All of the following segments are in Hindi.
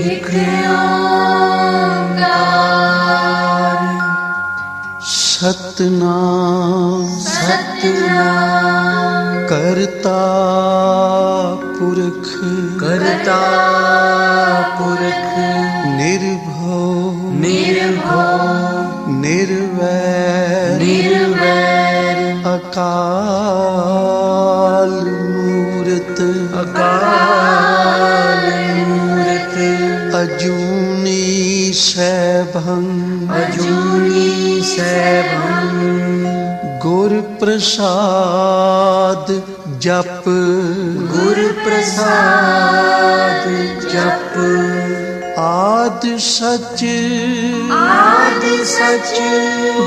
एक ओंकार सतनाम सतनाम करता पुरख निर्भव निर्वैर अकाल मूरत अजूनी सैभं गुर प्रसाद जप आद सच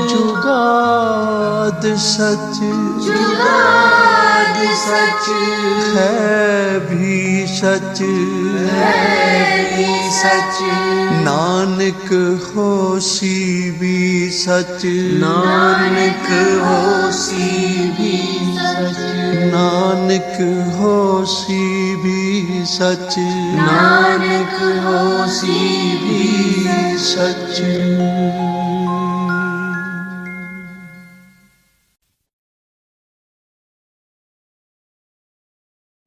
जुगाद सच है भी सच नानक होसी भी सच नानक होसी भी सच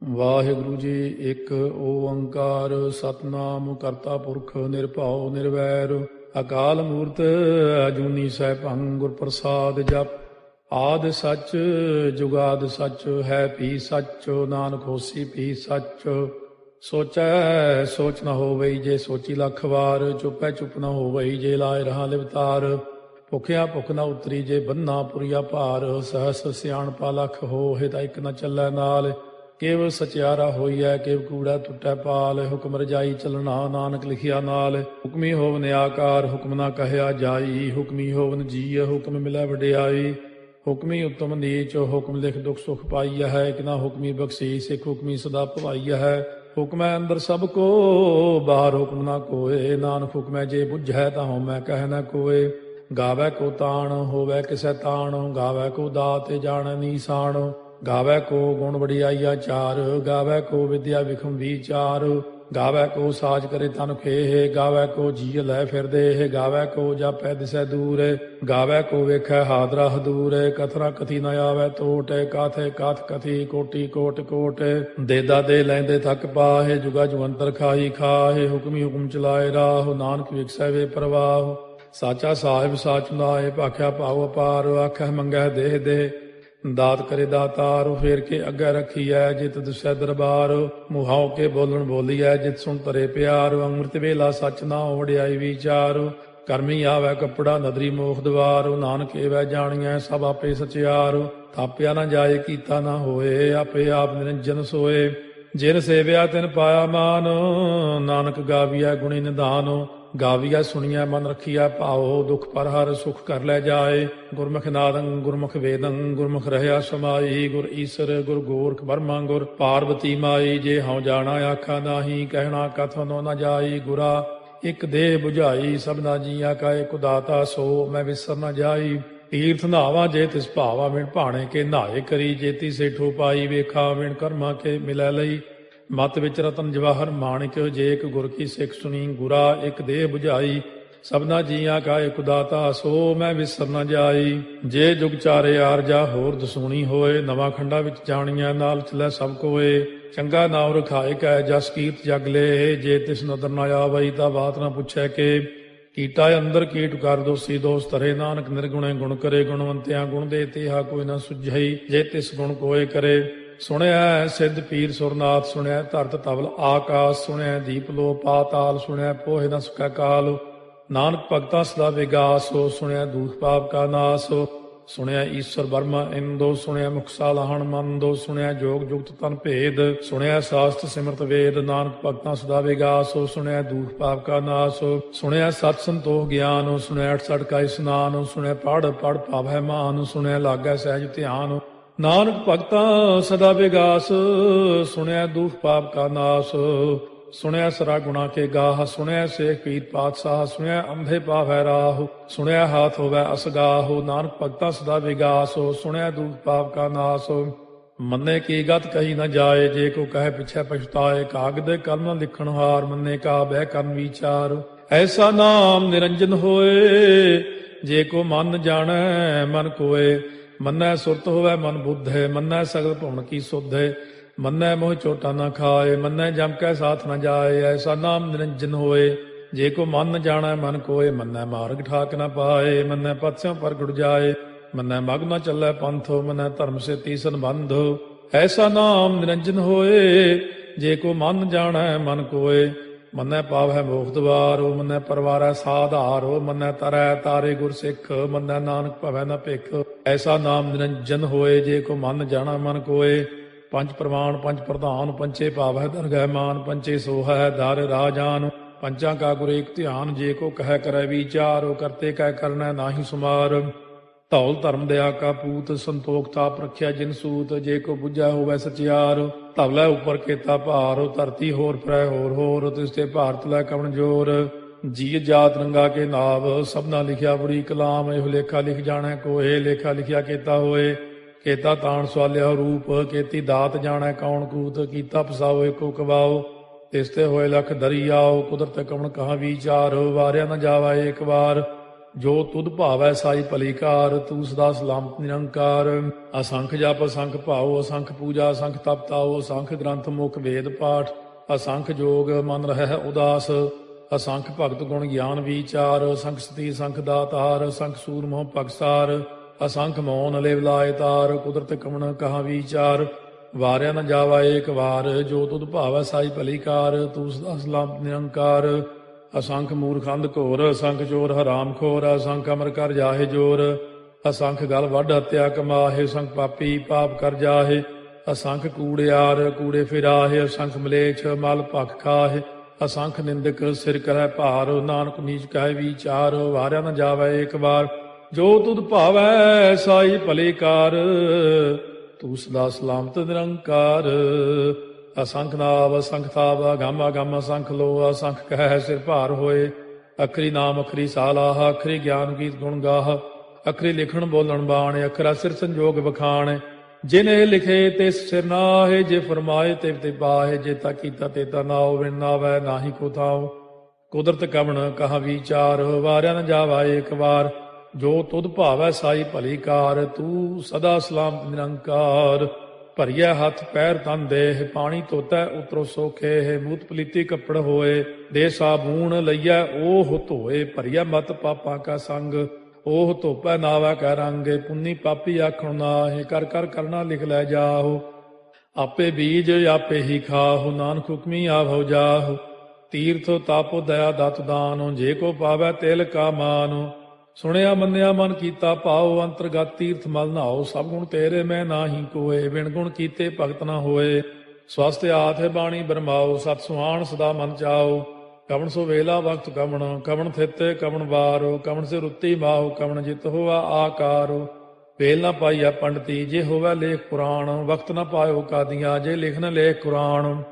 ਵਾਹਿਗੁਰੂ ਜੀ। ਇੱਕ ਓੰਕਾਰ ਸਤਨਾਮ ਕਰਤਾ ਪੁਰਖ ਨਿਰਭਉ ਨਿਰਵੈਰ ਅਕਾਲ ਮੂਰਤ ਅਜੂਨੀ ਸੈਭੰ ਗੁਰ ਪ੍ਰਸਾਦ ਜਪ ਆਦ ਸੱਚ ਜੁਗਾਦ ਸੱਚ ਹੈ ਭੀ ਸੱਚ ਨਾਨਕ ਹੋਸੀ ਭੀ ਸੱਚ ਸੋਚੈ ਸੋਚ ਨ ਹੋਵਈ ਜੇ ਸੋਚੀ ਲੱਖ ਵਾਰ ਚੁੱਪੈ ਚੁੱਪ ਨ ਹੋਵਈ ਜੇ ਲਾਏ ਰਹਾ ਲਿਵਤਾਰ ਭੁਖਿਆ ਭੁਖ ਨ ਉਤਰੀ ਜੇ ਬੰਨਾ ਪੁਰੀਆ ਭਾਰ ਸਹਸ ਸਿਆਣਪਾ ਲਖ ਹੋਏ ਤਾਂ ਇੱਕ ਨ ਚੱਲੈ ਨਾਲ ਕੇਵ ਸਚਿਆਰਾ ਹੋਈਐ ਕੇਵ ਕੂੜਾ ਟੁੱਟੈ ਪਾਲ ਹੁਕਮ ਰਜਾਈ ਚੱਲਣਾ ਨਾਨਕ ਲਿਖਿਆ ਨਾਲ ਹੁਕਮੀ ਹੋਵਨ ਆਕਾਰ ਹੁਕਮ ਨਾ ਕਹਿਆ ਜਾਈ ਹੁਕਮੀ ਹੋਵਨ ਜੀਅ ਹੁਕਮ ਮਿਲੈ ਵਡਿਆਈ ਹੁਕਮੀ ਉਤਮ ਨੀਚ ਹੁਕਮ ਲਿਖ ਦੁਖ ਸੁਖ ਪਾਈਆ ਹੈ ਇੱਕ ਨਾ ਹੁਕਮੀ ਬਖਸ਼ੀ ਸਿੱਖ ਹੁਕਮੀ ਸਦਾ ਭਵਾਈਆ ਹੈ ਹੁਕਮੈ ਅੰਦਰ ਸਭ ਕੋ ਬਾਹਰ ਹੁਕਮ ਨਾ ਕੋਏ ਨਾਨਕ ਹੁਕਮੈ ਜੇ ਬੁੱਝੈ ਤਾਂ ਹਉਮੈ ਕਹਿ ਨਾ ਕੋਏ ਗਾਵੈ ਕੋ ਤਾਣ ਹੋਵੈ ਕਿਸੈ ਤਾਣ ਗਾਵੈ ਕੋ ਦਾਤ ਜਾਣੈ ਨੀਸਾਨ ਗਾਵੈ ਕੋ ਗੁਣ ਵਡਿਆਈਆ ਚਾਰ ਗਾਵੈ ਕੋ ਵਿਦਿਆ ਵਿਖਮ ਵਿਚਾਰ ਗਾਵੈ ਕੋ ਸਾਜ ਕਰੇ ਤਨ ਖੇਹ ਗਾਵੈ ਕੋ ਜੀਅ ਲੈ ਫਿਰਦੇ ਗਾਵੈ ਕੋ ਜਾਪੈ ਦਿਸੈ ਦੂਰ ਗਾਵੈ ਕੋ ਵੇਖੈ ਹਾਦਰਾ ਹਦੂਰ ਕਥਨਾ ਕਥੀ ਨ ਆਵੈ ਟੋਟ ਕਾਥੇ ਕਾਥ ਕਥੀ ਕੋਟੀ ਕੋਟ ਕੋਟ ਦੇਦਾ ਦੇ ਲੈਂਦੇ ਥੱਕ ਪਾਹੇ ਜੁਗਾ ਜੁਗੰਤਰ ਖਾਈ ਖਾਹੇ ਹੁਕਮੀ ਹੁਕਮ ਚਲਾਏ ਰਾਹ ਨਾਨਕ ਵਿਖਸੈ ਵੇ ਪ੍ਰਵਾਹ ਸਾਚਾ ਸਾਹਿਬ ਸਾਚ ਨਾਏ ਭਾਖਿਆ ਭਾਉ ਅਪਾਰ ਆਖੈ ਮੰਗੈ ਦੇਹ ਦੇ ਦਾਤ ਕਰੇ ਦਾਤਾਰ ਫੇਰ ਕੇ ਅੱਗੇ ਰੱਖੀਐ ਜਿਤ ਦੁਸੈ ਦਰਬਾਰ ਮੁਹਾਉ ਕੇ ਬੋਲਣ ਬੋਲੀਐ ਜਿਤ ਸੁਣ ਤਰੇ ਪਿਆਰ ਅੰਮ੍ਰਿਤ ਵੇਲਾ ਸੱਚ ਨਾ ਵਡਿਆਈ ਵਿਚਾਰ ਕਰਮੀ ਆਵੈ ਕੱਪੜਾ ਨਦਰੀ ਮੋਖ ਦਵਾਰ ਨਾਨਕ ਏਵੈ ਜਾਣੀਐ ਸਭ ਆਪੇ ਸਚਿਆਰ ਥਾਪਿਆ ਨਾ ਜਾਏ ਕੀਤਾ ਨਾ ਹੋਏ ਆਪੇ ਆਪ ਨਿਰੰਜਨ ਸੋਏ ਜਿਨ ਸੇਵਿਆ ਤਿਨ ਪਾਇਆ ਮਾਨ ਨਾਨਕ ਗਾਵੀਐ ਗੁਣੀ ਨਿਧਾਨ ਗਾਵੀਆ ਸੁਣੀਐ ਮਨ ਰੱਖੀਐ ਭਾਉ ਦੁਖ ਪਰ ਹਰ ਸੁਖ ਕਰ ਲੈ ਜਾਏ ਗੁਰਮੁਖ ਨਾਦੰ ਗੁਰਮੁਖ ਵੇਦੰ ਗੁਰਮੁਖ ਰਹਿਆ ਸਮਾਈ ਗੁਰ ਈਸਰ ਗੁਰ ਗੋਰਖ ਬਰਮਾ ਗੁਰ ਪਾਰਵਤੀ ਮਾਈ ਜੇ ਹਉ ਜਾਣਾ ਆਖਾ ਨਾਹੀ ਕਹਿਣਾ ਕਥਨੋ ਨ ਜਾਈ ਗੁਰਾ ਇੱਕ ਦੇਹ 부ਝਾਈ ਸਭਨਾ ਜੀਆ ਕਾ ਇਕ ਦਾਤਾ ਸੋ ਮੈਂ ਵਿਸਰ ਨ ਜਾਈ ਤੀਰਥ ਨਾਵਾ ਜੇ ਤਿਸ ਭਾਵਾ ਵਿਣ ਭਾਣੇ ਕੇ ਨਹਾਏ ਕਰੀ ਜੇਤੀ ਸੇਠੋ ਪਾਈ ਵੇਖਾ ਵਿਣ ਕਰਮਾ ਕੇ ਮਿਲੈ ਲਈ ਮਤ ਵਿੱਚ ਰਤਨ ਜਵਾਹਰ ਮਾਣਿਕ ਜੇ ਇੱਕ ਗੁਰ ਕੀ ਸਿੱਖ ਸੁਣੀ ਗੁਰਾ ਇੱਕ ਦੇਹ 부ਝਾਈ ਸਭਨਾ ਜੀਆਂ ਕਾ ਇਕ ਦਾਤਾ ਸੋ ਮੈਂ ਵਿਸਰ ਨ ਜਾਈ ਜੇ ਜੁਗ ਚਾਰੇ ਆਰਜਾ ਹੋਰ ਦਸੂਣੀ ਹੋਏ ਨਵਾਂ ਖੰਡਾ ਵਿੱਚ ਜਾਣੀਆਂ ਨਾਲ ਚਲੈ ਸਭ ਕੋਏ ਚੰਗਾ ਨਾਮ ਰਖਾਏ ਕੈ ਜਸ ਕੀਰਤ ਜਗ ਲੈ ਜੇ ਤਿਸ ਨਦਰ ਨ ਆਵਈ ਤਾਂ ਬਾਤ ਨਾ ਪੁੱਛੈ ਕੇ ਕੀਟਾ ਅੰਦਰ ਕੀਟ ਕਰ ਦੋਸੀ ਦੋਸ ਧਰੇ ਨਾਨਕ ਨਿਰਗੁਣੇ ਗੁਣ ਕਰੇ ਗੁਣਵੰਤਿਆਂ ਗੁਣ ਦੇ ਤੇਹਾ ਕੋਈ ਨਾ ਸੁਝਈ ਜੇ ਤਿਸ ਗੁਣ ਕੋਏ ਕਰੇ ਸੁਣਿਆ ਸਿੱਧ ਪੀਰ ਸੁਰਨਾਥ ਸੁਣਿਆ ਧਰਤ ਤਵਲ ਆਕਾਸ਼ ਸੁਣਿਆ ਦੀਪ ਲੋ ਪਾਤਾਲ ਸੁਣਿਆ ਪੋਹਿ ਨ ਸੁਕੈ ਕਾਲ ਨਾਨਕ ਭਗਤਾਂ ਸਦਾ ਵਿਗਾਸ ਸੁਣਿਆ ਦੂਖ ਪਾਪ ਕਾ ਨਾਸ ਸੁਣਿਆ ਈਸ਼ਵਰ ਬਰਮਾ ਇੰਦੋ ਸੁਣਿਆ ਮੁਖ ਸਾਲਹਣ ਮੰਦੋ ਸੁਣਿਆ ਜੋਗ ਜੁਗਤ ਤਨ ਭੇਦ ਸੁਣਿਆ ਸਾਸਤ ਸਿਮਰਤ ਵੇਦ ਨਾਨਕ ਭਗਤਾਂ ਸਦਾ ਵਿਗਾਸ ਭਗਤਾਂ ਦੂਖ ਪਾਪ ਕਾ ਨਾਸ ਸੁਣਿਆ ਸਤ ਸੰਤੋਖ ਗਿਆਨ ਸੁਣਿਆ 68 ਕਾ ਇਸਨਾਨ ਸੁਣਿਆ ਪੜ ਪੜ ਭਾਵੈ ਮਾਨ ਸੁਣਿਆ ਲਾਗੈ ਸਹਿਜ ਧਿਆਨ ਨਾਨਕ ਭਗਤਾਂ ਸਦਾ ਵਿਗਾਸ ਸੁਣਿਆ ਦੁਖ ਪਾਪ ਕਾ ਨਾਸ ਸੁਣਿਆ ਸਰਾ ਗੁਣਾ ਕੇ ਗਾਹ ਸੁਣਿਆ ਸੇਖ ਪੀਰ ਪਾਤਸ਼ਾਹ ਸੁਣਿਆ ਅੰਧੇ ਪਾਵੈ ਰਾਹ ਸੁਣਿਆ ਹਾਥ ਹੋਵੈ ਅਸਗਾਹ ਨਾਨਕ ਭਗਤਾਂ ਸਦਾ ਵਿਗਾਸ ਸੁਣਿਆ ਦੁਖ ਪਾਪ ਕਾ ਨਾਸ ਮੰਨੇ ਕੀ ਗਤ ਕਹੀ ਨ ਜਾਏ, ਜੇ ਕੋ ਕਹਿ ਪਿਛੈ ਪਛਤਾਏ। ਕਾਗਦ ਕਲਮ ਲਿਖਣ ਹਾਰ, ਮੰਨੇ ਕਾ ਬਹਿ ਕਰਨ ਵਿਚਾਰ। ਐਸਾ ਨਾਮ ਨਿਰੰਜਨ ਹੋਏ, ਜੇ ਕੋ ਮਨ ਜਾਣੈ ਮਨ ਕੋਏ। ਮੰਨੈ ਸੁਰਤ ਹੋਵੈ ਮਨ ਬੁੱਧੇ, ਮੰਨੈ ਸਗਲ ਭਵਨ ਕੀ ਸੁਧੇ। ਮੰਨੈ ਮੋਹ ਚੋਟਾ ਨ ਖਾਏ, ਮੰਨੈ ਜਮ ਕੈ ਸਾਥ ਨ ਜਾਏ। ਐਸਾ ਨਾਮ ਨਿਰੰਜਨ ਹੋਏ, ਜੇ ਕੋ ਮਨ ਜਾਣੈ ਮਨ ਕੋਏ। ਮੰਨੈ ਮਾਰਗ ਠਾਕ ਨ ਪਾਏ, ਮੰਨੈ ਪਥਿਓਂ ਪ੍ਰਗਟ ਜਾਏ। ਮੰਨੈ ਮਗ ਨ ਚੱਲੈ ਪੰਥੋ, ਮੰਨੈ ਧਰਮ ਸੇ ਤੀਸਨ ਬੰਧੋ। ਐਸਾ ਨਾਮ ਨਿਰੰਜਨ ਹੋਏ, ਜੇ ਕੋ ਮਨ ਜਾਣੈ ਮਨ ਕੋਏ। ਮੰਨੈ ਪਾਵੈ ਮੋਖ ਦੁਆਰੋ, ਮੰਨੈ ਪਰਵਾਰੈ ਸਾਧਾਰੋ। ਮੰਨੈ ਤਰੈ ਤਾਰੇ ਗੁਰ ਸਿੱਖ, ਮੰਨੈ ਨਾਨਕ ਭਵੈ ਨ ਭਿਖ। ਐਸਾ ਨਾਮ ਨਿਰੰਜਨ ਹੋਏ, ਜੇ ਕੋ ਮਨ ਜਾਣੈ ਮਨ ਕੋਏ। ਪੰਜ ਪ੍ਰਮਾਣ ਪੰਜ ਪ੍ਰਧਾਨ, ਪੰਚੇ ਭਾਵੈ ਦਰਗਹਿ ਮਾਨ। ਪੰਚੇ ਸੋਹੈ ਦਰ ਰਾਜਾਨ, ਪੰਚਾਂ ਕਾ ਗੁਰ ਏਕ ਧਿਆਨ। ਜੇ ਕੋ ਕਹਿ ਕਰੈ ਵਿਚਾਰੋ, ਕਰਤੇ ਕਹਿ ਕਰਨੈ ਨਾਹੀ ਸੁਮਾਰ। ਧੌਲ ਧਰਮ ਦਇਆ ਕਾ ਪੂਤ, ਸੰਤੋਖ ਤਾਪ ਰੱਖਿਆ ਜਿਨ ਸੂਤ। ਜੇ ਕੋ ਬੁੱਝੈ ਹੋਵੈ ਸਚਿਆਰ, ਧਵਲੇ ਉੱਪਰ ਕੇਤਾ ਭਾਰ। ਧਰਤੀ ਹੋਰ ਫਿਰੈ ਹੋਰ ਹੋਰ, ਤਿਸ ਤੇ ਭਾਰਤ ਲੈ ਕਵਣ ਜੋਰ। ਜੀ ਜਾਤ ਰੰਗਾ ਕੇ ਨਾਵ, ਸਭਨਾ ਲਿਖਿਆ ਬੁਰੀ ਕਲਾਮ। ਇਹੋ ਲੇਖਾ ਲਿਖ ਜਾਣੈ ਕੋਏ, ਲੇਖਾ ਲਿਖਿਆ ਕੇਤਾ ਹੋਏ। ਕੇਤਾ ਤਾਣ ਸਵਾਲਿਆ ਰੂਪ, ਕੇਤੀ ਦਾਤ ਜਾਣੈ ਕੌਣ ਕੂਤ। ਕੀਤਾ ਪਸਾਓ ਏਕੋ ਕਵਾਓ, ਤਿਸ ਤੇ ਹੋਏ ਲਖ ਦਰੀ ਆਓ। ਕੁਦਰਤ ਕਵਣ ਕਹਾ ਵਿਚਾਰ, ਵਾਰਿਆ ਨ ਜਾਵਾ ਏਕ ਵਾਰ। ਜੋ ਤੁਧ ਭਾਵੈ ਸਾਈ ਭਲੀ ਕਾਰ, ਤੂੰ ਸਦਾ ਸਲਾਮਤ ਨਿਰੰਕਾਰ। ਅਸੰਖ ਜਪ ਅਸੰਖ ਭਾਉ, ਅਸੰਖ ਪੂਜਾ ਅਸੰਖ ਤਪ ਤਾਉ। ਅਸੰਖ ਗ੍ਰੰਥ ਮੁਖ ਵੇਦ ਪਾਠ, ਅਸੰਖ ਜੋਗ ਮਨ ਰਹਿ ਉਦਾਸ। ਅਸੰਖ ਭਗਤ ਗੁਣ ਗਿਆਨ ਵਿਚਾਰ, ਅਸੰਖ ਸਤੀ ਅਸੰਖ ਦਾਤਾਰ। ਅਸੰਖ ਸੂਰ ਮੋਹ ਭਗਸਾਰ, ਅਸੰਖ ਮੌਨ ਲਿਵ ਲਾਇ ਤਾਰ। ਕੁਦਰਤ ਕਵਣ ਕਹਾ ਵਿਚਾਰ, ਵਾਰਿਆ ਨ ਜਾਵਾ ਏਕ ਵਾਰ। ਜੋ ਤੁਧ ਭਾਵੈ ਸਾਈ ਭਲੀ ਕਾਰ, ਤੂੰ ਸਦਾ ਸਲਾਮਤ ਨਿਰੰਕਾਰ। ਅਸੰਖ ਮੂਰਖ ਅੰਧ ਘੋਰ, ਅਸੰਖ ਚੋਰ ਹਰਾਮ ਖੋਰ। ਅਸੰਖ ਅਮਰ ਕਰ ਜਾਹੇ ਜੋਰ, ਅਸੰਖ ਗਲ ਵੱਢ ਹੱਤਿਆ ਕਮਾਹੇ। ਅਸੰਖ ਪਾਪੀ ਪਾਪ ਕਰ ਜਾਹੇ, ਅਸੰਖ ਕੂੜਿਆਰ ਕੂੜੇ ਫਿਰਾਹੇ। ਅਸੰਖ ਮਲੇਛ ਮਲ ਭਖ ਖਾਹੇ, ਅਸੰਖ ਨਿੰਦਕ ਸਿਰ ਕਰੈ ਭਾਰ। ਨਾਨਕ ਨੀਚ ਕਹਿ ਵਿਚਾਰ, ਵਾਰਿਆ ਨ ਜਾਵੈ ਏਕ ਵਾਰ। ਜੋ ਤੁਧ ਭਾਵੈ ਸਾਈ ਭਲੀ ਕਾਰ, ਤੂੰ ਸਦਾ ਸਲਾਮਤ ਨਿਰੰਕਾਰ। ਅਸੰਖ ਨਾਵ ਅਸੰਖ ਥਾਵ, ਅਗੰਮ ਅਗੰਮ ਅਸੰਖ ਲੋ। ਅਸੰਖ ਕਹਿ ਸਿਰ ਭਾਰ ਹੋਏ, ਅਖਰੀ ਨਾਮ ਅਖਰੀ ਸਾਲਾਹ। ਅਖਰੀ ਗਿਆਨ ਗੀਤ ਗੁਣ ਗਾਹ, ਅਖਰੀ ਲਿਖਣ ਬੋਲਣ ਬਾਣ। ਅਖਰਾ ਸਿਰ ਸੰਜੋਗ ਵਖਾਣ, ਜਿਨ ਇਹ ਲਿਖੇ ਤਿਸ ਸਿਰ ਨਾਹੇ। ਜੇ ਫਰਮਾਏ ਤਿਵ ਤੇ ਪਾਹੇ, ਜੇ ਤਾ ਕੀਤਾ ਤੇ ਤਾ ਨਾਉ। ਵਿਣ ਨਾਵੈ ਨਾਹੀ ਕੋ ਥਾਉ, ਕੁਦਰਤ ਕਵਣ ਕਹਾ ਵਿਚਾਰ। ਵਾਰਿਆ ਨ ਜਾਵਾ ਏਕ ਵਾਰ, ਜੋ ਤੁਧ ਭਾਵੈ ਸਾਈ ਭਲੀ ਕਾਰ। ਤੂੰ ਸਦਾ ਸਲਾਮਤ ਨਿਰੰਕਾਰ। ਭਰੀਐ ਹੱਥ ਪੈਰ ਤਨ ਦੇਹ, ਪਾਣੀ ਧੋਤੈ ਉਤਰੋ ਸੋਖੇ। ਮੂਤ ਪਲੀਤੀ ਕੱਪੜ ਹੋਏ, ਦੇ ਸਾਬੂਣ ਲਈਐ ਓਹ ਧੋਏ। ਭਰੀਐ ਮਤ ਪਾਪਾਂ ਕਾ ਸੰਗ, ਓਹ ਧੋਪੈ ਨਾਵੈ ਕੈ ਰੰਗ। ਪੁੰਨੀ ਪਾਪੀ ਆਖਣ ਨਾਹਿ, ਕਰ ਕਰ ਕਰਨਾ ਲਿਖ ਲੈ ਜਾਹੋ। ਆਪੇ ਬੀਜ ਆਪੇ ਹੀ ਖਾਹੋ, ਨਾਨਕ ਹੁਕਮੀ ਆਭਉ ਜਾਹੋ। ਤੀਰਥ ਤਾਪੋ ਦਇਆ ਦਤ ਦਾਨੋ, ਜੇ ਕੋ ਪਾਵੈ ਤਿਲ ਕਾ ਮਾਨੋ। ਸੁਣਿਆ ਮੰਨਿਆ ਮਨ ਕੀਤਾ ਭਾਉ, ਅੰਤਰਗਤ ਤੀਰਥ ਮਲ ਨਹਾਓ। ਸਭ ਗੁਣ ਤੇਰੇ ਮੈਂ ਨਾਹੀ ਕੋਏ, ਬਿਨ ਗੁਣ ਕੀਤੇ ਭਗਤ ਨ ਹੋਏ। ਸਵਸਤ ਆਥ ਬਾਣੀ ਬਰਮਾਓ, ਸਤ ਸੁਹਾਣ ਸਦਾ ਮਨ ਚਾਓ। ਕਵਣ ਸੋ ਵੇਲਾ ਵਕਤ ਕਵਣ, ਕਵਣ ਥਿਤੇ ਕਵਣ ਵਾਰੋ। ਕਵਣ ਸੇ ਰੁੱਤੀ ਮਾਹੋ, ਕਵਣ ਜਿਤ ਹੋਆ ਆਕਾਰੋ। ਵੇਲ ਨ ਪਾਈਆ ਪੰਡਤੀ, ਜੇ ਹੋਵੈ ਲੇਖ ਪੁਰਾਣ। ਵਕਤ ਨ ਪਾਇਓ ਕਾਦੀਆਂ, ਜੇ ਲਿਖਨ ਲੇਖ ਕੁਰਾਨ।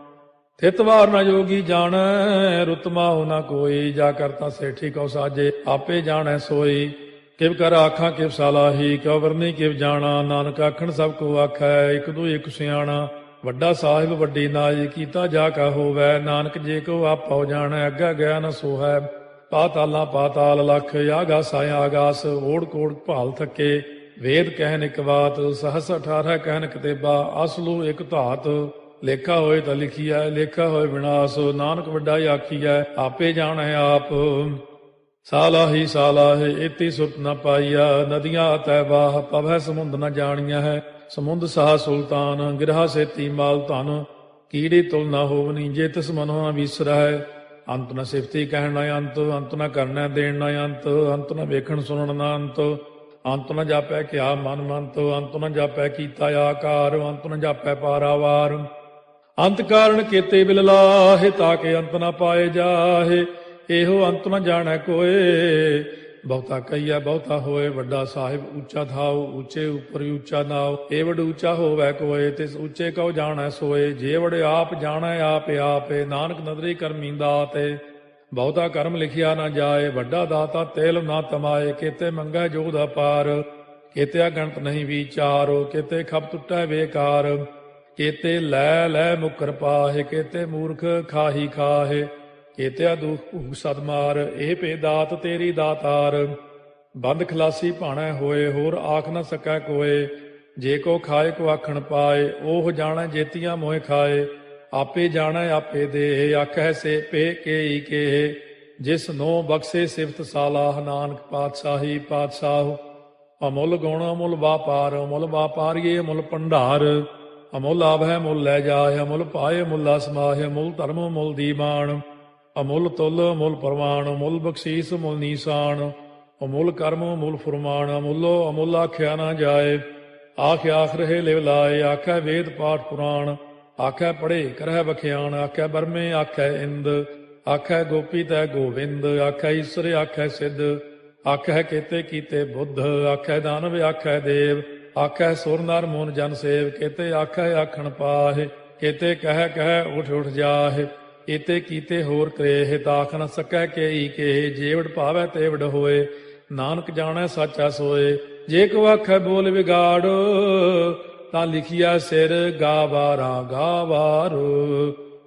ਥਿਤ ਵਾਰ ਨ ਜੋਗੀ ਜਾਣੈ, ਰੁਤ ਮਾਹੁ ਨ ਕੋਈ। ਜਾ ਕਰਤਾ ਸੇਠੀ ਕਉ ਸਾਜੇ, ਆਪੇ ਜਾਣੈ ਸੋਈ। ਕਿਵ ਕਰ ਆਖਾਂ ਕਿਵ ਸਾਲਾਹੀ, ਕਿਉ ਵਰਨੀ ਕਿਵ ਜਾਣਾ। ਨਾਨਕ ਆਖਣ ਸਭ ਕੋ ਆਖੈ, ਇਕ ਦੂ ਇਕ ਸਿਆਣਾ। ਵੱਡਾ ਸਾਹਿਬ ਵੱਡੀ ਨਾਈ, ਕੀਤਾ ਜਾ ਕਾ ਹੋਵੈ। ਨਾਨਕ ਜੇ ਕੋ ਆਪਉ ਜਾਣੈ, ਅੱਗਾ ਗਿਆ ਨ ਸੋਹੈ। ਪਾਤਾਲਾਂ ਪਾਤਾਲ ਲਖ, ਆਗਾਸਾਂ ਆਗਾਸ। ਓੜ ਕੋੜ ਭਾਲ ਥੱਕੇ, ਵੇਦ ਕਹਿਨ ਇਕ ਬਾਤ। ਸਹਸ 18 ਕਹਿਨ ਕਿਤੇਬਾ, ਅਸਲੂ ਇਕ ਧਾਤ। ਲੇਖਾ ਹੋਏ ਤਾਂ ਲਿਖੀਐ, ਲੇਖਾ ਹੋਏ ਵਿਨਾਸ਼। ਨਾਨਕ ਵੱਡਾ ਆਖੀਐ, ਆਪੇ ਜਾਣੈ ਆਪ। ਸਾਲਾਹੀ ਸਾਲਾਹੇ, ਏਤੀ ਸੁਰਤ ਨ ਪਾਈਆ। ਨਦੀਆਂ ਅਤੈ ਬਾਹ, ਪਵੈ ਸਮੁੰਦ ਨ ਜਾਣੀਆਂ ਹੈ। ਸਮੁੰਦ ਸਾਹ ਸੁਲਤਾਨ, ਗਿਰਹਾ ਸੇਤੀ ਮਾਲ ਧਨ। ਕੀੜੀ ਤੁਲ ਨ ਹੋਵਨੀ, ਜੇ ਤਿਸ ਮਨੋ ਨ ਵਿਸਰੈ। ਅੰਤ ਨ ਸਿਫਤੀ ਕਹਿਣ ਨ ਅੰਤ, ਅੰਤ ਨ ਕਰਨੈ ਦੇਣ ਨ ਅੰਤ। ਅੰਤ ਨ ਵੇਖਣ ਸੁਣਨ ਨ ਅੰਤ, ਅੰਤ ਨ ਜਾਪੈ ਕਿਆ ਮਨ ਮੰਤ। ਅੰਤ ਨ ਜਾਪੈ ਕੀਤਾ ਆਕਾਰ, ਅੰਤ ਨ ਜਾਪੈ ਪਾਰਾਵਾਰ। ਅੰਤ ਕਾਰਨ ਕੀਤੇ ਬਿਲ ਲਾਹੇ, ਤਾਕੇ ਅੰਤ ਨ ਪਾਏ ਜਾਹੇ। ਇਹੋ ਅੰਤ ਨ ਜਾਣੈ ਕੋਏ, ਬਹੁਤਾ ਕਹੀਐ ਬਹੁਤਾ ਹੋਏ। ਵੱਡਾ ਸਾਹਿਬ ਉੱਚਾ ਥਾਉ, ਉੱਚੇ ਉੱਪਰ ਉੱਚਾ ਨਾਉ। ਇਹ ਵਡ ਉੱਚਾ ਹੋਵੈ ਕੋਏ, ਤਿਸ ਉੱਚੇ ਕਉ ਜਾਣੈ ਸੋਏ। ਜੇ ਵਡ ਆਪ ਜਾਣੈ ਆਪੇ ਆਪੇ, ਨਾਨਕ ਨਦਰੀ ਕਰਮੀ ਦਾਤੇ। ਬਹੁਤਾ ਕਰਮ ਲਿਖਿਆ ਨਾ ਜਾਏ, ਵੱਡਾ ਦਾਤਾ ਤੇਲ ਨਾ ਤਮਾਏ। ਕੀਤੇ ਮੰਗੈ ਜੋਧ ਅਪਾਰ, ਕੇਤੇ ਅਗਣਤ ਨਹੀਂ ਵਿਚਾਰੋ, ਕੇਤੇ ਖਪ ਟੁੱਟੈ ਬੇਕਾਰ, ਕੇਤੇ ਲੈ ਲੈ ਮੁਕਰ ਪਾਹੇ, ਕੇਤੇ ਮੂਰਖ ਖਾਹੀ ਖਾਹੇ, ਕੇਤੇ ਦੁਖ ਭੂਖ ਸਦ ਮਾਰ, ਇਹ ਭੇ ਦਾਤ ਤੇਰੀ ਦਾਤਾਰ। ਬੰਦ ਖਲਾਸੀ ਭਾਣੈ ਹੋਏ, ਹੋਰ ਆਖ ਨ ਸਕੈ ਕੋਏ, ਜੇ ਕੋ ਖਾਏ ਕੋ ਆਖਣ ਪਾਏ, ਉਹ ਜਾਣੈ ਜੇਤੀਆਂ ਮੋਹਿ ਖਾਏ, ਆਪੇ ਜਾਣੈ ਆਪੇ ਦੇ, ਆਖੈ ਸੇ ਪੇ ਕੇਈ ਕੇ, ਜਿਸ ਨੋ ਬਖਸ਼ੇ ਸਿਫਤ ਸਾਲਾਹ, ਨਾਨਕ ਪਾਤਸ਼ਾਹੀ ਪਾਤਸ਼ਾਹ। ਅਮੁੱਲ ਗੁਣ ਅਮੁੱਲ ਵਾਪਾਰ, ਅਮੁੱਲ ਵਾਪਾਰੀਏ ਅਮੁੱਲ ਭੰਡਾਰ, ਅਮੁੱਲ ਆਭੈ ਮੁੱਲ ਲੈ ਜਾਏ, ਅਮੁੱਲ ਪਾਏ ਮੁੱਲਾ ਸਮਾਹੇ, ਅਮੁੱਲ ਧਰਮ ਮੁੱਲ ਦੀਵਾਨ, ਅਮੁੱਲ ਤੁਲ ਅਮੁੱਲ ਪ੍ਰਵਾਨ, ਅਮੁੱਲ ਬਖਸ਼ੀਸ ਮੁੱਲ ਨੀਸਾਨ, ਅਮੁੱਲ ਕਰਮ ਅਮੁੱਲ ਫੁਰਮਾਨ, ਅਮੁੱਲੋ ਅਮੁੱਲ ਆਖਿਆ ਨਾ ਜਾਏ, ਆਖ ਆਖ ਰਹੇ ਲਿਵ ਲਾਏ, ਆਖੈ ਵੇਦ ਪਾਠ ਪੁਰਾਣ, ਆਖੈ ਪੜ੍ਹੇ ਕਰਹਿ ਬਖਿਆਣ, ਆਖੈ ਬਰਮੇ ਆਖੈ ਇੰਦ, ਆਖੈ ਗੋਪੀ ਤੈ ਗੋਵਿੰਦ, ਆਖੈ ਈਸਰ ਆਖੈ ਸਿੱਧ, ਆਖੈ ਕੇਤੇ ਕੀਤੇ ਬੁੱਧ, ਆਖੈ ਦਾਨਵ ਆਖੈ ਦੇਵ, ਆਖੈ ਸੁਰ ਨਰ ਮੂਨ ਜਨ ਸੇਵ, ਕੇਤੇ ਆਖੈ ਆਖਣ ਪਾਹੇ, ਕੇਤੇ ਕਹਿ ਕਹਿ ਉਠ ਉਠ ਜਾਹੇ, ਏਤੇ ਕੀਤੇ ਹੋਰ ਕਰੇਹ, ਤਾਖ ਨ ਸਕੈ ਕੇਈ ਕੇ, ਜੇਵੜ ਭਾਵੈ ਤੇਵੜ ਹੋਏ, ਨਾਨਕ ਜਾਣੈ ਸਾਚਾ ਸੋਏ। ਜੇ ਕੋ ਆਖੈ ਬੋਲ ਵਿਗਾੜ, ਤਾਂ ਲਿਖਿਆ ਸਿਰ ਗਾਵਾਰਾ ਗਾਵਾਰ,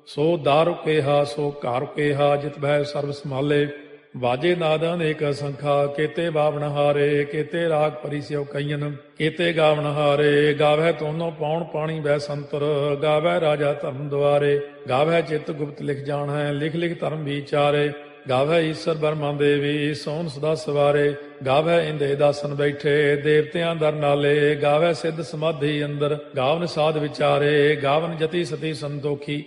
ਸੋ ਦਰ ਕੇਹਾ ਸੋ ਘਰ ਕੇਹਾ, ਜਿਤ ਬਹਿ ਸਰਬ ਸੰਭਾਲੇ, ਬਾਜੇ ਨਾਦ ਅਨੇਕ ਸੰਖਾ, ਕੇਤੇ ਬਾਵਣ ਹਾਰੇ, ਕੇਤੇ ਰਾਗ ਪਰੀ ਸਿਓ ਕਈਨ, ਕੇਤੇ ਗਾਵਣ ਹਾਰੇ, ਗਾਵੈ ਤੋਨੋ ਪਾਉਣ ਪਾਣੀ ਬੈ ਸੰਤਰ, ਗਾਵੈ ਰਾਜਾ ਧਰਮ ਦੁਆਰੇ, ਗਾਵੈ ਚਿਤ ਗੁਪਤ ਲਿਖ ਜਾਣੈ, ਲਿਖ ਲਿਖ ਧਰਮ ਵਿਚਾਰੇ, ਗਾਵੈ ਈਸਰ ਬਰਮਾ ਦੇਵੀ, ਸੋਨ ਸਦਾ ਸਵਾਰੇ, ਗਾਵੈ ਇੰਦੇ ਦਾਸਨ ਬੈਠੇ, ਦੇਵਤਿਆਂ ਦਰ ਨਾਲੇ, ਗਾਵੈ ਸਿੱਧ ਸਮਾਧੀ ਅੰਦਰ, ਗਾਵਨ ਸਾਧ ਵਿਚਾਰੇ, ਗਾਵਨ ਜਤੀ ਸਤੀ ਸੰਤੋਖੀ,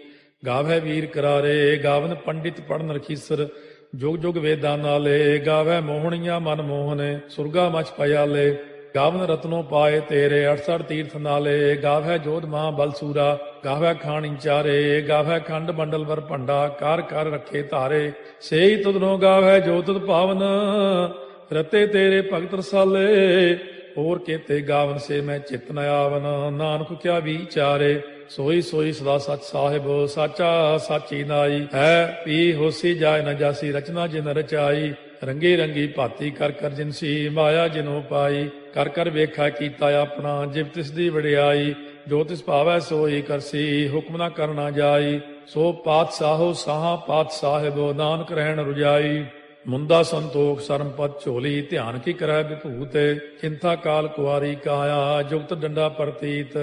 ਗਾਵੈ ਵੀਰ ਕਰਾਰੇ, ਗਾਵਨ ਪੰਡਿਤ ਪੜਨ ਰਖੀਸਰ, ਜੁਗ ਜੁਗ ਵੇਦਾਂ ਨਾਲੇ, ਗਾਵੈ ਮੋਹਣੀਆਂ ਮਨ ਮੋਹਨੇ, ਸੁਰਗਾ ਮਚ ਪਿਆਲੇ, ਗਾਵਨ ਰਤਨੋ ਪਾਏ ਤੇਰੇ, 68 ਤੀਰਥ ਨਾਲੇ, ਗਾਵੈ ਜੋਧ ਮਹਾ ਬਲਸੂਰਾ, ਗਾਵੈ ਖਾਣੀ ਚਾਰੇ, ਗਾਵੈ ਖੰਡ ਮੰਡਲ ਵਰ ਭੰਡਾ, ਕਰ ਕਰ ਰੱਖੇ ਧਾਰੇ, ਸੇਈ ਤੁਧਨੋ ਗਾਵੈ ਜੋ ਤੁਧ ਭਾਵਨ, ਰਤੇ ਤੇਰੇ ਭਗਤ ਰਸਾਲੇ, ਹੋਰ ਕੇਤੇ ਗਾਵਨ ਸੇ ਮੈਂ ਚਿਤ ਨ ਆਵਨ, ਨਾਨਕ ਕਿਆ ਵਿਚਾਰੇ, ਸੋਈ ਸੋਈ ਸਦਾ ਸਚ ਸਾਹਿਬ, ਸਾਚਾ ਸਾਚੀ ਨਾਈ, ਹੈ ਪੀ ਹੋਸੀ ਜਾਏ ਨ ਜਾਸੀ, ਰਚਨਾ ਜਿਨ ਰਚਾਈ, ਰੰਗੀ ਰੰਗੀ ਭਾਤੀ ਕਰ ਕਰ ਜਿਨਸੀ, ਮਾਇਆ ਜਿਨੋ ਪਾਈ, ਕਰ ਕਰ ਵੇਖਾ ਕੀਤਾ ਆਪਣਾ, ਜਿਵ ਤਿਸ ਦੀ ਵਡਿਆਈ, ਜੋ ਤਿਸ ਭਾਵੈ ਸੋਈ ਕਰਸੀ, ਹੁਕਮ ਨਾ ਕਰਨਾ ਜਾਈ, ਸੋ ਪਾਤਸ਼ਾਹੋ ਸਾਹਾ ਪਾਤਸ਼ਾਹਿਬ, ਨਾਨਕ ਰਹਿਣ ਰੁਜਾਈ, ਮੁੰਦਾ ਸੰਤੋਖ ਸਰਮ ਪਦ ਝੋਲੀ, ਧਿਆਨ ਕੀ ਕਰੈ ਵਿਭੂਤ, ਚਿੰਤਾ ਕਾਲ ਕੁਆਰੀ ਕਾਇਆ, ਜੁਗਤ ਡੰਡਾ ਪ੍ਰਤੀਤ,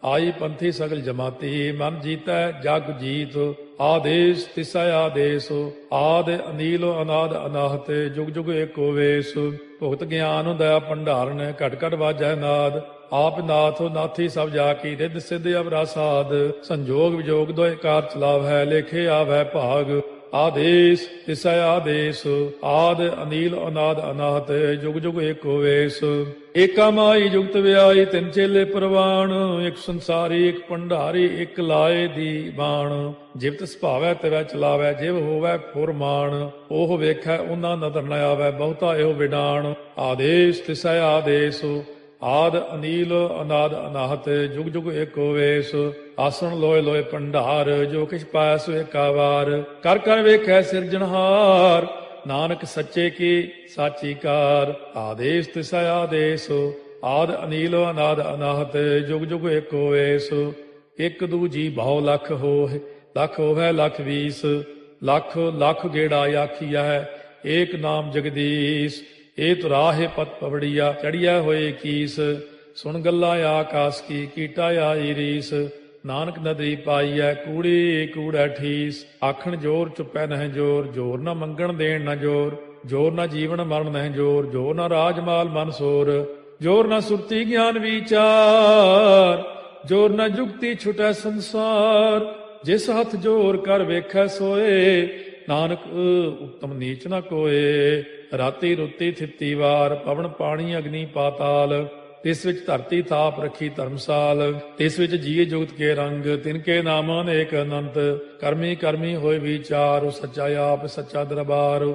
ਆਈ ਪੰਥੀ ਸਗਲ ਜਮਾਤੀ, ਮਨ ਜੀਤੈ ਜਗ ਜੀਤ, ਆਦੇਸ ਤਿਸੈ ਆਦੇਸ, ਆਦ ਅਨੀਲ ਅਨਾਦ ਅਨਾਹਤ, ਜੁਗ ਜੁਗ ਏਕੋ ਵੇਸ, ਭੁਗਤ ਗਿਆਨ ਦਇਆ ਭੰਡਾਰਨ, ਘਟ ਘਟ ਵਾਜੈ ਨਾਦ, ਆਪ ਨਾਥ ਨਾਥੀ ਸਭ ਜਾ ਕੀ, ਰਿੱਧ ਸਿੱਧ ਅਵਰਾ ਸਾਧ, ਸੰਜੋਗ ਵਿਜੋਗ ਦੋਇ ਕਾਰ ਚਲਾਵੈ, ਲੇਖੇ ਆਵੈ ਭਾਗ, ਆਦੇਸ ਤਿਸੈ ਆਦੇਸ, ਆਦ ਅਨੀਲ ਅਨਾਦ ਅਨਾਹਤ, ਜੁਗ ਜੁਗ ਏਕੋ ਵੇਸ, ਏਕਾ ਮਾਈ ਜੁਗਤ ਵਿਆਈ, ਤਿੰਨ ਚੇਲੇ ਪ੍ਰਵਾਨ, ਇੱਕ ਸੰਸਾਰੀ ਇੱਕ ਭੰਡਾਰੀ, ਇੱਕ ਲਾਏ ਦੀ ਬਾਣ, ਜਿਵ ਤਿਸ ਭਾਵੈ ਤਿਵੈ ਚਲਾਵੈ, ਜਿਵ ਹੋਵੈ ਫੁਰਮਾਨ, ਉਹ ਵੇਖੈ ਉਹਨਾਂ ਨਦਰ ਨ ਆਵੈ, ਬਹੁਤਾ ਇਹੋ ਵਿਡਾਣ, ਆਦੇਸ ਤਿਸੈ ਆਦੇਸ, ਆਦ ਅਨੀਲ ਅਨਾਦ ਅਨਾਹਤ, ਜੁਗ ਜੁਗ ਏਕੋ ਵੇਸ, ਆਸਣ ਲੋਏ ਲੋਏ ਭੰਡਾਰ, ਜੋ ਕਿਛ ਪਾਇਆ ਸੋ ਏਕਾ ਵਾਰ, ਕਰ ਕਰ ਵੇਖੈ ਸਿਰਜਣਹਾਰ, ਨਾਨਕ ਸੱਚੇ ਕੀ ਸਾਚੀ ਕਾਰ, ਆਦੇਸ ਤਿਸੈ ਆਦੇਸ, ਆਦ ਅਨੀਲ ਅਨਾਦ ਅਨਾਹਤ, ਜੁਗ ਜੁਗ ਏਕੋ ਵੇਸ, ਇੱਕ ਦੂਜੀ ਬਹੁ ਲਖ ਹੋਏ, ਲਖ ਹੋਵੈ ਲਖ ਵੀਸ, ਲਖ ਲਖ ਗੇੜਾ ਆਖੀਐ, ਏਕ ਨਾਮ ਜਗਦੀਸ਼, ਇਹ ਤੁਰਾਹੇ ਪਤ ਪਵੜੀਆ, ਚੜੀਆ ਹੋਏ ਕੀਸ, ਸੁਣ ਗੱਲਾਂ ਆਕਾਸ ਕੀ, ਕੀਟਾ ਆਈ ਰੀਸ, ਨਾਨਕ ਨਦਰੀ ਪਾਈਐ, ਕੂੜੀ ਕੂੜੈ ਠੀਸ, ਆਖਣ ਜੋਰ ਚੁੱਪੈ ਨਹਿ ਜੋਰ, ਜੋਰ ਨਾ ਮੰਗਣ ਦੇਣ ਨਾ ਜੋਰ, ਜੋਰ ਨਾ ਜੀਵਨ ਮਰਨ ਨਹਿ ਜੋਰ, ਜੋਰ ਨਾ ਰਾਜ ਮਾਲ ਮਨ ਸੋਰ, ਜੋਰ ਨਾ ਸੁਰਤੀ ਗਿਆਨ ਵਿਚਾਰ, ਜੋਰ ਨਾ ਜੁਗਤੀ ਛੁਟੈ ਸੰਸਾਰ, ਜਿਸ ਹੱਥ ਜੋਰ ਕਰ ਵੇਖੈ ਸੋਏ, ਨਾਨਕ ਉਤਮ ਨੀਚ ਨਾ ਕੋਏ, ਰਾਤੀ ਰੁੱਤੀ ਥਿੱਤੀ ਵਾਰ, ਪਵਨ ਪਾਣੀ ਅਗਨੀ ਪਾਤਾਲ, ਤਿਸ ਵਿੱਚ ਧਰਤੀ ਥਾਪ ਰੱਖੀ ਧਰਮਸਾਲ, ਤਿਸ ਵਿੱਚ ਜੀਏ ਜੁਗਤ ਕੇ ਰੰਗ, ਤਿਨਕੇ ਨਾਮ ਅਨੇਕ ਅਨੰਤ, ਕਰਮੀ ਕਰਮੀ ਹੋਏ ਵਿਚਾਰ, ਸੱਚਾ ਆਪ ਸੱਚਾ ਦਰਬਾਰ,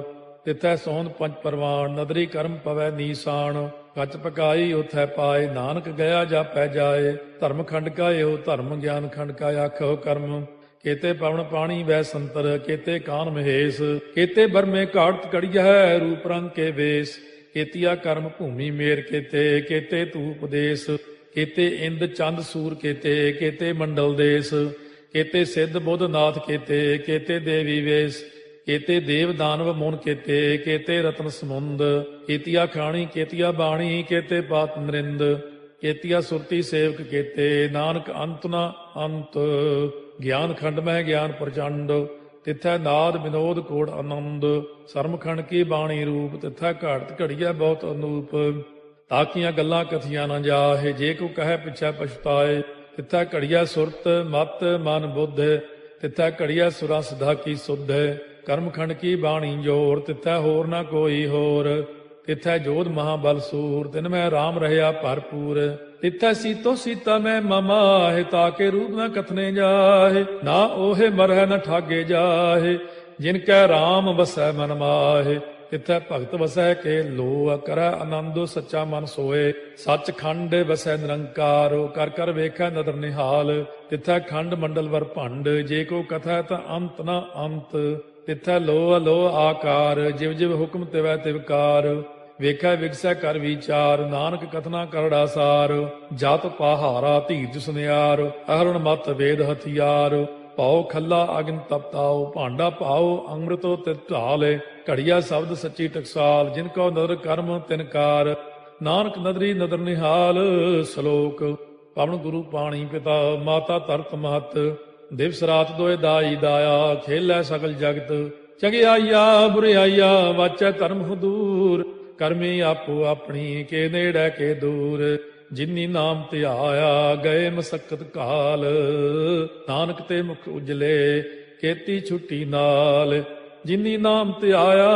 ਤਿਥੈ ਸੋਹਣ ਪੰਜ ਪਰਵਾਨ, ਨਦਰੀ ਕਰਮ ਪਵੈ ਨੀਸਾਨ, ਕੱਚ ਪਕਾਈ ਉਥੈ ਪਾਏ, ਨਾਨਕ ਗਿਆ ਜਾਪੈ ਜਾਏ, ਧਰਮ ਖੰਡ ਕਾ ਇਹੋ ਧਰਮ, ਗਿਆਨ ਖੰਡ ਕਾ ਆਖੋ ਕਰਮ, ਕੇਤੇ ਪਵਨ ਪਾਣੀ ਵੈ ਸੰਤਰ, ਕੇਤੇ ਕਾਨ ਮਹੇਸ਼, ਕੇਤੇ ਬਰਮੇ ਘਾਟ ਕੜੀਐ, ਰੂਪ ਰੰਗ ਕੇ ਵੇਸ, केतिया कर्म भूमि मेर केते, केते धूप देश, केते इंद चंद सूर केते, केते मंडल देश, केते सिद्ध बुद्ध नाथ केते, केते देवी वेश, केते देव दानव मुन केते, केते रत्न समुंद, केतिया खाणी केतिया बाणी, केते पात नरिंद, केतिया सुरती सेवक केते, नानक अंत न अंत, ज्ञान खंड में ज्ञान प्रचंड, तिथै नाद विनोद कोड़ आनंद, सरमखंड की बाणी रूप, तिथै घाड़त घड़िया बहुत अनूप, ताकियां गल्लां कथियां न जाहे, जे को कहे पिछै पछताए, तिथै घड़िया सुरत मत मन बुद्ध, तिथै घड़िया सुरा सिधा की सुध, कर्मखंड की बाणी जोर, तिथै होर न कोई होर, तिथै जोध महाबल सूर, तिन में राम रहया भरपूर, तिथै सीतो सीता में ममाहे, ताके रूप न कथने जाहे, ना ओहे मरह न ठागे जाहे, जिनकै राम बसै मन माहे, तिथै भगत वसै के लो, करੈ आनंद सच्चा मन सोए, सच खंड वसै निरंकार, कर कर वेखै नदर निहाल, तिथै खंड मंडल वर भंड, जे को कथै ता अंत न अंत, तिथै लो अलो आकार, जिव जिव हुक्म तिवै तिवकार, ਵੇਖੈ ਵਿਗਸੈ ਕਰ ਵਿਚਾਰ, ਨਾਨਕ ਕਥਨਾ ਕਰੜਾ ਸਾਰ, ਜਤ ਪਹਾਰਾ ਧੀਰਜ ਸੁਨਿਆਰ, ਅਹਰਣ ਮਤ ਵੇਦ ਹਥਿਆਰ, ਪਾਉ ਖੱਲਾ ਅਗਨ ਤਪਤਾਉ, ਭਾਂਡਾ ਪਾਉ ਅੰਮ੍ਰਿਤੋ ਤਿਤ ਢਾਲੇ, ਘੜੀਆ ਸ਼ਬਦ ਸੱਚੀ ਟਕਸਾਲ, ਜਿਨ ਕੋ ਨਦਰ ਕਰਮ ਤਿਨਕਾਰ, ਨਾਨਕ ਨਦਰੀ ਨਦਰ ਨਿਹਾਲ। ਸ਼ਲੋਕ ਪਵਨ ਗੁਰੂ ਪਾਣੀ ਪਿਤਾ, ਮਾਤਾ ਧਰਤ ਮਹਤ, ਦਿਵਸ ਰਾਤ ਦੋਇ ਦਾਈ ਦਾਇਆ, ਖੇਲੈ ਸਗਲ ਜਗਤ, ਚੰਗਿਆਈਆ ਬੁਰਿਆਈਆ ਵਾਚੈ ਧਰਮ ਹਦੂਰ, ਕਰਮੀ ਆਪੋ ਆਪਣੀ ਕੇ ਨੇੜੇ ਕੇ ਦੂਰ, ਜਿਨੀ ਨਾਮ ਧਿਆਇਆ ਗਏ ਮਸਕਤ ਕਾਲ, ਨਾਨਕ ਤੇ ਮੁਖ ਉਜਲੇ ਕੀਤੀ ਛੁੱਟੀ ਨਾਲ, ਜਿਨੀ ਨਾਮ ਧਿਆਇਆ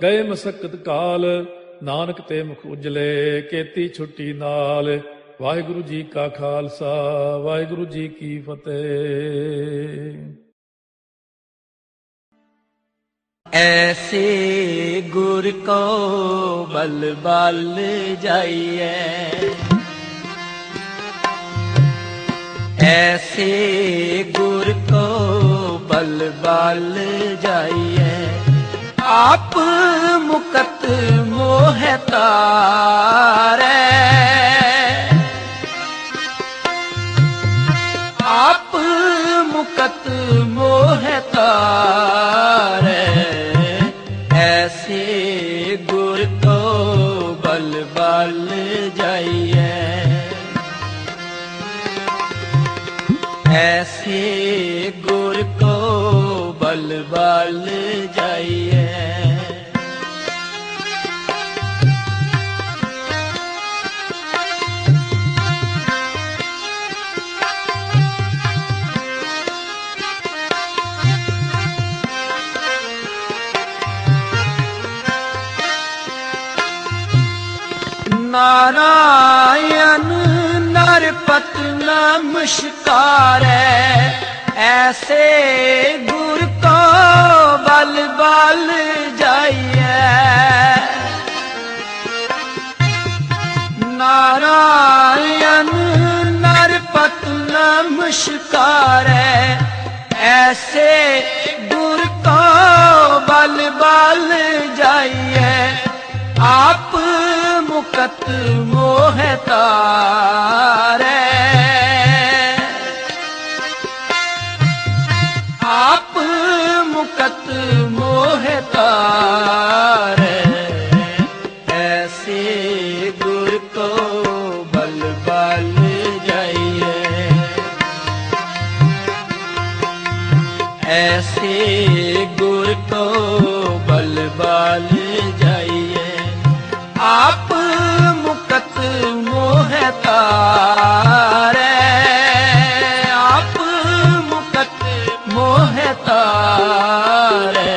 ਗਏ ਮਸਕਤ ਕਾਲ, ਨਾਨਕ ਤੇ ਮੁਖ ਉਜਲੇ ਕੀਤੀ ਛੁੱਟੀ ਨਾਲ। ਵਾਹਿਗੁਰੂ ਜੀ ਕਾ ਖਾਲਸਾ, ਵਾਹਿਗੁਰੂ ਜੀ ਕੀ ਫਤਿਹ। ऐसे गुर को बल बल जाइए, ऐसे गुर को बल बल जाइए, आप मुकत मोह तारे, आप मुकत मोह तारे, ऐसे गुर को बल बल जाइए, ऐसे गुर को बल बल जाइए। नारायण नरपत नमस्कारै, ऐसे गुर को बल बल जाइए, नारायण नरपत नमस्कारै, ऐसे गुर को बल बल जाइए, आप मुकत मोह तारे, आप मुकत मोह तारे, ऐसे गुर को बल बल जाइए, ऐसे गुर को बल बल जाइए, आप मुकत मोह तारे, आप मुकत मोह तारे,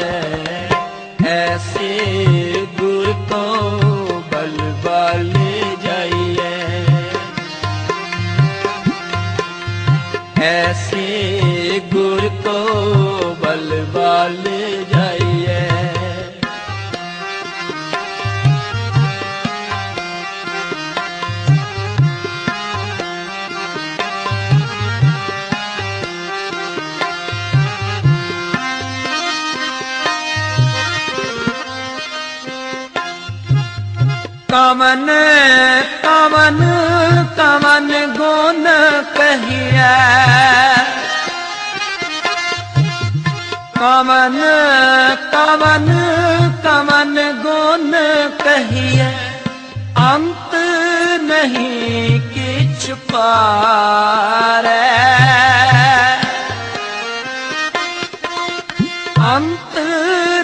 ऐसे गुर को बल बल जाइए, ऐसे गुर को बल बल जाइए। कवन कवन कवन गुण कहिए, कवन कवन कवन गुण कहिए, अंत नहीं किछ पारै, अंत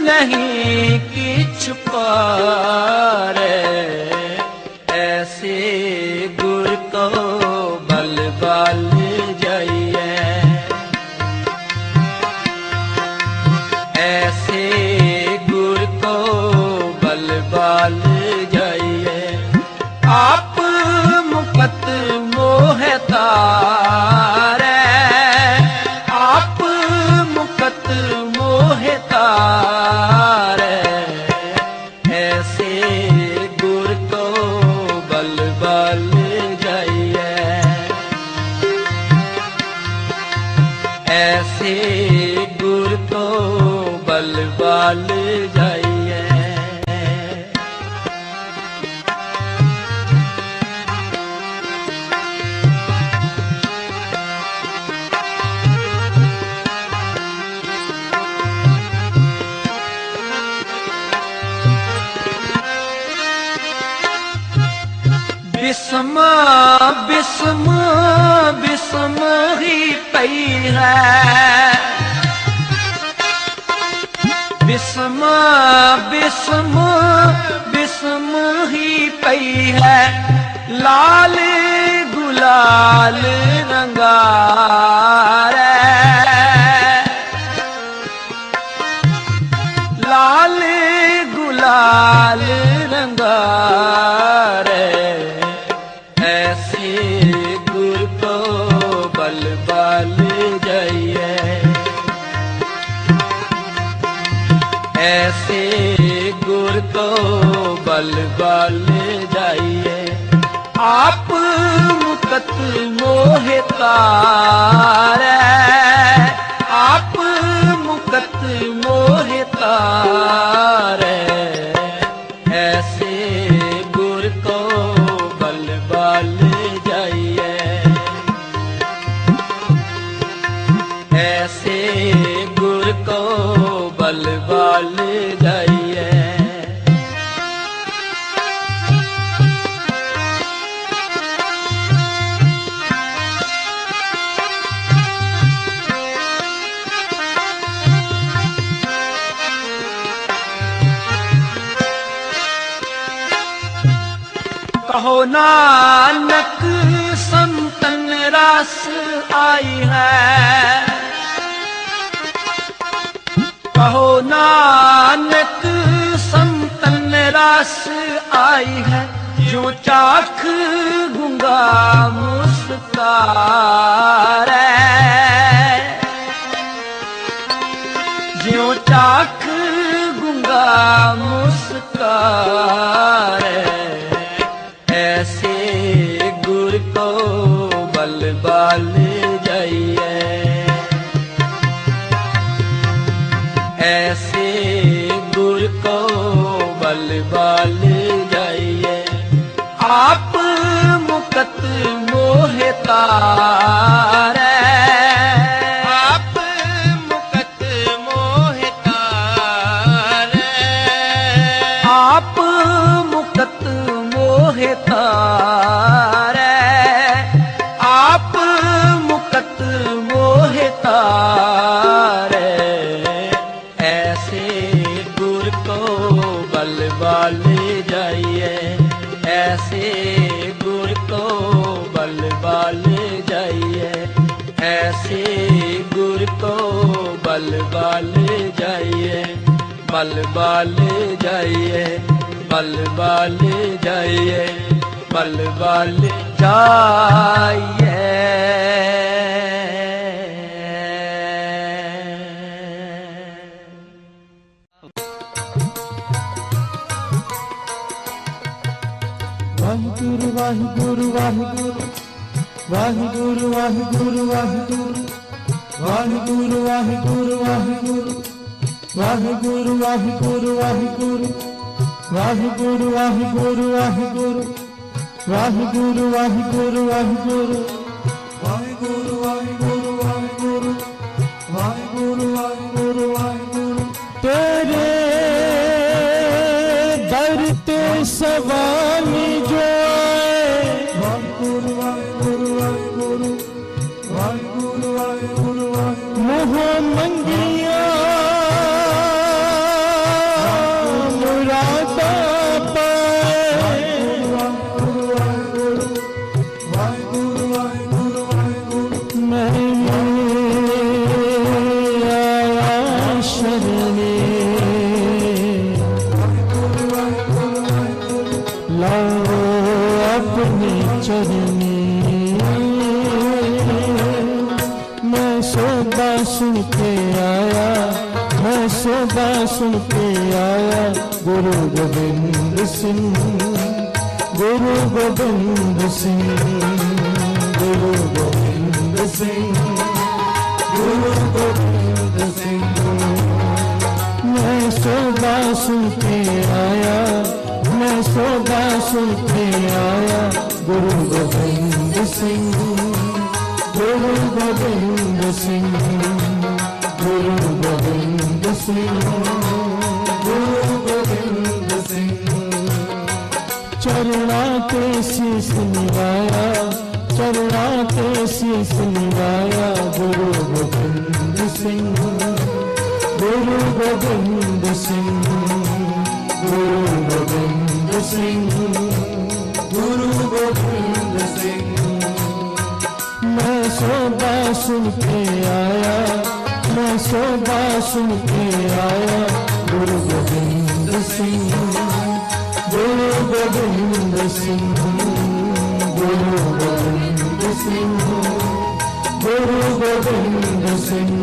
नहीं किछ पारै, ऐसे गुर को बल बल जाइए, ऐसे गुर को बल बल जाइए, आप मुकत मोह तारै, आप मुकत मोह तारै, ऐसे गुर को बल बल जाइए, ऐसे गुर को बल बल जाइए। बिस्म बिस्म बिस्म ही पई है, बिस्म बिस्म बिस्म ही पई है, लाल गुलाल रंगारै, लाल गुलाल रंगारै, ऐसे गुर को बल बल जाइए, ऐसे गुर को बल बल जाइए, आप मुकत मोह तारै, आप मुकत मोह तारै, ऐसे गुर को बल बल जाइए, ऐसे गुर को बल बल जाइए। कहो नानक संतन रस आई है, कहो नानक संतन रस आई है, जो चाख गूंगा मुस्कारै, जो चाख गूंगा मुस्कारै, ऐसे गुर को बल बल जाइए, ऐसे गुर को बल बल जाइए, आप मुकत मोह तारै, आप मुकत मोह तारै, आप मुकत मोह तारै, आप मुकत मोह तारै, ऐसे गुर को बल बल जाइए, ऐसे गुर को बल बल जाइए, ऐसे गुर को बल बल जाइए, बल बल जाइए, बल बल जाइए, बल बल जाइए। वाहिगुरु वाहिगुरु वाहिगुरु वाहिगुरु वाहिगुरु वाहिगुरु वाहिगुरु वाहिगुरु वाहिगुरु वाहिगुरु वाहिगुरु वाहिगुरु ਵਾਹਿਗੁਰੂ ਵਾਹਿਗੁਰੂ ਵਾਹਿਗੁਰੂ ਵਾਹਿਗੁਰੂ ਵਾਹਿਗੁਰੂ ਵਾਹਿਗੁਰੂ ਵਾਹਿਗੁਰੂ ਵਾਹਿਗੁਰੂ ਵਾਹਿਗੁਰੂ ਵਾਹਿਗੁਰੂ ਵਾਹਿਗੁਰੂ ਵਾਹਿਗੁਰੂ ਤੇਰੇ ਦਰ ਤੇ ਸਵਾਮੀ ਜੋ ਵਾਹਿਗੁਰੂ ਵਾਹਿਗੁਰੂ ਵਾਹਿਗੁਰੂ ਵਾਹਿਗੁਰੂ ਵਾਹਿਗੁਰੂ ਮੋਹ ਮੰਗੀਆਂ ਮੁਰਾਦਾਂ ਪਾਏ ਵਾਹਿਗੁਰੂ ਵਾਹਿਗੁਰੂ ਵਾਹਿਗੁਰੂ ਵਾਹਿਗੁਰੂ ਵਾਹਿਗੁਰੂ ਮੈਂ ਆਇਆ ਸ਼ਰਣੇ ਵਾਹਿਗੁਰੂ ਵਾਹਿਗੁਰੂ ਵਾਹਿਗੁਰੂ ਲਾਓ ਆਪਣੇ ਚਰਨੀ मैं सोदा सुन के आया मैं सोदा सुन के आया गुरु गोबिंद सिंह गुरु गोबिंद सिंह गुरु गोबिंद सिंह गुरु गोबिंद सिंह मैं सोदा सुन के आया मैं सोदा सुन के आया गुरु गोबिंद सिंह गुरु गोबिंद सिंह गुरु गोबिंद सिंह गुरु गोबिंद सिंह चरणा के शीस निवाया चरणा के शीस निवाया गुरु गोबिंद सिंह गुरु गोबिंद सिंह गुरु गोबिंद सिंह गुरु गोबिंद सिंह मैं सोदा सुन के आया मैं सोदा सुन के आया गुरु गोबिंद सिंह गुरु गोबिंद सिंह गुरु गोबिंद सिंह गुरु गोबिंद सिंह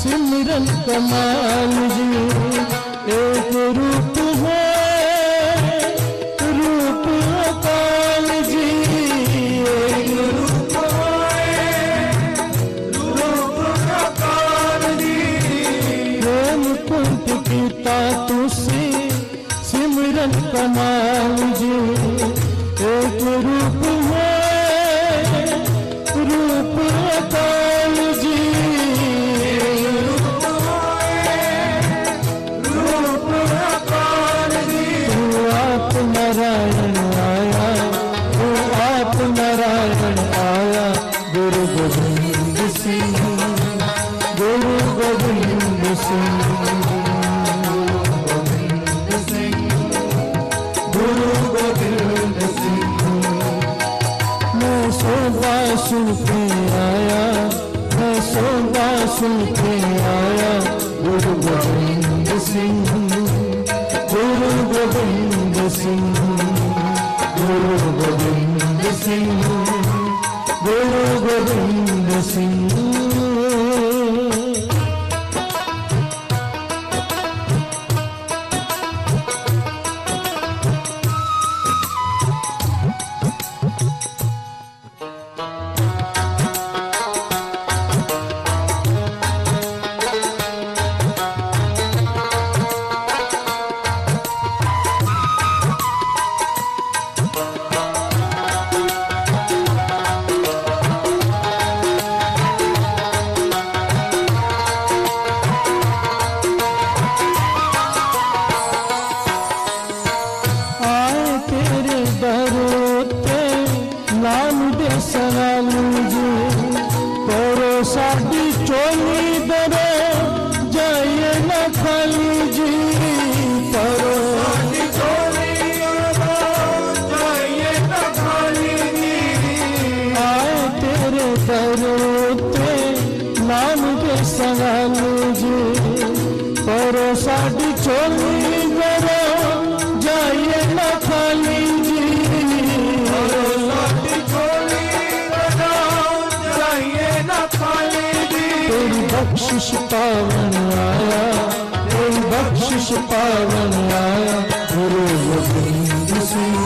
सिमरन कमाल जी एक रूप है रूप अकाल जी एक रूप है रूप अकाल जी प्रेम कुंठ कीता तुसी सिमरन कमाल जी एक रूप है रूप अकाल जी नारायण आया वो आप नारायण आया गुरु गोविंद सिंह गुरु गोविंद सिंह गोविंद सिंह गुरु गोविंद सिंह मैं सोदा सुन के आया मैं सोदा सुन के आया गुरु गोविंद सिंह गुरु गोविंद सिंह गुरु गोविंद सिंह गुरु गोविंद सिंह संगालू जी पर साडी चोली मेरे बख्शिश पावन आया, कोई बख्शिश पावन आया। गुरु गोविंद सिंह,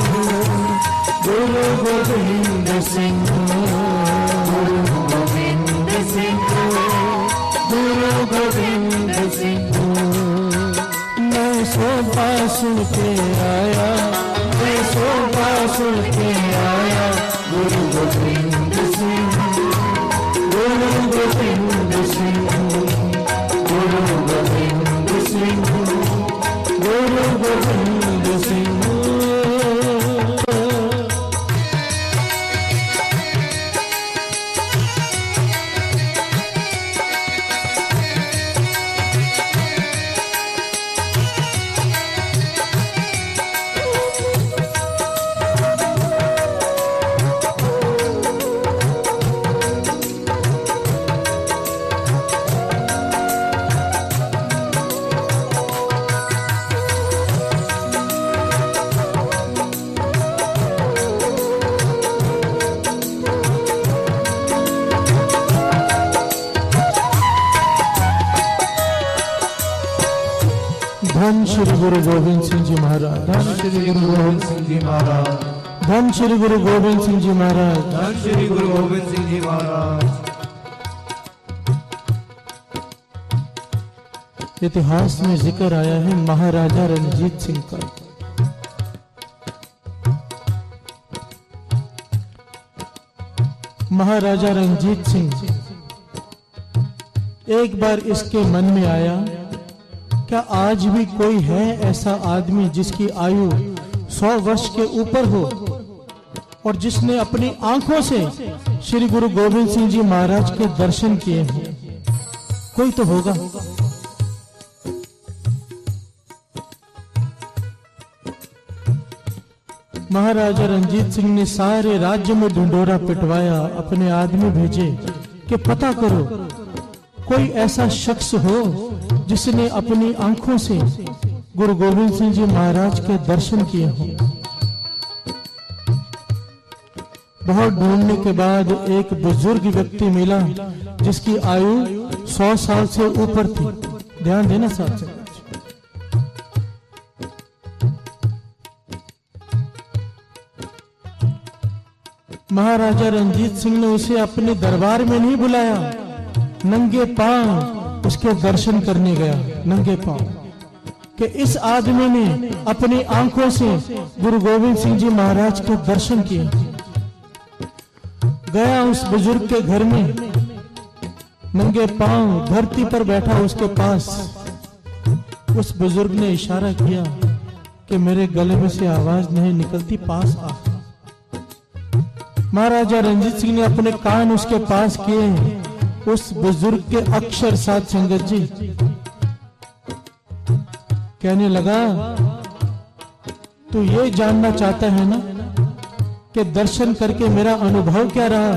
गुरु गोविंद सिंह, गुरु गोविंद सिंह, गुरु गोविंद सिंह। मैं शोभा सुन के आया, मैं शोभा सुन के आया। गुरु गोविंद सिंह, गुरु गोविंद सिंह, गुरु गोविंद सिंह, गुरु गोविंद सिंह। धन श्री गुरु गोविंद सिंह जी महाराज, धन श्री गुरु गोविंद सिंह जी महाराज, धन श्री गुरु गोविंद सिंह जी महाराज, धन श्री गुरु गोविंद सिंह जी महाराज। इतिहास में जिक्र आया है महाराजा रणजीत सिंह का। महाराजा रणजीत सिंह, एक बार इसके मन में आया, क्या आज भी कोई है ऐसा आदमी जिसकी आयु 100 वर्ष के ऊपर हो और जिसने अपनी आंखों से श्री गुरु गोविंद सिंह जी महाराज के दर्शन किए हैं? कोई तो होगा। महाराजा रणजीत सिंह ने सारे राज्य में ढिंढोरा पिटवाया, अपने आदमी भेजे कि पता करो कोई ऐसा शख्स हो जिसने अपनी आंखों से गुरु गोविंद सिंह जी महाराज के दर्शन किए हों। बहुत ढूंढने के बाद एक बुजुर्ग व्यक्ति मिला जिसकी आयु 100 साल से ऊपर थी। ध्यान देना साथ से। महाराजा रणजीत सिंह ने उसे अपने दरबार में नहीं बुलाया, नंगे पांव उसके दर्शन करने गया, नंगे पांव, कि इस आदमी ने अपनी आंखों से गुरु गोविंद सिंह जी महाराज के दर्शन किए। गया उस बुजुर्ग के घर में, नंगे पांव धरती पर बैठा उसके पास। उस बुजुर्ग ने इशारा किया कि मेरे गले में से आवाज नहीं निकलती, पास आ। महाराजा रणजीत सिंह ने अपने कान उसके पास किए। उस बुजुर्ग के अक्षर साथ संगत जी कहने लगा, तू ये जानना चाहता है ना कि दर्शन करके मेरा अनुभव क्या रहा?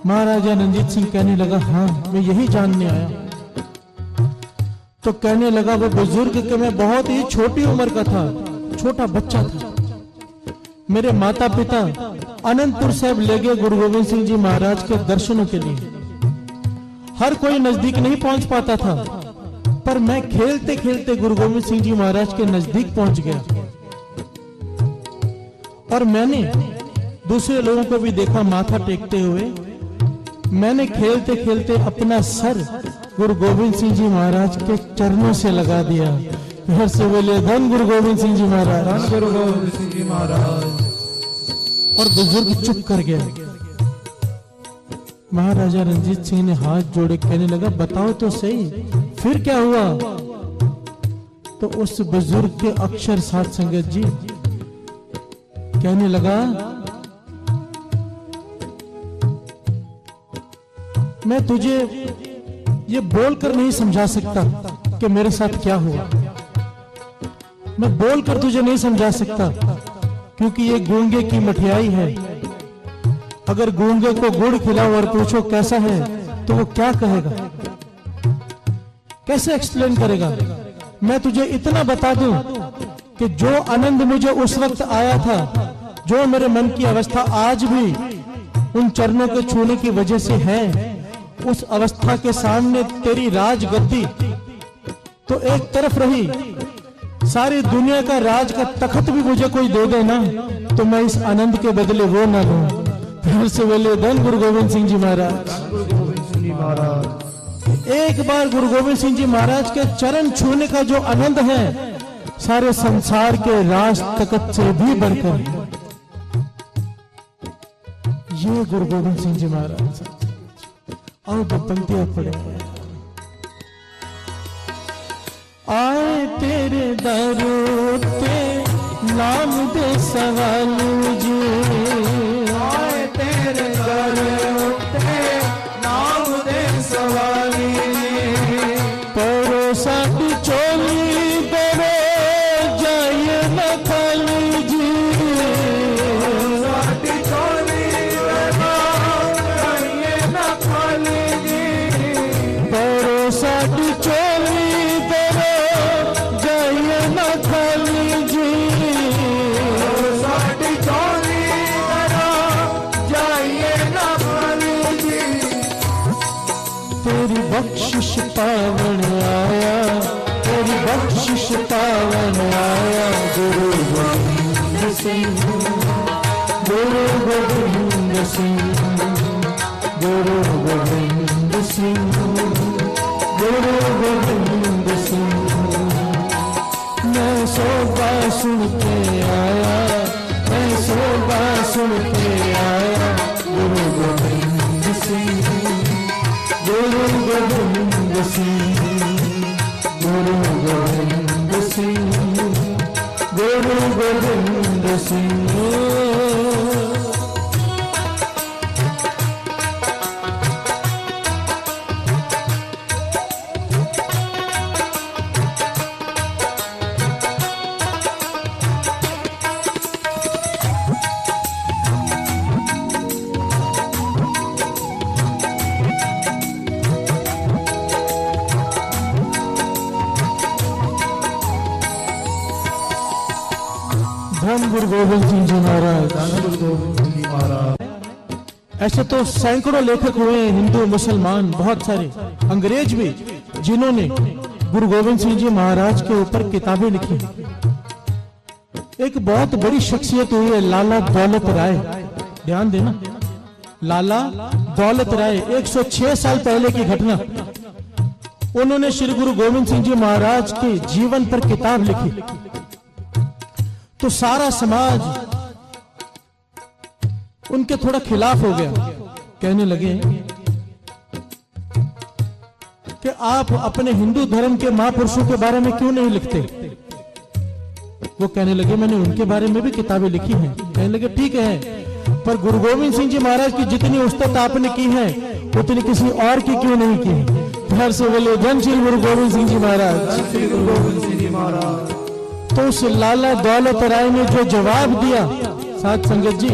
महाराजा रणजीत सिंह कहने लगा, हाँ मैं यही जानने आया। तो कहने लगा, वो बुजुर्ग के मैं बहुत ही छोटी उम्र का था, छोटा बच्चा था। मेरे माता पिता अनंतपुर साहिब ले गए गुरु गोविंद सिंह जी महाराज के दर्शनों के लिए। हर कोई नजदीक नहीं पहुंच पाता था, पर मैं खेलते खेलते गुरु गोविंद सिंह जी महाराज के नजदीक पहुंच गया। और मैंने दूसरे लोगों को भी देखा माथा टेकते हुए। मैंने खेलते खेलते अपना सर गुरु गोविंद सिंह जी महाराज के चरणों से लगा दिया। हर से बोले, धन गुरु गोविंद सिंह जी महाराज, धन गुरु गोविंद सिंह जी महाराज। और बुजुर्ग चुप कर गया। महाराजा रणजीत सिंह ने हाथ जोड़े कहने लगा, बताओ तो सही फिर क्या हुआ? तो उस बुजुर्ग के अक्षर साथ संगत जी कहने लगा, मैं तुझे ये बोलकर नहीं समझा सकता कि मेरे साथ क्या हुआ। मैं बोलकर तुझे नहीं समझा सकता, क्योंकि ये गूंगे की मठियाई है। अगर गूंगे को गुड़ खिलाओ और पूछो कैसा है तो वो क्या कहेगा, कैसे एक्सप्लेन करेगा? मैं तुझे इतना बता दूं कि जो आनंद मुझे उस वक्त आया था, जो मेरे मन की अवस्था आज भी उन चरणों के छूने की वजह से है, उस अवस्था के सामने तेरी राजगद्दी तो एक तरफ रही, सारी दुनिया का राज का तखत भी मुझे कोई दे देना तो मैं इस आनंद के बदले वो ना लूं। फिर से बोले धन गुरु गोविंद सिंह जी महाराज। एक बार गुरु गोविंद सिंह जी महाराज के चरण छूने का जो आनंद है सारे संसार के राज तखत से भी बढ़कर है। ये गुरु गोविंद सिंह जी महाराज। और दो पंक्तियां पढ़े। आए तेरे दर पे नाम दे सवाल जी, आए तेरे दर पे नाम दे सवाली जी, परोसा की चोली दरे जाइए न खाली जी, साटी चोली दरा जाइए न खाली जी, परोसा की चोली दरे जाइए न खाली जी, साटी चोली दरा जाइए न खाली जी, तेरी बख्शिश पावन आया, तेरी बख्शिश पावन आया, गुरु गोविंद सिंह, गुरु गोविंद सिंह, गुरु गोविंद सिंह, गुरु गोविंद सिंह। मैं सोबा सुन के आया, मैं सोबा सुन के आया, गुरु गोविंद सिंह, गुरु गोविंद सिंह, गुरु गोविंद सिंह, गुरु गोविंद सिंह। धन गुरु गोविंद सिंह जी महाराज। धन गुरु गोविंद सिंह जी महाराज। ऐसे तो सैकड़ों लेखक हुए हैं, हिंदू मुसलमान बहुत सारे, अंग्रेज भी, जिन्होंने गुरु गोविंद सिंह जी महाराज के ऊपर किताबें लिखी। एक बहुत बड़ी शख्सियत हुई है लाला दौलत राय। ध्यान देना, लाला दौलत राय, 106 साल पहले की घटना। उन्होंने श्री गुरु गोविंद सिंह जी महाराज के जीवन पर किताब लिखी तो सारा समाज उनके थोड़ा खिलाफ हो गया। कहने लगे कि आप अपने हिंदू धर्म के महापुरुषों के बारे में क्यों नहीं लिखते। वो कहने लगे मैंने उनके बारे में भी किताबें लिखी हैं। कहने लगे ठीक है, पर गुरु गोविंद सिंह जी महाराज की जितनी उस्ताद आपने की है उतनी किसी और की क्यों नहीं की। फिर से बोले धन श्री गुरु गोविंद सिंह जी महाराज। श्री गुरु गोविंद सिंह जी महाराज। तो उस लाला दौलत राय ने जो जवाब दिया साथ संगत जी,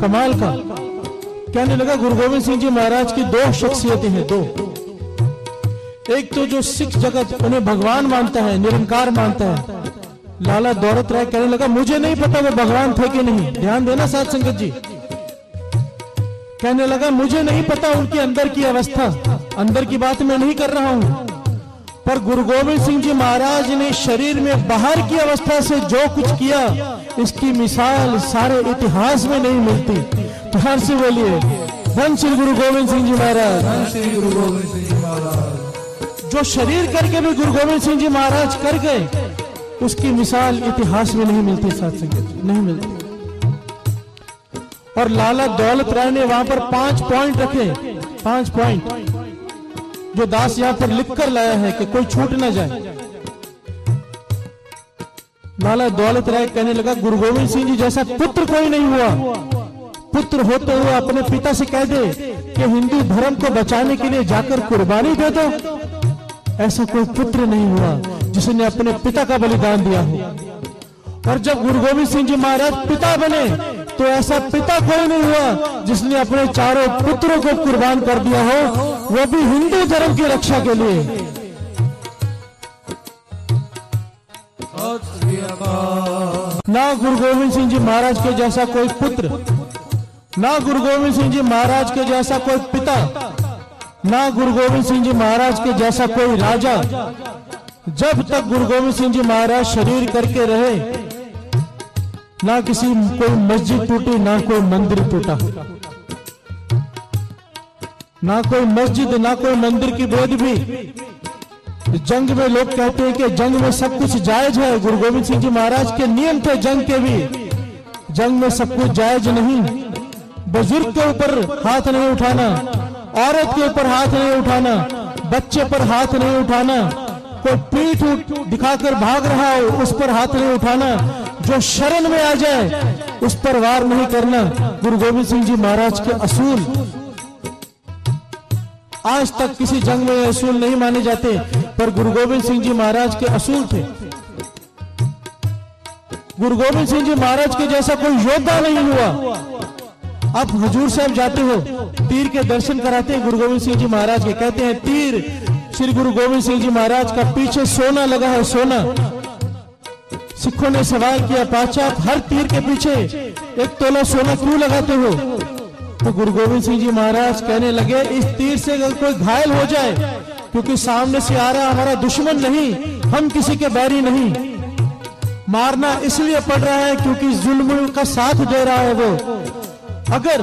कमाल का। कहने लगा गुरु गोविंद सिंह जी महाराज की दो शख्सियतें हैं, दो। एक तो जो सिख जगत उन्हें भगवान मानता है, निरंकार मानता है। लाला दौलत राय कहने लगा मुझे नहीं पता वो भगवान थे कि नहीं। ध्यान देना साथ संगत जी। कहने लगा मुझे नहीं पता उनके अंदर की अवस्था, अंदर की बात मैं नहीं कर रहा हूं, पर गुरु गोविंद सिंह जी महाराज ने शरीर में बाहर की अवस्था से जो कुछ किया इसकी मिसाल सारे इतिहास में नहीं मिलती। तो हर से बोलिए धन श्री गुरु गोविंद सिंह जी महाराज। श्री गुरु गोविंद सिंह जी महाराज। जो शरीर करके भी गुरु गोविंद सिंह जी महाराज कर गए उसकी मिसाल इतिहास में नहीं मिलती, साथ संगत नहीं मिलती। और लाला दौलत राय ने वहां पर 5 पॉइंट रखे, 5 पॉइंट जो दास यहां पर लिख कर लाया है कि कोई छूट ना जाए। लाला दौलत राय कहने लगा गुरु गोविंद सिंह जी जैसा पुत्र कोई नहीं हुआ। पुत्र होते हुए अपने पिता से कह दे कि हिंदू धर्म को बचाने के लिए जाकर कुर्बानी दे दो, ऐसा कोई पुत्र नहीं हुआ जिसने अपने पिता का बलिदान दिया हो। और जब गुरु गोविंद सिंह जी महाराज पिता बने तो ऐसा पिता कोई नहीं हुआ जिसने अपने चारों पुत्रों को कुर्बान कर दिया हो, वो भी हिंदू धर्म की रक्षा के लिए। ना गुरु गोविंद सिंह जी महाराज के जैसा कोई पुत्र, ना गुरु गोविंद सिंह जी महाराज के जैसा कोई पिता, ना गुरु गोविंद सिंह जी महाराज के जैसा कोई राजा जब तक गुरु गोविंद सिंह जी महाराज शरीर करके रहे, ना किसी कोई मस्जिद टूटी, ना कोई मंदिर टूटा, ना कोई मस्जिद, ना कोई मंदिर की बोध भी। जंग में लोग कहते हैं कि जंग में सब कुछ जायज है, गुरु गोविंद सिंह जी महाराज के नियम थे जंग के भी, जंग में सब कुछ जायज नहीं। बुजुर्ग के ऊपर हाथ नहीं उठाना, औरत के ऊपर हाथ नहीं उठाना, बच्चे पर हाथ नहीं उठाना, कोई पीठ दिखाकर भाग रहा हो उस पर हाथ नहीं उठाना, जो शरण में आ जाए उस पर वार नहीं करना। गुरु गोविंद सिंह जी महाराज के असूल आज तक किसी जंग में असूल नहीं माने जाते, पर गुरु गोविंद सिंह जी महाराज के असूल थे। गुरु गोविंद सिंह जी महाराज के जैसा कोई योद्धा नहीं हुआ। आप हजूर साहब जाते हो, तीर के दर्शन कराते हैं गुरु गोविंद सिंह जी महाराज के, कहते हैं तीर श्री गुरु गोविंद सिंह जी महाराज का पीछे सोना लगा है, सोना। सिखों ने सवाल किया, पाचा आप हर तीर के पीछे 1 तोला सोना क्यों लगाते हो? तो गुरु गोविंद सिंह जी महाराज कहने लगे, इस तीर से अगर कोई घायल हो जाए, क्योंकि सामने से आ रहा हमारा दुश्मन नहीं, हम किसी के बैरी नहीं, मारना इसलिए पड़ रहा है क्योंकि जुल्म का साथ दे रहा है वो। अगर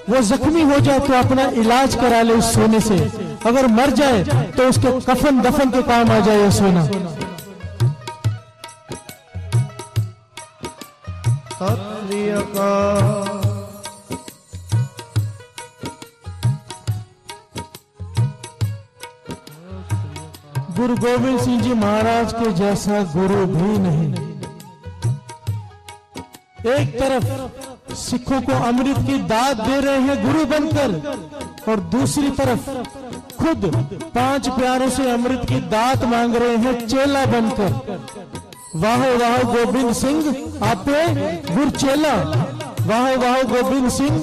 वो जख्मी हो जाए तो अपना इलाज करा ले उस सोने से, अगर मर जाए तो उसके कफन दफन के काम आ जाए सोना। सत श्री अकाल। गुरु गोविंद सिंह जी महाराज के जैसा गुरु भी नहीं। एक तरफ सिखों को अमृत की दात दे रहे हैं गुरु बनकर, और दूसरी तरफ खुद 5 प्यारों से अमृत की दात मांग रहे हैं चेला बनकर। वाह वाह गोविंद सिंह आपे गुरु चेला, वाह वाह गोविंद सिंह,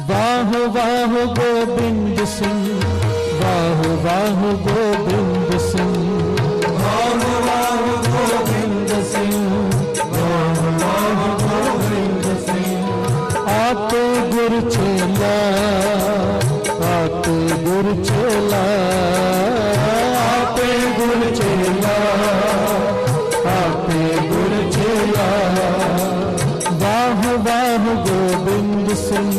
वाह वाह गोविंद सिंह, वाह वाह गोविंद सिंह, वाह वाह गोविंद सिंह, वाह वाह गोविंद सिंह। आपे गुरु चेला, आपे गुरु चेला, आपे गुरु चेला, आपे गुरु चेला। वाह वाह गोविंद सिंह,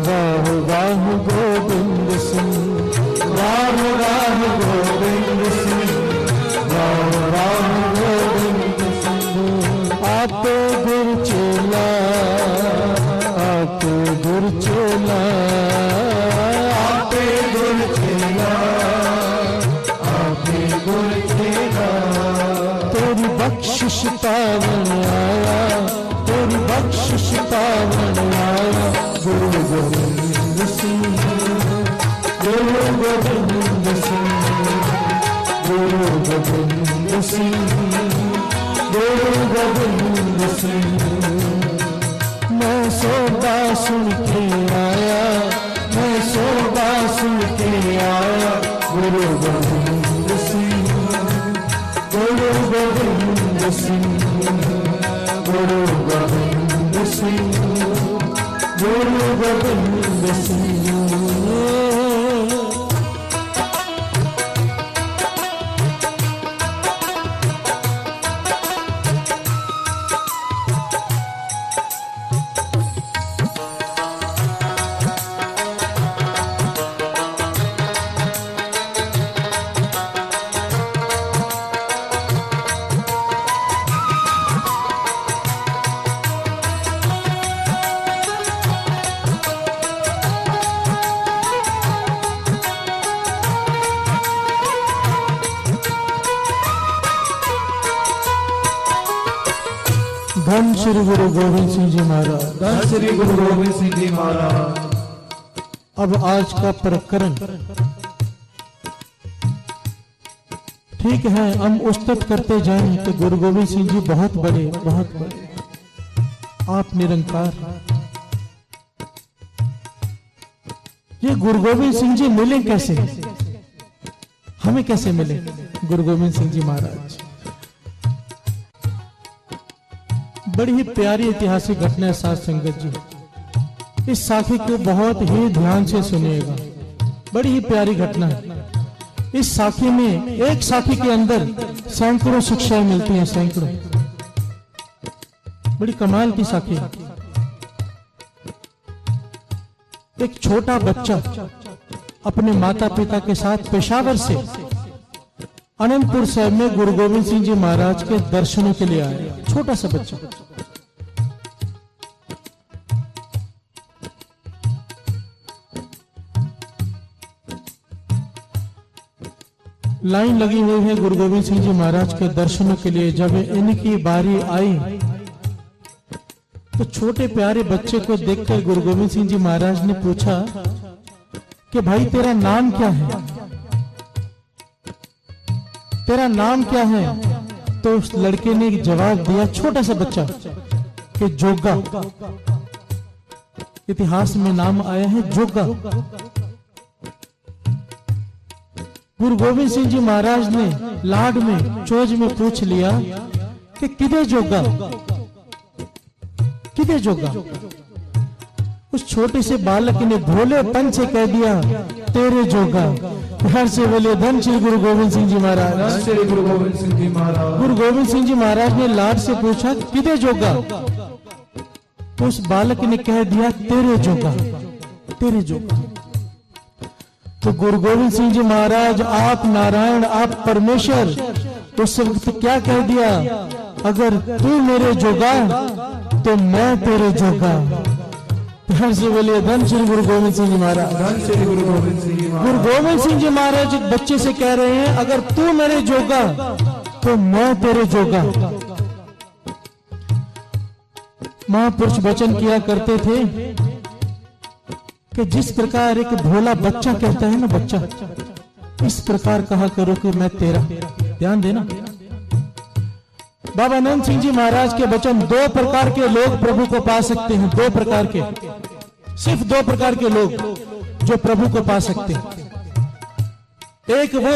वाह वाह गोविंद सिंह, वाह वाह गोविंद सिंह, वाह वाह गोविंद सिंह। आपे गुरु चेला, आपे गुरु चेला, आपे गुरु चेला, आपे गुरु चेला। तेरी बख्शिश पावन आया, तेरी बख्शिश पावन आया, गुरु गोविंद सिंह, गुरु गोविंद सिंह, गुरु गोविंद सिंह, गुरु गोविंद सिंह। मैं सोदा सुन के आया, मैं सोदा सुन के आया, गुरु गोविंद सिंह, गुरु गोविंद सिंह, गुरु गोविंद सिंह, गुरु गोविंद सिंह। धन श्री गुरु गोविंद सिंह जी महाराज, धन श्री गुरु गोविंद सिंह जी महाराज। अब आज का प्रकरण ठीक है, हम उस्तत करते जाएं तो गुरु गोविंद सिंह जी बहुत बड़े, बहुत बड़े, आप निरंकार। ये गुरु गोविंद सिंह जी मिले कैसे, हमें कैसे मिले गुरु गोविंद सिंह जी महाराज? बड़ी ही प्यारी ऐतिहासिक घटना है साथ संगत जी। इस साखी को बहुत ही ध्यान से सुनिएगा, बड़ी ही प्यारी घटना है। इस साखी में, एक साखी के अंदर सैकड़ों शिक्षाएं मिलती हैं, सैकड़ों। बड़ी कमाल की साखी है। एक छोटा बच्चा अपने माता पिता के साथ पेशावर से अनंतपुर साहिब में गुरु गोविंद सिंह जी महाराज के दर्शनों के लिए आया। छोटा सा बच्चा। लाइन लगी हुई है गुरु गोविंद सिंह जी महाराज के दर्शनों के लिए। जब इनकी बारी आई तो छोटे प्यारे बच्चे को देखकर गुरु गोविंद सिंह जी महाराज ने पूछा कि भाई तेरा नाम क्या है, तेरा नाम क्या है? तो उस लड़के ने जवाब दिया, छोटा सा बच्चा, कि जोगा। इतिहास में नाम आया है जोगा। गुरु गोविंद सिंह जी महाराज ने लाड में, चोज में पूछ लिया कि किधे जोगा, किधे जोगा? उस छोटे से बालक ने भोलेपन से कह दिया, तेरे जोगा। हर से बोले धन श्री गुरु गोविंद सिंह जी महाराज। श्री गुरु गोविंद सिंह जी महाराज। गुरु गोविंद सिंह जी महाराज ने लाड से पूछा, किधे जोगा? तो उस बालक ने कह दिया, तेरे जोगा, तेरे जोगा। तो गुरु गोविंद सिंह जी महाराज, आप नारायण, आप परमेश्वर, उस वक्त क्या कह दिया, अगर तू मेरे जोगा तो मैं तेरे जोगा। ध्यान से बोलिए धन श्री गुरु गोविंद सिंह जी महाराज। धन श्री गुरु गोविंद सिंह जी महाराज। गुरु गोविंद सिंह जी महाराज एक बच्चे से कह रहे हैं, अगर तू मेरे जोगा तो मैं तेरे जोगा। महापुरुष वचन किया करते थे कि जिस प्रकार एक भोला बच्चा कहता है ना, बच्चा, इस प्रकार कहा करो कि मैं तेरा। ध्यान देना, बाबा नंद सिंह जी महाराज के वचन, दो प्रकार के लोग प्रभु को पा सकते हैं। दो प्रकार के, सिर्फ दो प्रकार के लोग जो प्रभु को पा सकते हैं। एक वो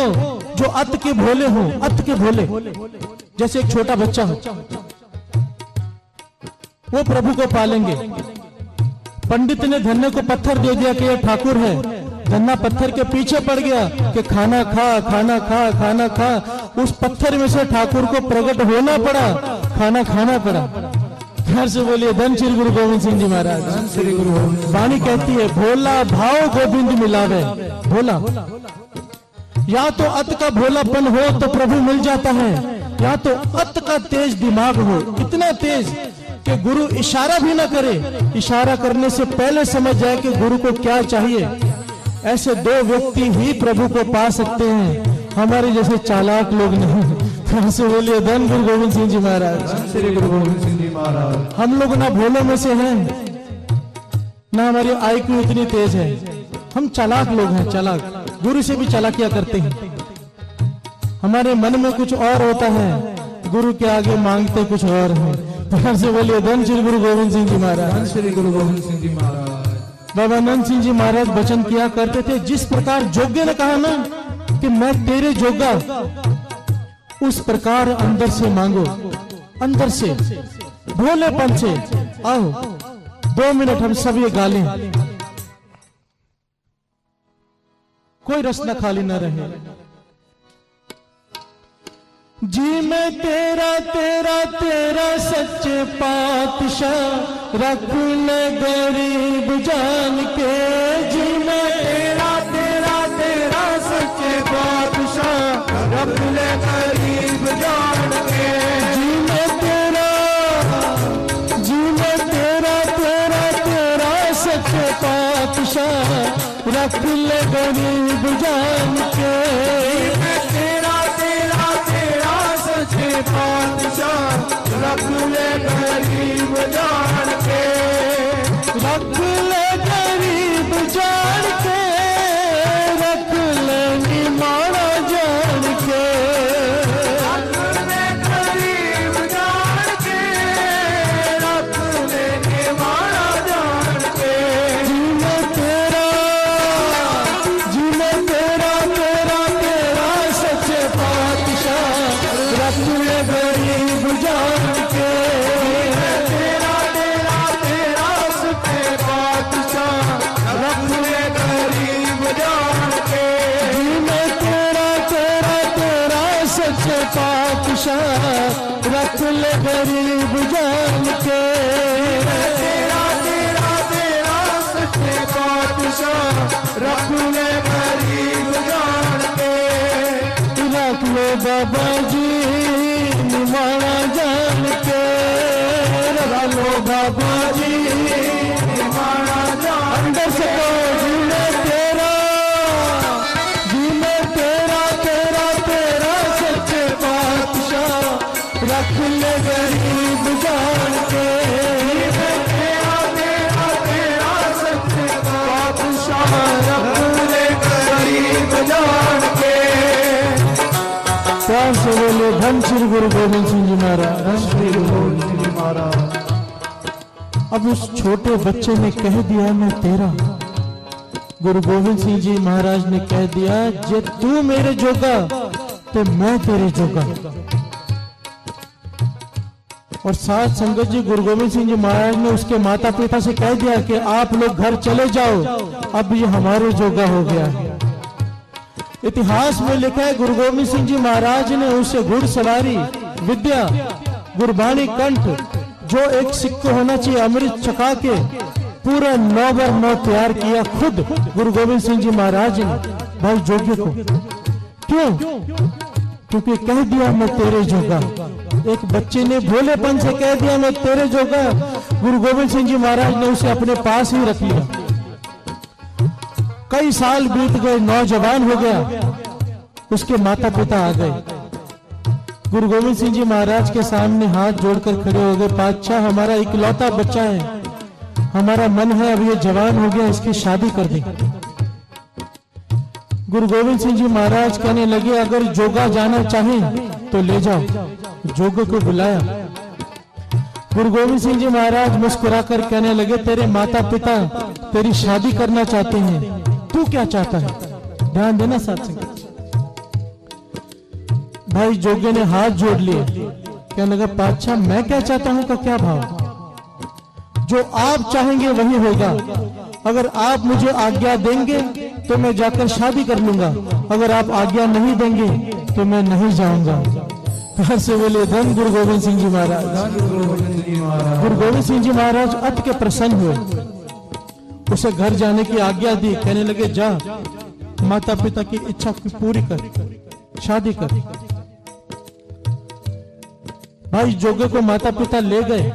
जो अत के भोले हो, अत के भोले, जैसे एक छोटा बच्चा हो, वो प्रभु को पालेंगे। पंडित ने धन्य को पत्थर दे दिया कि ये ठाकुर है, धन्ना पत्थर के पीछे पड़ गया कि खाना खा, खाना खा, खाना खा। उस पत्थर में से ठाकुर को प्रकट होना पड़ा, खाना खाना पड़ा। घर से बोलिए धन श्री गुरु गोविंद सिंह जी महाराज। धन श्री गुरु गोविंद। वाणी कहती है, भोला भाव गोविंद मिलावे। भोला, या तो अत का भोलापन हो तो प्रभु मिल जाता है, या तो अत का तेज दिमाग हो, इतना तेज कि गुरु इशारा भी ना करे, इशारा करने से पहले समझ जाए कि गुरु को क्या चाहिए। ऐसे दो व्यक्ति ही प्रभु को पा सकते हैं, हमारे जैसे चालाक लोग नहीं। फिर से बोलिए धन गुरु गोविंद सिंह जी महाराज। धन श्री गुरु गोविंद सिंह जी महाराज। हम लोग ना भोलों में से हैं, ना हमारी IQ इतनी तेज है। हम चालाक लोग हैं, चालाक, गुरु से भी चालाकियां करते हैं। हमारे मन में कुछ और होता है, गुरु के आगे मांगते कुछ और है। फिर से बोलिए धन श्री गुरु गोविंद सिंह जी महाराज। धन श्री गुरु गोविंद सिंह जी महाराज। बाबा नंद सिंह जी महाराज वचन किया करते थे, जिस प्रकार जोगे ने कहा ना कि मैं तेरे जोगा, उस प्रकार अंदर से मांगो, अंदर से, भोलेपन से। आओ 2 मिनट हम सब ये गा लें, कोई रस्ना खाली न रहे। जी मैं तेरा तेरा तेरा सच्चे पातशाह, रख ले गरीब जान के। जी मैं तेरा तेरा तेरा सच्चे पातशाह, रख ले गरीब जान के। जी मैं तेरा तेरा तेरा सच्चे पातशाह, रख ले गरीब जान के। पातशाह रख ले गरीब जान के, रख ले गरीब जान के, रख ले निमाना जान के, रख ले गरीब जान के, रख ले निमाना जान के। जी मैं तेरा तेरा तेरा सच्चे पातशाह, रख ले गरीब जान के। तेरा तेरा तेरा सच्चे गरीब जान के, तेरा तेरा तेरा सच्चे पातशाह रख ले गरीब जान के। रख लो बाबा जी निवाड़ा जान के, रख लो बाबा जी निवाड़ा जान अंदर से जीने तेरा, जीने तेरा तेरा तेरा सच्चे पातशाह रख ले गरीब जान के। तेरा तेरा तेरा सच्चे पातशाह रख ले गरीब जान के। प्यार से बोले धन श्री गुरु गोविंद सिंह जी महाराज। श्री गुरु गोविंद सिंह जी महाराज। अब उस छोटे बच्चे ने कह दिया मैं तेरा। गुरु गोविंद सिंह जी महाराज ने कह दिया जे तू मेरे जोगा तो मैं तेरे जोगा। और साथ संगत जी गुरु गोविंद सिंह जी महाराज ने उसके माता पिता से कह दिया कि आप लोग घर चले जाओ, अब ये हमारे जोगा हो गया है। इतिहास में लिखा है गुरु गोविंद सिंह जी महाराज ने उसे घुड़सवारी विद्या गुरबाणी कंठ जो एक सिक्को होना चाहिए अमृत चखा के पूरा 9/9 तैयार किया खुद गुरु गोविंद सिंह जी महाराज ने भाई जोगे को। क्यों? क्योंकि कह दिया मैं तेरे जोगा। एक बच्चे ने भोलेपन से कह दिया मैं तेरे जोगा। गुरु गोविंद सिंह जी महाराज ने उसे अपने पास ही रख लिया। कई साल बीत गए, नौजवान हो गया, उसके माता पिता आ गए। गुरु गोविंद सिंह जी महाराज के सामने हाथ जोड़कर खड़े हो गए, पातशाह हमारा इकलौता बच्चा है, हमारा मन है अब ये जवान हो गया, इसकी शादी कर दें। गुरु गोविंद सिंह जी महाराज कहने लगे अगर जोगा जाना चाहें तो ले जाओ। जोगे को बुलाया। गुरु गोविंद सिंह जी महाराज मुस्कुराकर कहने लगे तेरे माता पिता तेरी शादी करना चाहते हैं, तू क्या चाहता है? ध्यान देना साथ संगत। भाई जोगे ने हाथ जोड़ लिए, कहने लगा पातशाह मैं क्या चाहता हूं का क्या भाव? जो आप चाहेंगे वही होगा। अगर आप मुझे आज्ञा देंगे तो मैं जाकर शादी कर लूंगा, अगर आप आज्ञा नहीं देंगे तो मैं नहीं जाऊंगा। घर से बोले धन गुरु गोविंद सिंह जी महाराज। गुरु गोविंद सिंह जी महाराज अति के प्रसन्न हुए, उसे घर जाने की आज्ञा दी। कहने लगे जा माता पिता की इच्छा पूरी कर, शादी कर। भाई जोगे को माता पिता ले गए।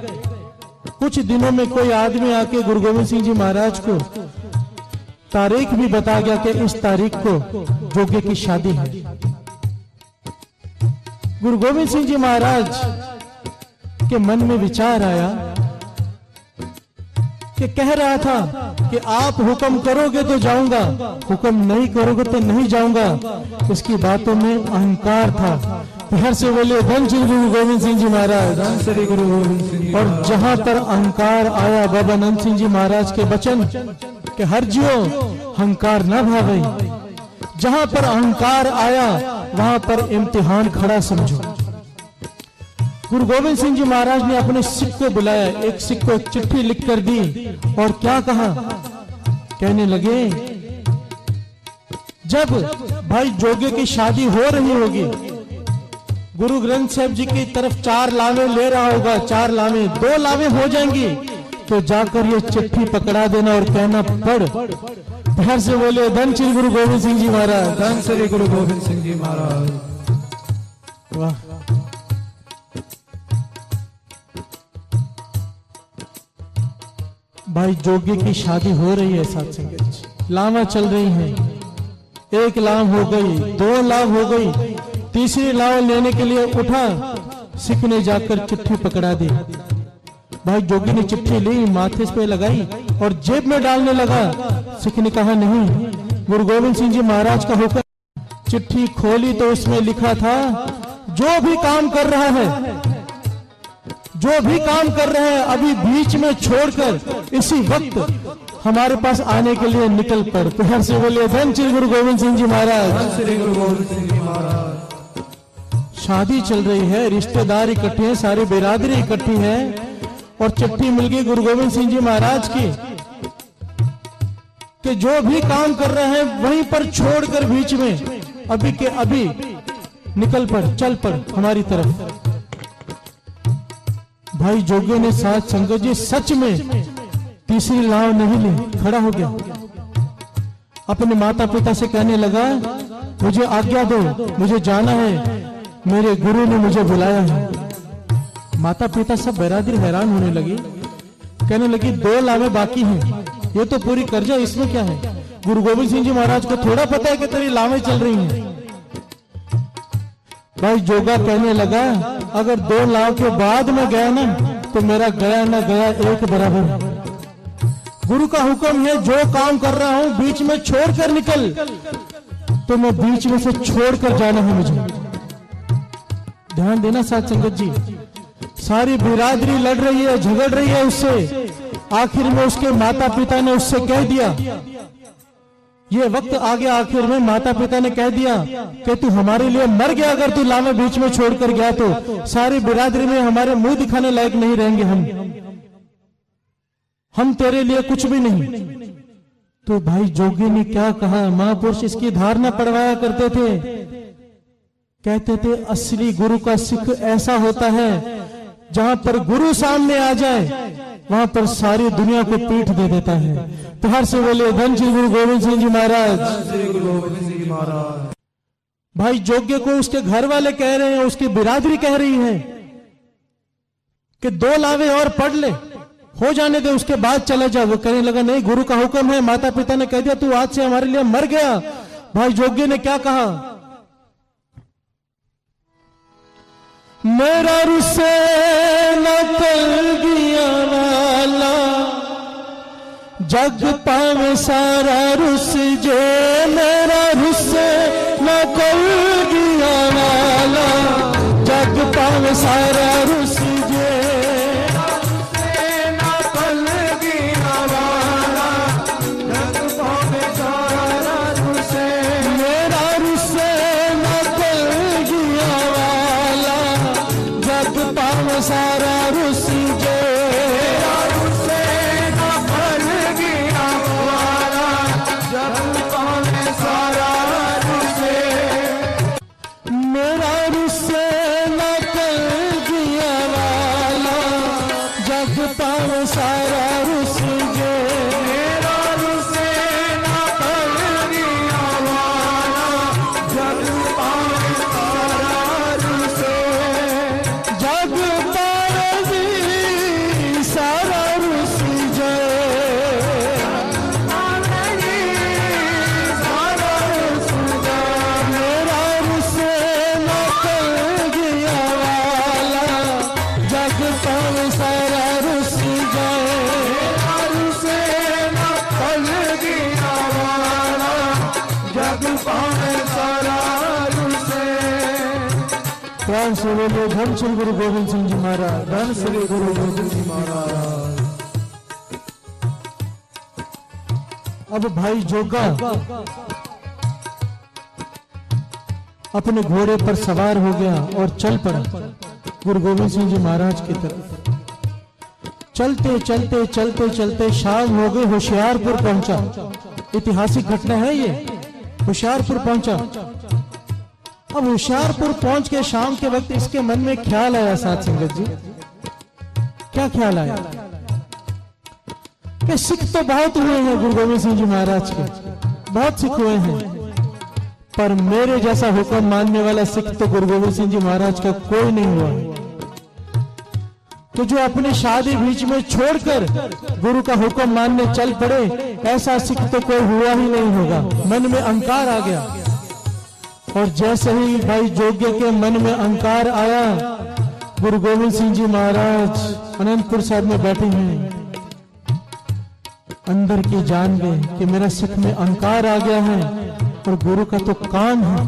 कुछ दिनों में कोई आदमी आके गुरु गोविंद सिंह जी महाराज को तारीख भी बता गया कि इस तारीख को जोगे की शादी है। गुरु गोविंद सिंह जी महाराज के मन में विचार आया कि कह रहा था कि आप हुक्म करोगे तो जाऊंगा, हुक्म नहीं करोगे तो नहीं जाऊंगा। इसकी बातों में अहंकार था। हर से बोले धन श्री गुरु गोविंद सिंह जी महाराज। धन श्री गुरु गोविंद सिंह जी। और जहां पर अहंकार आया, बाबा नंद सिंह जी महाराज के वचन कि हर जियो अहंकार न भावे। जहां पर अहंकार आया वहां पर इम्तिहान खड़ा समझो। गुरु गोविंद सिंह जी महाराज ने अपने सिख को बुलाया, एक सिख को एक चिट्ठी लिख कर दी और क्या कहा? कहने लगे जब भाई जोगे की शादी हो रही होगी, गुरु ग्रंथ साहिब जी की तरफ 4 लावे ले रहा होगा, 4 लावे 2 लावे हो जाएंगी, तो जाकर ये चिट्ठी पकड़ा देना और कहना पढ़। घर से बोले धन श्री गुरु गोविंद सिंह जी महाराज। धन श्री गुरु गोविंद सिंह जी महाराज। वाह, भाई जोगी की शादी हो रही है, साथ संगत लावा चल रही हैं। 1 लाव हो गई, 2 लाव हो गई, तीसरी लाव लेने के लिए उठा, सिख ने जाकर चिट्ठी पकड़ा दी। भाई जोगी ने चिट्ठी ली, माथे पे लगाई और जेब में डालने लगा। सिख ने कहा नहीं, गुरु गोविंद सिंह जी महाराज का हुक्म। चिट्ठी खोली तो उसमें लिखा था जो भी काम कर रहा है, जो भी काम कर रहे हैं अभी बीच में छोड़कर इसी वक्त हमारे पास आने के लिए निकल पड़। प्यार से बोले धन श्री गुरु गोविंद सिंह जी महाराज। धन श्री गुरु गोविंद सिंह जी महाराज। शादी चल रही है, रिश्तेदार इकट्ठे हैं, सारी बिरादरी इकट्ठी है और चिट्ठी मिल गई गुरु गोविंद सिंह जी महाराज की कि जो भी काम कर रहे हैं वहीं पर छोड़कर बीच में अभी के अभी निकल पड़, चल पड़ हमारी तरफ। भाई जोगे ने साथ संगत जी सच में तीसरी नाव नहीं ली, खड़ा हो गया, अपने माता पिता से कहने लगा मुझे आज्ञा दो, मुझे जाना है, मेरे गुरु ने मुझे बुलाया है। माता पिता सब बिरादरी हैरान होने लगी, कहने लगी 2 लावें बाकी हैं, ये तो पूरी कर जा, इसमें क्या है। गुरु गोविंद सिंह जी महाराज को थोड़ा पता है कि तेरी लावें चल रही हैं। भाई जोगा कहने लगा अगर 2 लाव के बाद में गया ना तो मेरा गया ना गया एक बराबर है। गुरु का हुक्म है जो काम कर रहा हूं बीच में छोड़कर निकल, तो मैं बीच में से छोड़कर जाना है मुझे। ध्यान देना साथ संगत जी, सारी बिरादरी लड़ रही है, झगड़ रही है उससे, आखिर में उसके माता पिता ने उससे कह दिया, ये वक्त आ गया आखिर में माता पिता ने कह दिया कि तू हमारे लिए मर गया, अगर तू लावे बीच में छोड़कर गया तो सारी बिरादरी में हमारे मुंह दिखाने लायक नहीं रहेंगे हम तेरे लिए कुछ भी नहीं। तो भाई जोगी ने क्या कहा, महापुरुष इसकी धारणा पढ़वाया करते थे, कहते थे असली गुरु का सिख ऐसा होता है जहां पर गुरु सामने आ जाए वहां पर सारी दुनिया को पीठ दे देता है। तो हर से बोले धन श्री गुरु गोविंद सिंह जी महाराज। भाई जोग्य को उसके घर वाले कह रहे हैं, उसकी बिरादरी कह रही है कि 2 लावे और पढ़ ले, हो जाने दे, उसके बाद चला जा। वो कहने लगा नहीं, गुरु का हुक्म है, माता पिता ने कह दिया तू आज से हमारे लिए मर गया। भाई जोग्य ने क्या कहा, मेरा रुसे न कलगिया वाला, जग पावे सारा रुस जे, मेरा रुसे न कलगिया वाला, जग पावे सारा रुस जे, न कलगिया वाला, जग पावे सारा रुसे, मेरा रुसे न कलगिया वाला, जग पावे सारा रुस जे, रुसे न कलगिया वाला, जग पावे सारा रुसे, मेरा रुसे न कलगिया वाला, जग पावे सारा रुस जे, मेरा रुसे न कलगिया वाला, जग पावे सारा रुसे, जग पावे सारा रुस जे, सारा रुस जे, मेरा रुसे न कलगिया वाला, जग पावे सारा रुस जे, रुसे न कलगिया वाला, जग पावे सारा रुसे। प्यार से बोलो धन श्री गुरु गोविंद सिंह जी महाराज, धन श्री गुरु गोविंद सिंह महाराज। अब भाई जोगा अपने घोड़े पर सवार हो गया और चल पड़ा गुरु गोविंद सिंह जी महाराज की तरफ। चलते चलते चलते चलते शाम हो गई, होशियारपुर पहुंचा। ऐतिहासिक घटना है ये, होशियारपुर पहुंचा। अब होशियारपुर पहुंच के शाम के वक्त इसके मन में ख्याल आया, साथ संगत जी क्या ख्याल आया कि सिख तो बहुत हुए हैं गुरु गोविंद सिंह जी महाराज के, बहुत सिख हुए हैं, पर मेरे जैसा हुक्म मानने वाला सिख तो गुरु गोविंद सिंह जी महाराज का कोई नहीं हुआ। तो जो अपनी शादी बीच में छोड़कर गुरु का हुक्म मानने चल पड़े, ऐसा सिख तो कोई हुआ ही नहीं होगा। मन में अहंकार आ गया, और जैसे ही भाई जोग्य के मन में अहंकार आया, गुरु गोविंद सिंह जी महाराज अनंतपुर साहब में बैठे हैं, अंदर की जान गए कि मेरा सिख में अहंकार आ गया है, और गुरु का तो काम है,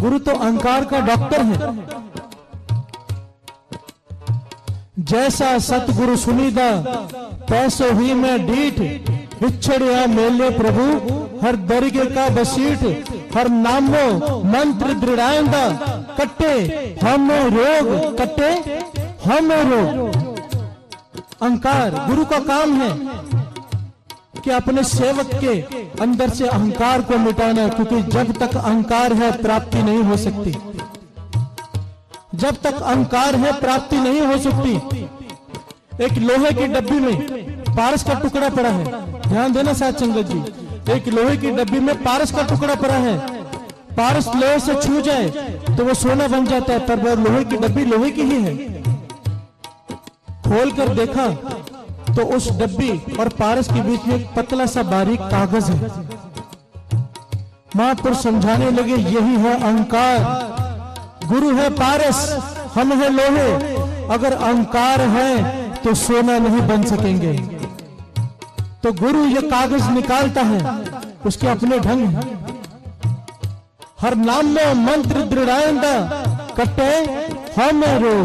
गुरु तो अहंकार का डॉक्टर है। जैसा सतगुरु सुनीदा पैसो ही में डीठ, बिछड़िया मेले प्रभु हर दरगे का बसीठ, हर नामो मंत्र दृढ़ांदा कट्टे हम रोग, कट्टे हम रोग। अहंकार गुरु का काम है कि अपने सेवक के अंदर से अहंकार को मिटाना, क्योंकि जब तक अहंकार है प्राप्ति नहीं हो सकती। जब तक अहंकार है प्राप्ति नहीं हो सकती। एक लोहे की डब्बी में पारस का टुकड़ा पड़ा है, ध्यान देना साथ संगत जी, एक लोहे की डब्बी में पारस का टुकड़ा पड़ा है। पारस लोहे से छू जाए तो वो सोना बन जाता है, पर वो लोहे की डब्बी लोहे की ही है। खोल कर देखा तो उस डब्बी और पारस के बीच में एक पतला सा बारीक कागज है। महापुरुष समझाने लगे यही है अहंकार। गुरु है पारस, हम है लोहे। अगर अहंकार है तो सोना नहीं बन सकेंगे। तो गुरु ये कागज निकालता है, उसके अपने ढंग हैं। हर नाम में मंत्र दृढ़ायंदा कटे हम रो।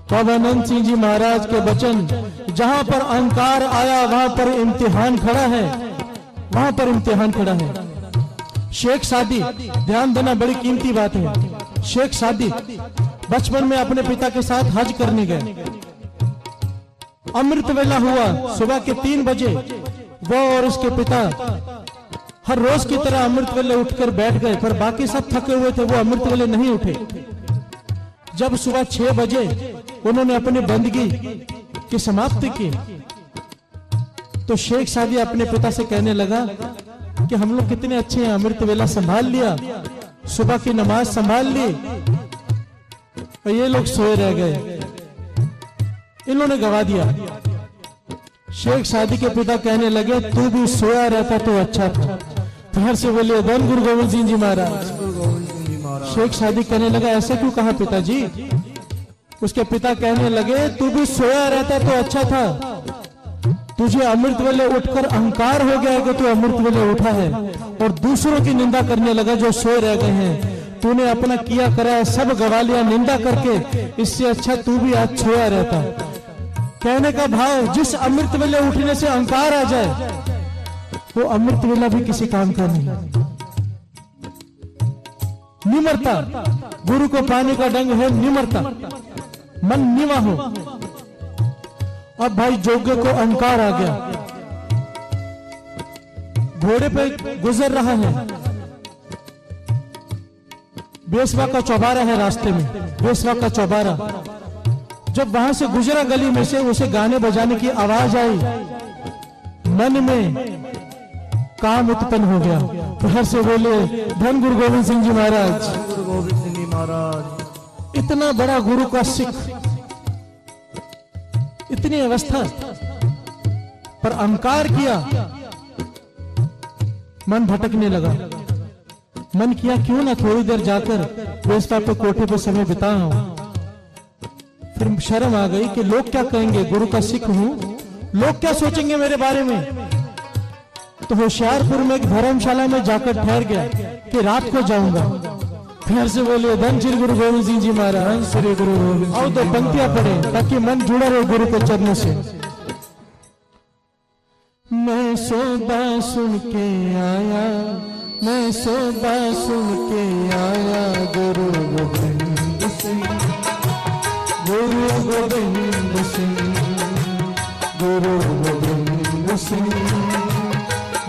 पवनंद सिंह जी महाराज के वचन, जहां पर अहंकार आया वहां पर इम्तिहान खड़ा है, वहां पर इम्तिहान खड़ा है। शेख सादी, ध्यान देना बड़ी कीमती बात है। शेख सादी बचपन में अपने पिता के साथ हज करने गए। अमृत वेला हुआ, सुबह के 3 बजे वो और उसके पिता हर रोज की तरह अमृत वेले उठकर बैठ गए, पर बाकी सब थके हुए थे, वो अमृत वेले नहीं उठे। जब सुबह 6 बजे उन्होंने अपनी बंदगी की समाप्ति की तो शेख सादी अपने पिता से कहने लगा कि हम लोग कितने अच्छे हैं, अमृत वेला संभाल लिया, सुबह की नमाज संभाल ली, और ये लोग सोए रह गए, इन्होंने गवा दिया। शेख सादी के पिता कहने लगे तू भी सोया रहता तो अच्छा था। फिर से बोले धन गुरु गोविंद सिंह जी महाराज। शेख सादी कहने लगा ऐसे क्यों कहा पिताजी? उसके पिता कहने लगे तू भी सोया रहता तो अच्छा था, तुझे अमृत वेले उठकर अहंकार हो गया कि तू अमृत वेले उठा है और दूसरों की निंदा करने लगा जो सोए रह गए हैं। तूने अपना किया करा सब गवा लिया निंदा करके, इससे अच्छा तू भी आज सोया रहता। कहने का भाव, जिस अमृत वेले उठने से अहंकार आ जाए वो अमृत वेला भी किसी काम का नहीं। निमरता, गुरु को पाने का ढंग है निमरता, मन निवा हो। अब भाई जोग्य को अहंकार आ गया, घोड़े पे गुजर रहा है, बेसवा का चौबारा है रास्ते में, बेसवा का चौबारा। जब वहां से गुजरा गली में से उसे गाने बजाने की आवाज आई, मन में काम उत्पन्न हो गया। तो हर से बोले धन गुरु गोविंद सिंह जी महाराज। गुरु गोविंद सिंह जी महाराज। इतना बड़ा गुरु का सिख, इतनी अवस्था पर अहंकार किया, मन भटकने लगा। मन किया क्यों ना थोड़ी देर जाकर बेसवा पे कोठे पे समय बिताऊं। फिर शर्म आ गई कि लोग क्या कहेंगे, गुरु का सिख हूं, लोग क्या सोचेंगे मेरे बारे में। तो होशियारपुर में एक धर्मशाला में जाकर ठहर गया कि रात को जाऊंगा। फिर से बोले धन श्री गुरु गोविंद सिंह जी महाराज। श्री गुरु गोविंद और 2 पंक्तियां पढ़े ताकि मन जुड़ा रहे गुरु के चरणों से। मैं सोबा सुन के आया, मैं सोबा सुन के आया, गुरु गोविंद सिंह, गुरु गोविंद सिंह, गुरु गोविंद सिंह,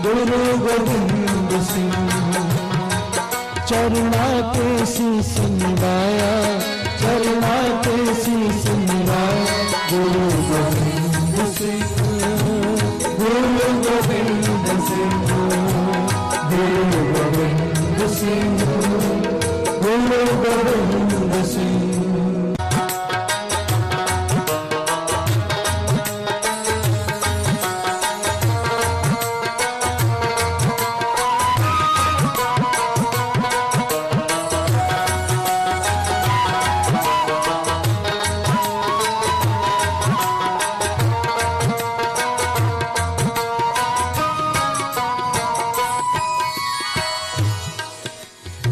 गुरु गोविंद सिंह। चरणा के शीश निभाया, चरणा के शीश निभाया, गुरु गोविंद सिंह, गुरु गोविंद सिंह, गुरु गोविंद सिंह, गुरु गोविंद सिंह।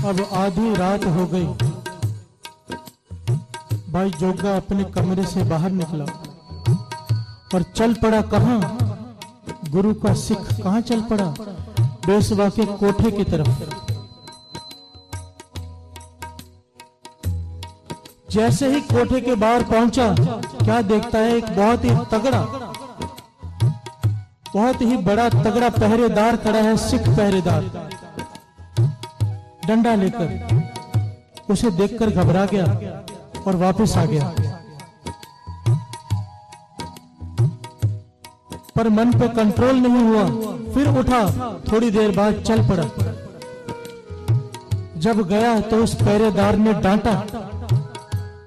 अब आधी रात हो गई। भाई जोगा अपने कमरे से बाहर निकला और चल पड़ा कहां? गुरु का सिख कहां चल पड़ा? बेसवा के कोठे की तरफ। जैसे ही कोठे के बाहर पहुंचा, क्या देखता है? एक बहुत ही तगड़ा, बहुत ही बड़ा तगड़ा पहरेदार खड़ा है, सिख पहरेदार, डंडा लेकर। उसे देखकर घबरा गया और वापस आ गया। पर मन पे कंट्रोल नहीं हुआ, फिर उठा, थोड़ी देर बाद चल पड़ा। जब गया तो उस पहरेदार ने डांटा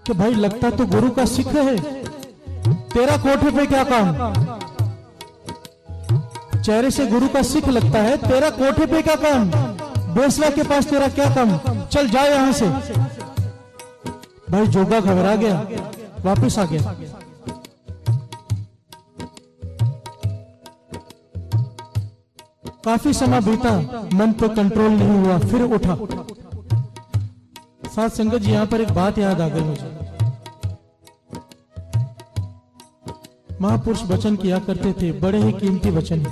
कि भाई लगता तो गुरु का सिख है, तेरा कोठे पे क्या काम? चेहरे से गुरु का सिख लगता है, तेरा कोठे पे क्या काम? बेसवा के पास तेरा क्या काम? चल जा यहां से। भाई जोगा घबरा गया, वापस आ गया। काफी समय बीता, मन पे कंट्रोल नहीं हुआ, फिर उठा। साथ संगत जी, यहां पर एक बात याद आ गई मुझे। महापुरुष वचन किया करते थे, बड़े ही कीमती वचन।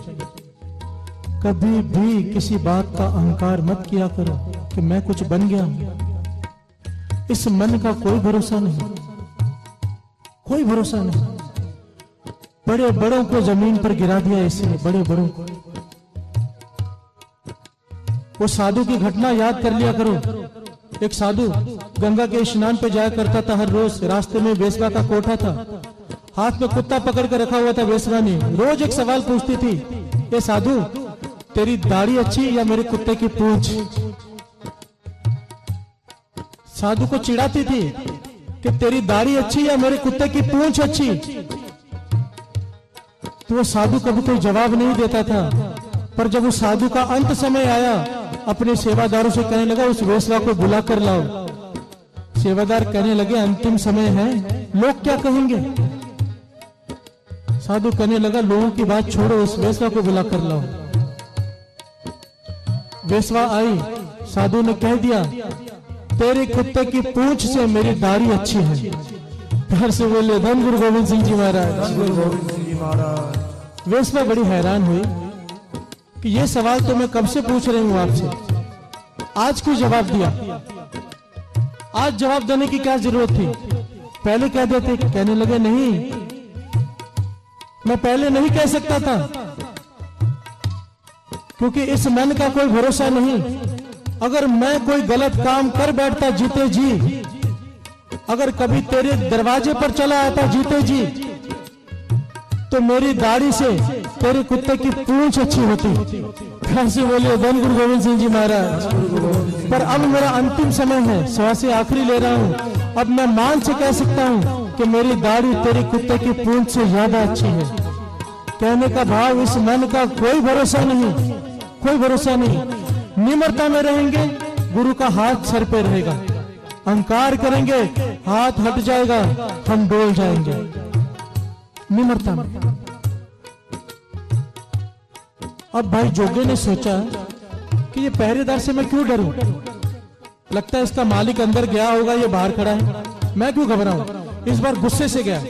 कभी भी किसी बात का अहंकार मत किया करो कि मैं कुछ बन गया हूं। इस मन का कोई भरोसा नहीं, कोई भरोसा नहीं। बड़े बड़ों को जमीन पर गिरा दिया इसने, बड़े बड़ों को। वो साधु की घटना याद कर लिया करो। एक साधु गंगा के स्नान पे जाया करता था हर रोज। रास्ते में वेश्या का कोठा था, हाथ में कुत्ता पकड़ कर रखा हुआ था वेश्या ने। रोज एक सवाल पूछती थी, ये साधु तेरी दाढ़ी अच्छी या मेरे कुत्ते की पूंछ? साधु को चिढ़ाती थी कि तेरी दाढ़ी अच्छी या मेरे कुत्ते की पूंछ अच्छी? तो वो साधु कभी कोई जवाब नहीं देता था। पर जब उस साधु का अंत समय आया, अपने सेवादारों से कहने लगा उस वेश्या को बुला कर लाओ। सेवादार कहने लगे अंतिम समय है, लोग क्या कहेंगे? साधु कहने लगा लोगों की बात छोड़ो, उस वेश्या को बुला कर लाओ। वेश्या आई, साधु ने कह दिया तेरे कुत्ते की पूंछ से मेरी दाढ़ी अच्छी है। घर से बोले धन गुरु गोविंद सिंह जी महाराज। गुरु गोविंद सिंह जी महाराज। वेश्या बड़ी हैरान हुई कि ये सवाल तो मैं कब से पूछ रही हूं आपसे, आज क्यों जवाब दिया? आज जवाब देने की क्या जरूरत थी? पहले कह देते। कहने लगे नहीं, मैं पहले नहीं कह सकता था, क्योंकि इस मन का कोई भरोसा नहीं। अगर मैं कोई गलत काम कर बैठता जीते जी, अगर कभी तेरे दरवाजे पर चला आता जीते जी, तो मेरी दाढ़ी से तेरे कुत्ते की पूंछ अच्छी होती। कैसे बोले धन गुरु गोविंद सिंह जी महाराज। पर अब मेरा अंतिम समय है, श्वास से आखिरी ले रहा हूं। अब मैं मान से कह सकता हूं कि मेरी दाढ़ी तेरे कुत्ते की पूंछ से ज्यादा अच्छी है। कहने का भाव, इस मन का कोई भरोसा नहीं, कोई भरोसा नहीं। निम्रता में रहेंगे, गुरु का हाथ सर पे रहेगा। अहंकार करेंगे, हाथ हट जाएगा, हम डोल जाएंगे। निम्रता में। अब भाई जोगे ने सोचा कि ये पहरेदार से मैं क्यों डरूं? लगता है इसका मालिक अंदर गया होगा, ये बाहर खड़ा है, मैं क्यों घबराऊं? इस बार गुस्से से गया।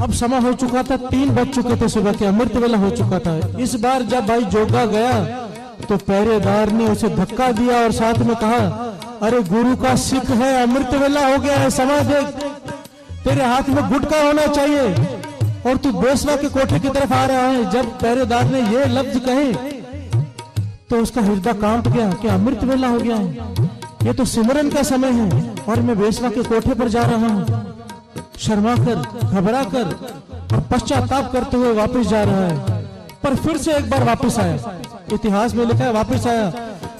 अब समय हो चुका था, 3 बज चुके थे सुबह के, अमृत वेला हो चुका था। इस बार जब भाई जोगा गया तो पहरेदार ने उसे धक्का दिया और साथ में कहा, अरे गुरु का सिख है, अमृत वेला हो गया है, समय देख, तेरे हाथ में गुटका होना चाहिए और तू बेसवा के कोठे की तरफ आ रहा है। जब पहरेदार ने ये लफ्ज कहे तो उसका हृदय कांप गया कि अमृत वेला हो गया है, ये तो सिमरन का समय है और मैं बेसवा के कोठे पर जा रहा हूं। शर्मा कर, घबरा कर और पश्चाताप करते हुए वापस जा रहा है। पर फिर से एक बार वापस आया, इतिहास में लिखा है वापस आया।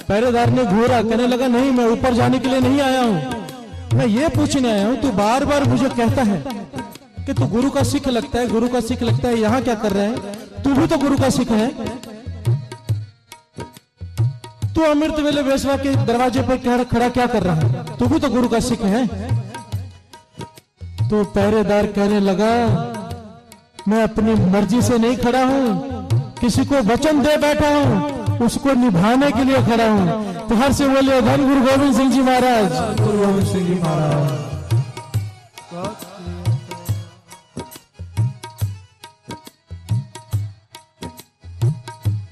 पहरेदार ने घूरा, कहने लगा नहीं, मैं ऊपर जाने के लिए नहीं आया हूं, मैं ये पूछने आया हूं। तू बार बार मुझे कहता है कि तू गुरु का सिख लगता है, गुरु का सिख लगता है, यहां क्या कर रहा है? तू भी तो गुरु का सिख है। तू अमृत वेले वेश्या के दरवाजे पर खड़ा क्या कर रहा है? तू भी तो गुरु का सिख है। तो पहरेदार कहने लगा मैं अपनी मर्जी से नहीं खड़ा हूं, किसी को वचन दे बैठा हूं, उसको निभाने के लिए खड़ा हूं। तो हर से बोले धन गुरु गोविंद सिंह जी महाराज। गुरु गोविंद सिंह जी महाराज।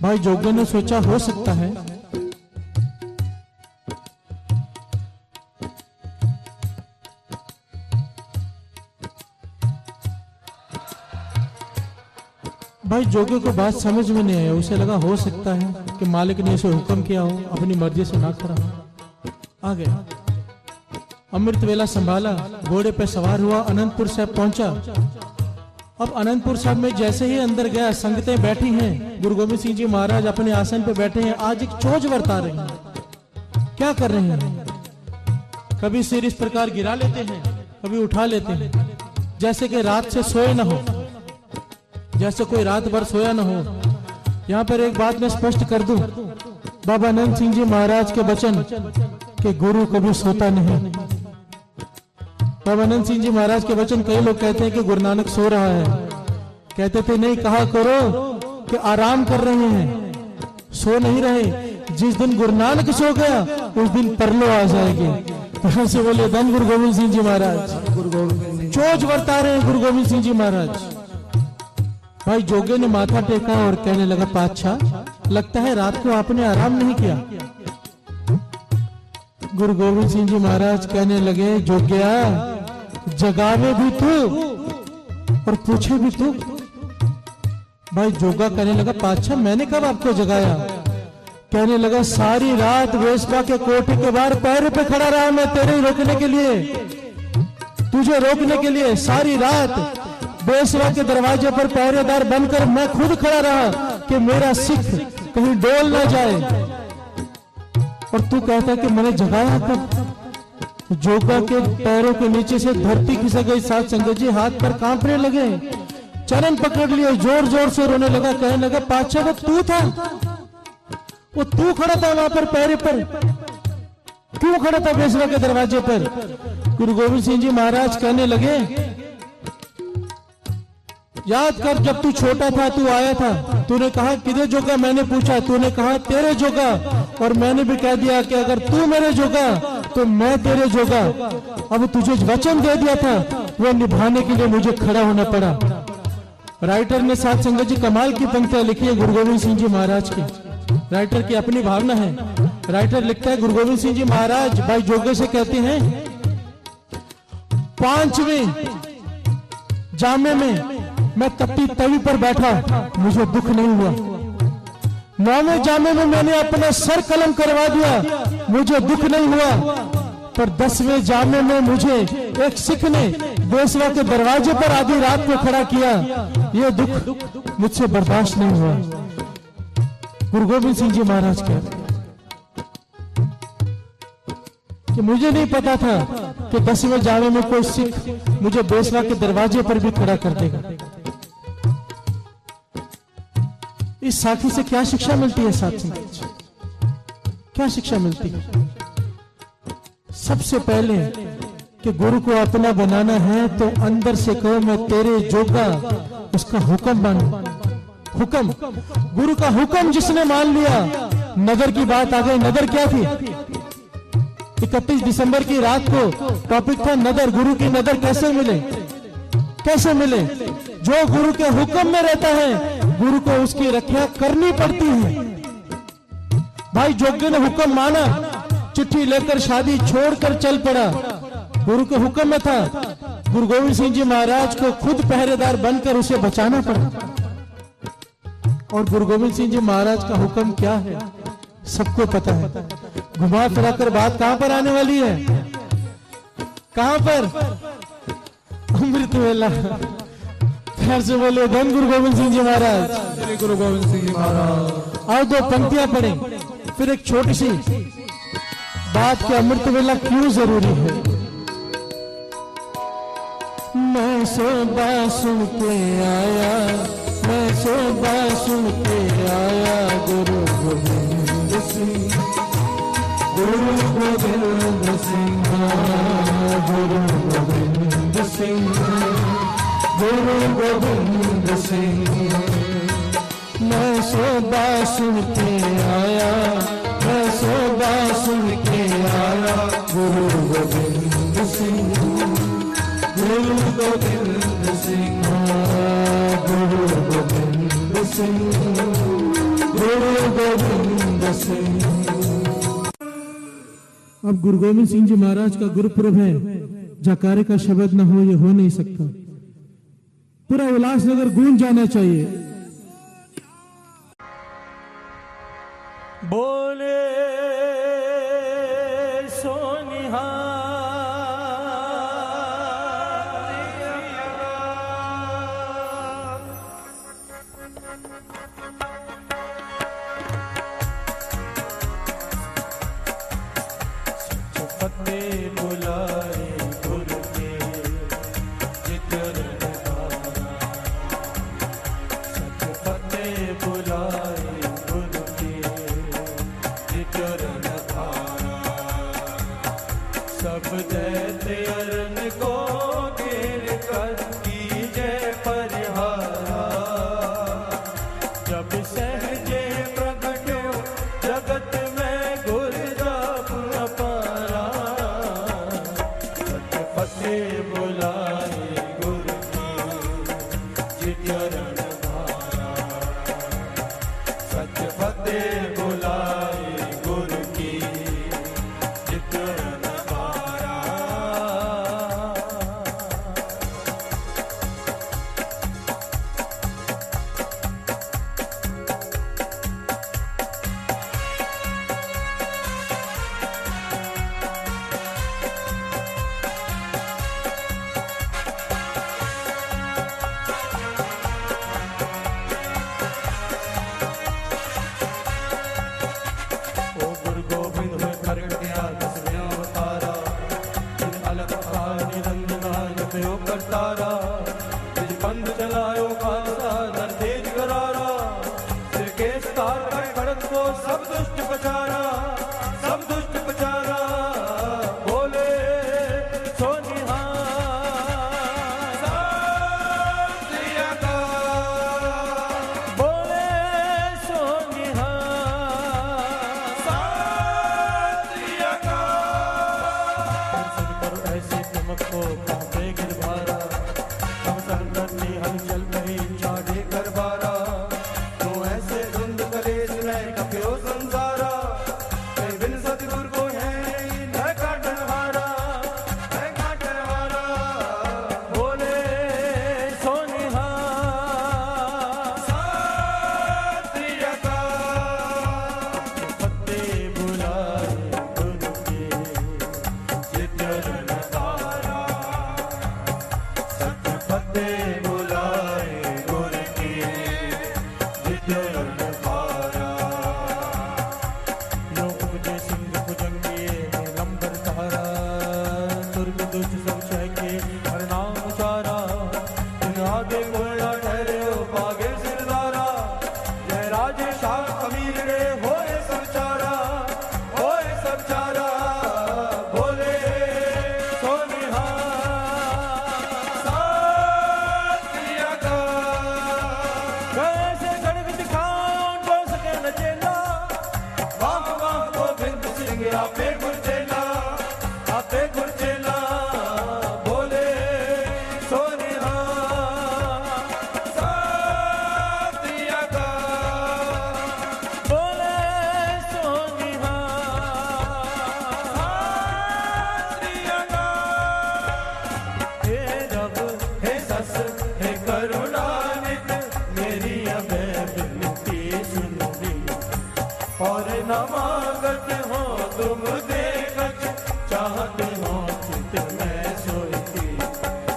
भाई जोगे ने सोचा हो सकता है भाई जोगे को बात समझ में नहीं आया। उसे लगा हो सकता है कि मालिक ने इसे हुक्म किया हो, अपनी मर्जी से ना करा हो। आ गया। अमृत वेला संभाला, घोड़े पे सवार हुआ, अनंतपुर साहब पहुंचा। अब अनंतपुर साहब में जैसे ही अंदर गया, संगतें बैठी हैं, गुरु गोविंद सिंह जी महाराज अपने आसन पे बैठे हैं। आज एक चोंच वर्ता रहे हैं। क्या कर रहे हैं? कभी सिर इस प्रकार गिरा लेते हैं, कभी उठा लेते हैं, जैसे कि रात से सोए ना हो, जैसे कोई रात भर सोया ना हो। यहाँ पर एक बात मैं स्पष्ट कर दूं, बाबा आनंद सिंह जी महाराज के वचन कि गुरु कभी सोता नहीं। बाबा आनंद सिंह जी महाराज के वचन, कई लोग कहते हैं कि गुरु नानक सो रहा है। कहते थे नहीं, कहा करो कि आराम कर रहे हैं, सो नहीं रहे। जिस दिन गुरु नानक सो गया उस दिन परलो आ जाएगी। तो से बोले धन गुरु गोविंद सिंह जी महाराज। चोंच वर्ता रहे हैं गुरु गोविंद सिंह जी महाराज। भाई जोगे ने माथा टेका और कहने लगा, पातशाह लगता है रात को आपने आराम नहीं किया। गुरु गोविंद सिंह जी महाराज कहने लगे, जोग्या जगावे भी तू और पूछे भी तू। भाई जोगा कहने लगा, पातशाह मैंने कब आपको जगाया? कहने लगा, सारी रात वेश्या के कोठे के बाहर पैर पे खड़ा रहा मैं तेरे रोकने के लिए, तुझे रोकने के लिए। सारी रात वेश्या के दरवाजे पर पहरेदार बनकर मैं खुद खड़ा रहा कि मेरा सिख कहीं डोल ना जाए। और तू कहता कि मैंने जगाया कब? जोगा के पैरों के नीचे से धरती खिसक गई। साथ संगत जी हाथ पर कांपने लगे, चरण पकड़ लिए, जोर जोर से रोने लगा। कहने लगा, पातशाह वो तू था, वो तू खड़ा था वहां पर पैरे पर, क्यों खड़ा था वेश्या के दरवाजे पर? गुरु गोविंद सिंह जी महाराज कहने लगे, याद कर जब तू छोटा था, तू आया था, तूने कहा किधर जोगा? मैंने पूछा, तूने कहा तेरे जोगा। और मैंने भी कह दिया कि अगर तू मेरे जोगा तो मैं तेरे जोगा। अब तुझे वचन दे दिया था, वो निभाने के लिए मुझे खड़ा होना पड़ा। राइटर ने साथ संगत जी कमाल की पंक्तियां लिखी है गुरु गोविंद सिंह जी महाराज की। राइटर की अपनी भावना है। राइटर लिखता है, गुरु गोविंद सिंह जी महाराज भाई जोगे से कहते हैं, 5वें जामे में मैं तपती तवी पर बैठा, मुझे दुख नहीं हुआ। 9वें जामे में मैंने अपना सर कलम करवा दिया, मुझे दुख नहीं हुआ। पर 10वें जामे में मुझे एक सिख ने वेश्या के दरवाजे पर आधी रात को खड़ा किया, यह दुख मुझसे बर्दाश्त नहीं हुआ। गुरु गोविंद सिंह जी महाराज कहते कि मुझे नहीं पता था कि 10वें जामे में कोई सिख मुझे वेश्या के दरवाजे पर भी खड़ा कर देगा। इस साथी से क्या शिक्षा मिलती है? साथी क्या शिक्षा मिलती है? सबसे पहले कि गुरु को अपना बनाना है तो अंदर से कहो मैं तेरे जोगा, उसका हुक्म मानो। हुक्म, गुरु का हुक्म जिसने मान लिया, नगर की बात आ गई। नगर क्या थी? 31 दिसंबर की रात को टॉपिक था नदर। गुरु की नदर कैसे मिले? कैसे मिले? जो गुरु के हुक्म में रहता है, गुरु को उसकी रक्षा करनी पड़ती है। भाई जोगे ने हुक्म माना, चिट्ठी लेकर शादी छोड़कर चल पड़ा, गुरु के हुक्म में था। गुरु गोविंद सिंह जी महाराज को खुद पहरेदार बनकर उसे बचाना पड़ा। और गुरु गोविंद सिंह जी महाराज का हुक्म क्या है सबको पता है। घुमा फिरा कर बात कहां पर आने वाली है? कहां पर? अमृत वेला। फिर से बोले धन गुरु गोविंद सिंह जी महाराज। श्री गुरु गोविंद सिंह जी महाराज। और 2 पंक्तियां पढ़े, फिर एक छोटी सी बात कि अमृत वेला क्यों जरूरी है। मैं सोबा सुन के आया, मैं सोबा सुन के आया, गुरु गोविंद सिंह, गुरु गोविंद सिंह, गुरु गोविंद सिंह, गुरु गोविंद सिंह। मैं सोबा सुन के आया, मैं सोबा सुन के आया, गुरु गोविंद सिंह, गुरु गोविंद सिंह, गुरु गोविंद सिंह, गुरु गोविंद सिंह। अब गुरु गोविंद सिंह जी महाराज का गुरुपुरब है, जयकारे का शब्द न हो, ये हो नहीं सकता। पूरा उल्लासनगर गूंज जाना चाहिए। बोले सोनिहार। फतेह बुलाए गुरु की जितरण धारा, सच फतेह बुलाए गुरु की जितरण धारा। करतारा जिस पंध चलायो खालसा नर तेज करारा, सिर के स्तार कर खड़क को सब दुष्ट पचारा, सब दुष्ट पचारा। बोले सोनिहा सात्रिया का, बोले सोनिहा सात्रिया का। सुन करो ऐसे चमक को हलचल में चाहे कर बारा, तो ऐसे धुंध करे में कप्यो संसारा। बिन सतगुरु को है न काटन हारा, न काटन हारा। बोले सोनिहा सात्रिया का, फतेह बुलाए गुरु के जितरण धारा, सच फतेह आपे गुरचेला, आपे गुरचेला। बोले सोनिहा सात्रिया का, बोले सोनिहा सात्रिया का। हे रब हे सस हे करुणानित, मेरी अभय विनती सुन ली और न मांगत हो तुम देखत, चाहते हो चित में सोईती।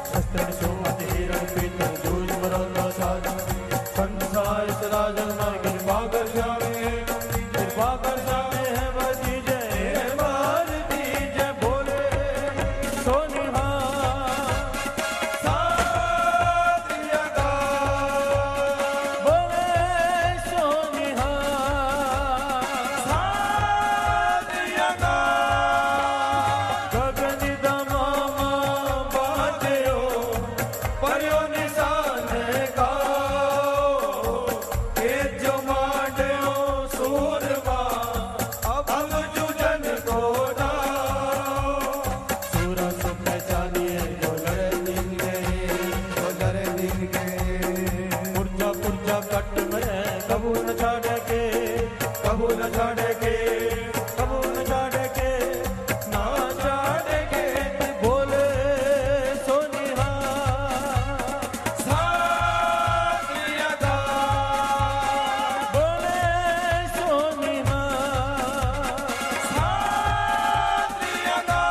शस्त्र सोमत हिरण पीतल दूज मरौता साध, संसार सराजन मां कृपा कर जावे, कृपा कर जावे है बजी जय भारती जय। बोले सोनिहा सात्रिया का, बोले सोनिहा कबू न छाड़े के, कबू न छाड़े के, कबू न छाड़े के, ना छाड़े के। बोले सोनिहा सात्रिया का, बोले सोनिहा सात्रिया का।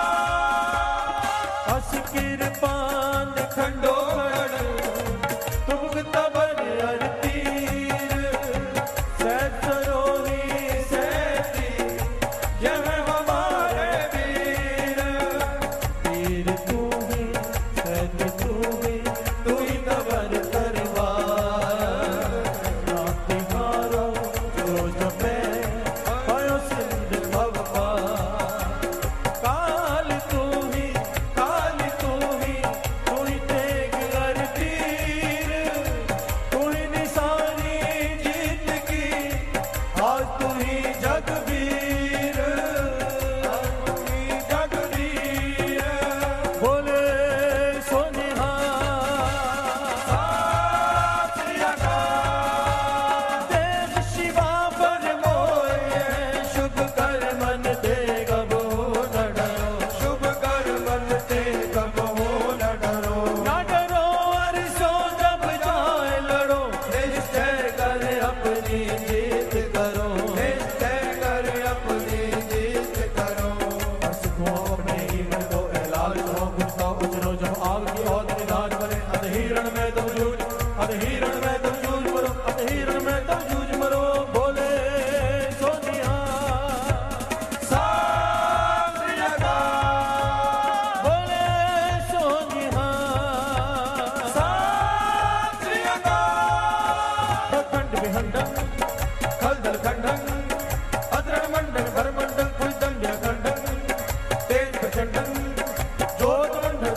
अस कृपान खंडो तुम तबर अरती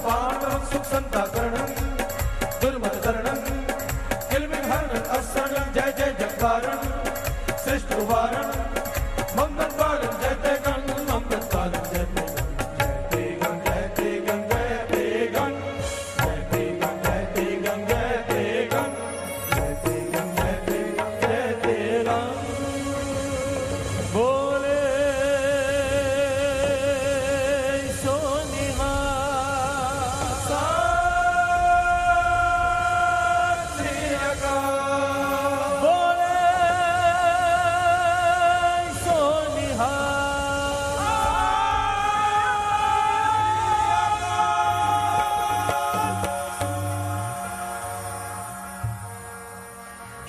पांडवं सुख संताकरणं दुर्मत करणं किलबिलहरणं असरणं जय जय जयकारणं श्रेष्ठ वारणं मंगल कारणं जय जय गण मंगल कारणं जय जय गण जय जय गण जय जय गण जय जय गण जय जय गण जय जय गण जय जय गण जय जय गण जय जय गण बोले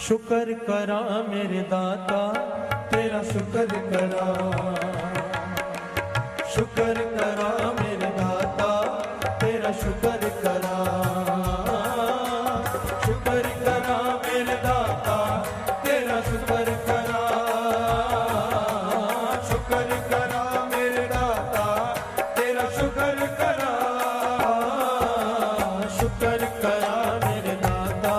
शुक्र करा मेरे दाता तेरा शुक्र करा शुक्र करा मेरे दाता तेरा शुक्र करा शुक्र करा मेरे दाता तेरा शुक्र करा शुक्र करा मेरे दाता तेरा शुक्र करा शुक्र करा मेरे दाता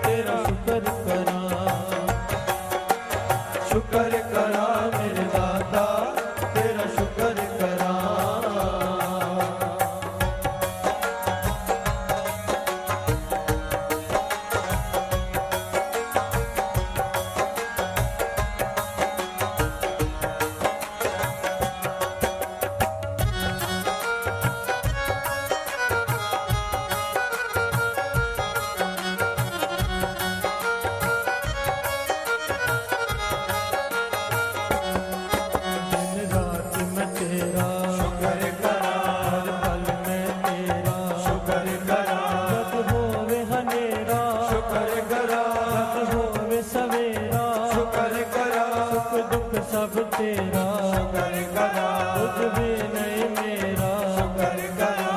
तेरा शुक्र करा शुक्र करा मेरे दाता तेरा शुक्र करा सब तेरा शुक्र करा तुझ भी नहीं मेरा शुक्र करा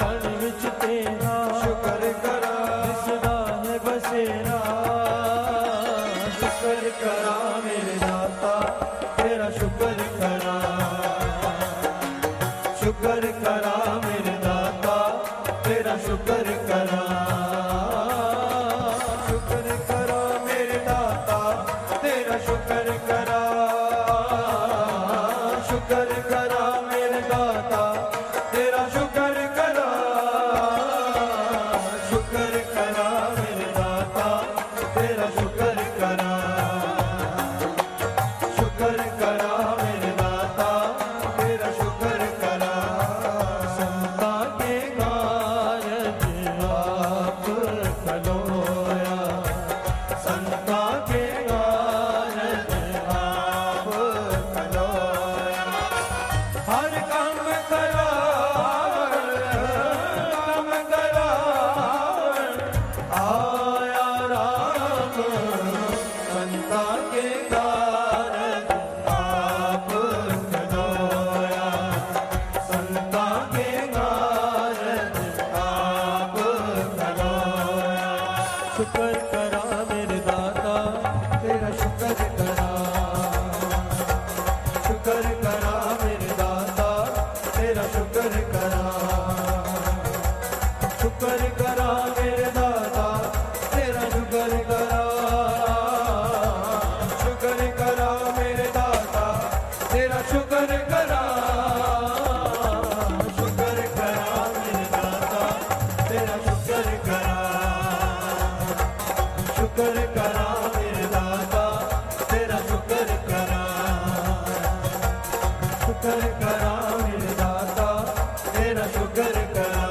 पल विच तेरा शुक्र करा दिसदा है बसेरा शुक्र करा मेरे दाता तेरा शुक्र करा शुक्र करा मेरे दाता तेरा शुक्र करा शुक्र करा मेरे दाता तेरा शुक्र करा शुक्र करा मेरे दाता तेरा शुक्र करा शुक्र करा मेरे दाता तेरा शुक्र करा शुक्र करा मेरे दाता तेरा शुक्र करा संता के कारज आप खलोया संता के कारज आप खलोया हर काम करा आया राम संता के कारज आप खलोया संता के कारज आप खलोया शुक्र करा मेरे दाता तेरा शुक्र करा शुक्र करा मेरे दाता तेरा शुक्र करा शुक्र करा मेरे दाता तेरा शुक्र करा शुक्र करा मेरे दाता तेरा शुक्र करा शुक्र करा मेरे दाता तेरा शुक्र करा शुक्र करा मेरे दाता तेरा शुक्र करा शुक्र करा मेरे दाता तेरा शुक्र करा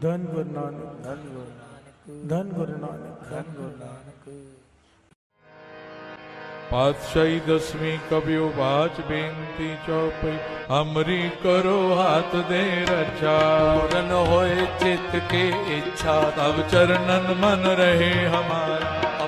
धन गुरु नानक धन गुरु नानक धन गुरु नानक धन गुरु नानक पातशाही दसवीं कबियो बाच बेनती चौपई हमरी करो हाथ दे रक्षा पूरन होए चित्त के इच्छा तब चरणन मन रहे हमारा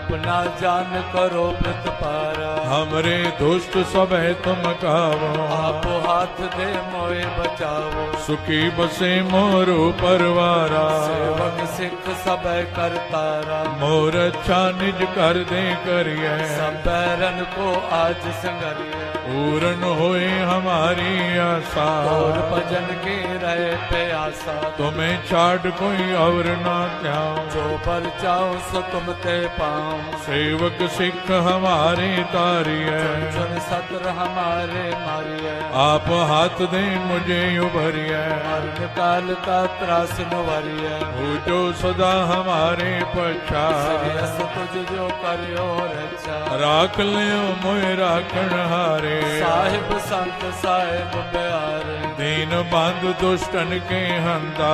अपना जान करो प्रतपारा। हमरे दुष्ट सब तुम कावो, आप हाथ दे मोए बचावो। सुखी बसे मोरो परवारा, सेवक सिख सब करतारा। मोर अच्छा निज कर दे करिए, सब बैरन को आज संगरिए। पूर्ण होए हमारी आशा, और भजन की रहे प्यासा। तुम्हें छाड़ कोई और ना त्याऊं, जो पर चाहो सो तुम ते पाऊं। सेवक सिख हमारे तारिए, चुन सत्र हमारे मारिए। आप हाथ दे मुझे उभरिए, मरण काल का त्रास नुवरिए। हो जो सदा हमारे पछा, श्रेयस तुझ जो करियो रक्षा। राख लियो मोए राखण हारे, साहिब संत साहिब प्यारे। दीन बंद दुष्टन के हंता,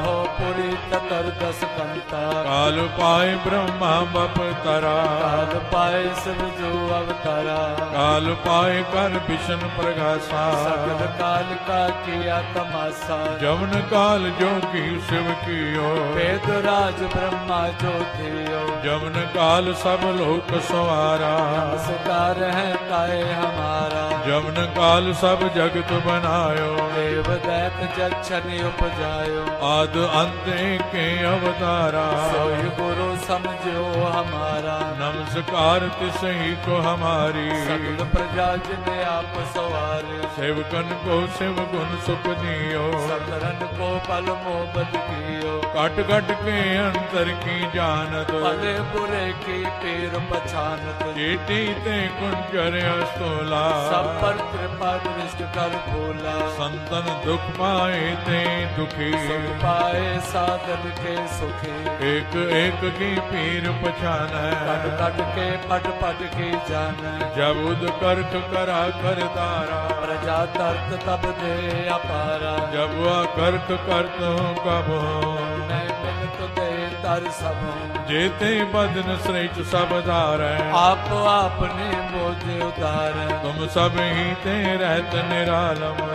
हो पुरी ततर दस कंता। काल पाए ब्रह्मा बप तरा, काल पाए शिव जो अवतारा। काल पाए कर विष्णु प्रगासा, सगल काल का किया तमाशा। जवन काल जो की शिव कियो, वेद राज ब्रह्मा जो थियो। जवन काल सब लोक सवारा, नमस्कार है ताए हमारा। जवन काल सब जगत बनायो, देव दैत जक्षण उपजायो। आद अंत के अवतारा, सोई गुरु समझो हमारा। नमस्कार तिसही को हमारी, सगल प्रजा जिने आप सवारे। सेवकन को शिव गुण सुख दियो, सतरन को पल मोहब्बत कियो। कट कट के अंतर की जानत, भले बुरे की पीर पछानत। चेटी ते कुंजर अस्तोला, सब पर कृपा दृष्ट कर भोला। संतन दुख पाए ते दुखी, सुख पाए साधन के सुखी। एक एक की पीर पछान, कट कट के पट पट की जान। जब उद करख करा कर तारा, प्रजा तर्क तब दे अपारा। जब वह करख करत हूँ कब हो, मैं मिलत दे तर सब। जेते बदन श्रेष्ठ सब धार, आप आपने बोझ उतार। तुम सब ही ते रहत निरालम,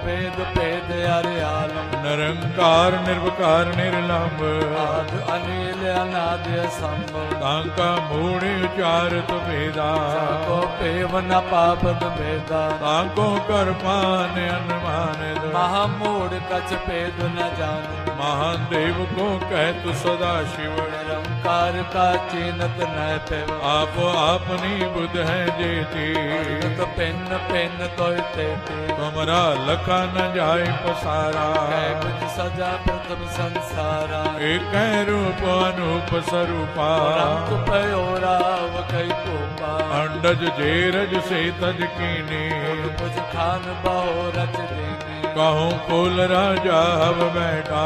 भेद भेद अरे आलम। निरंकार निर्विकार निर्लंब, आद अनिल अनाद संभव। तांका मूढ़ उचारत भेदा, को पेव न पापद भेदा। तांको कर पान अनुमान, महामूढ़ कछ भेद न जान। महादेव को कहत सदा शिव, निरंकार का चीनत न पेव। आप अपनी बुध है जेती, तो पेन पेन तो तेती। तुमरा लखा न जाय पसारा, कुछ सजा प्रथम संसारा। एक रूप अनूप स्वरूपा, रंग पयोरा वकई कोपा। अंडज जेरज से तज कीनी, कुछ खान बहो रच देने। कहूँ कुल राजा हव बैठा,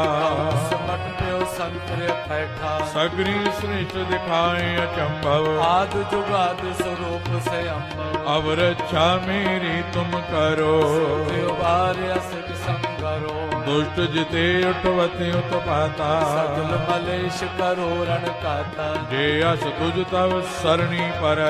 समट प्यो संकर बैठा। सगरी श्रेष्ठ दिखाए अचंभव, आद जुगाद स्वरूप से अम्बव। अब रक्षा मेरी तुम करो, देवार असित संगरो। दुष्ट जिते उठवते उत्पाता, सगल मलेश करो रण काता। जे अस तुझ तव सरणी पर,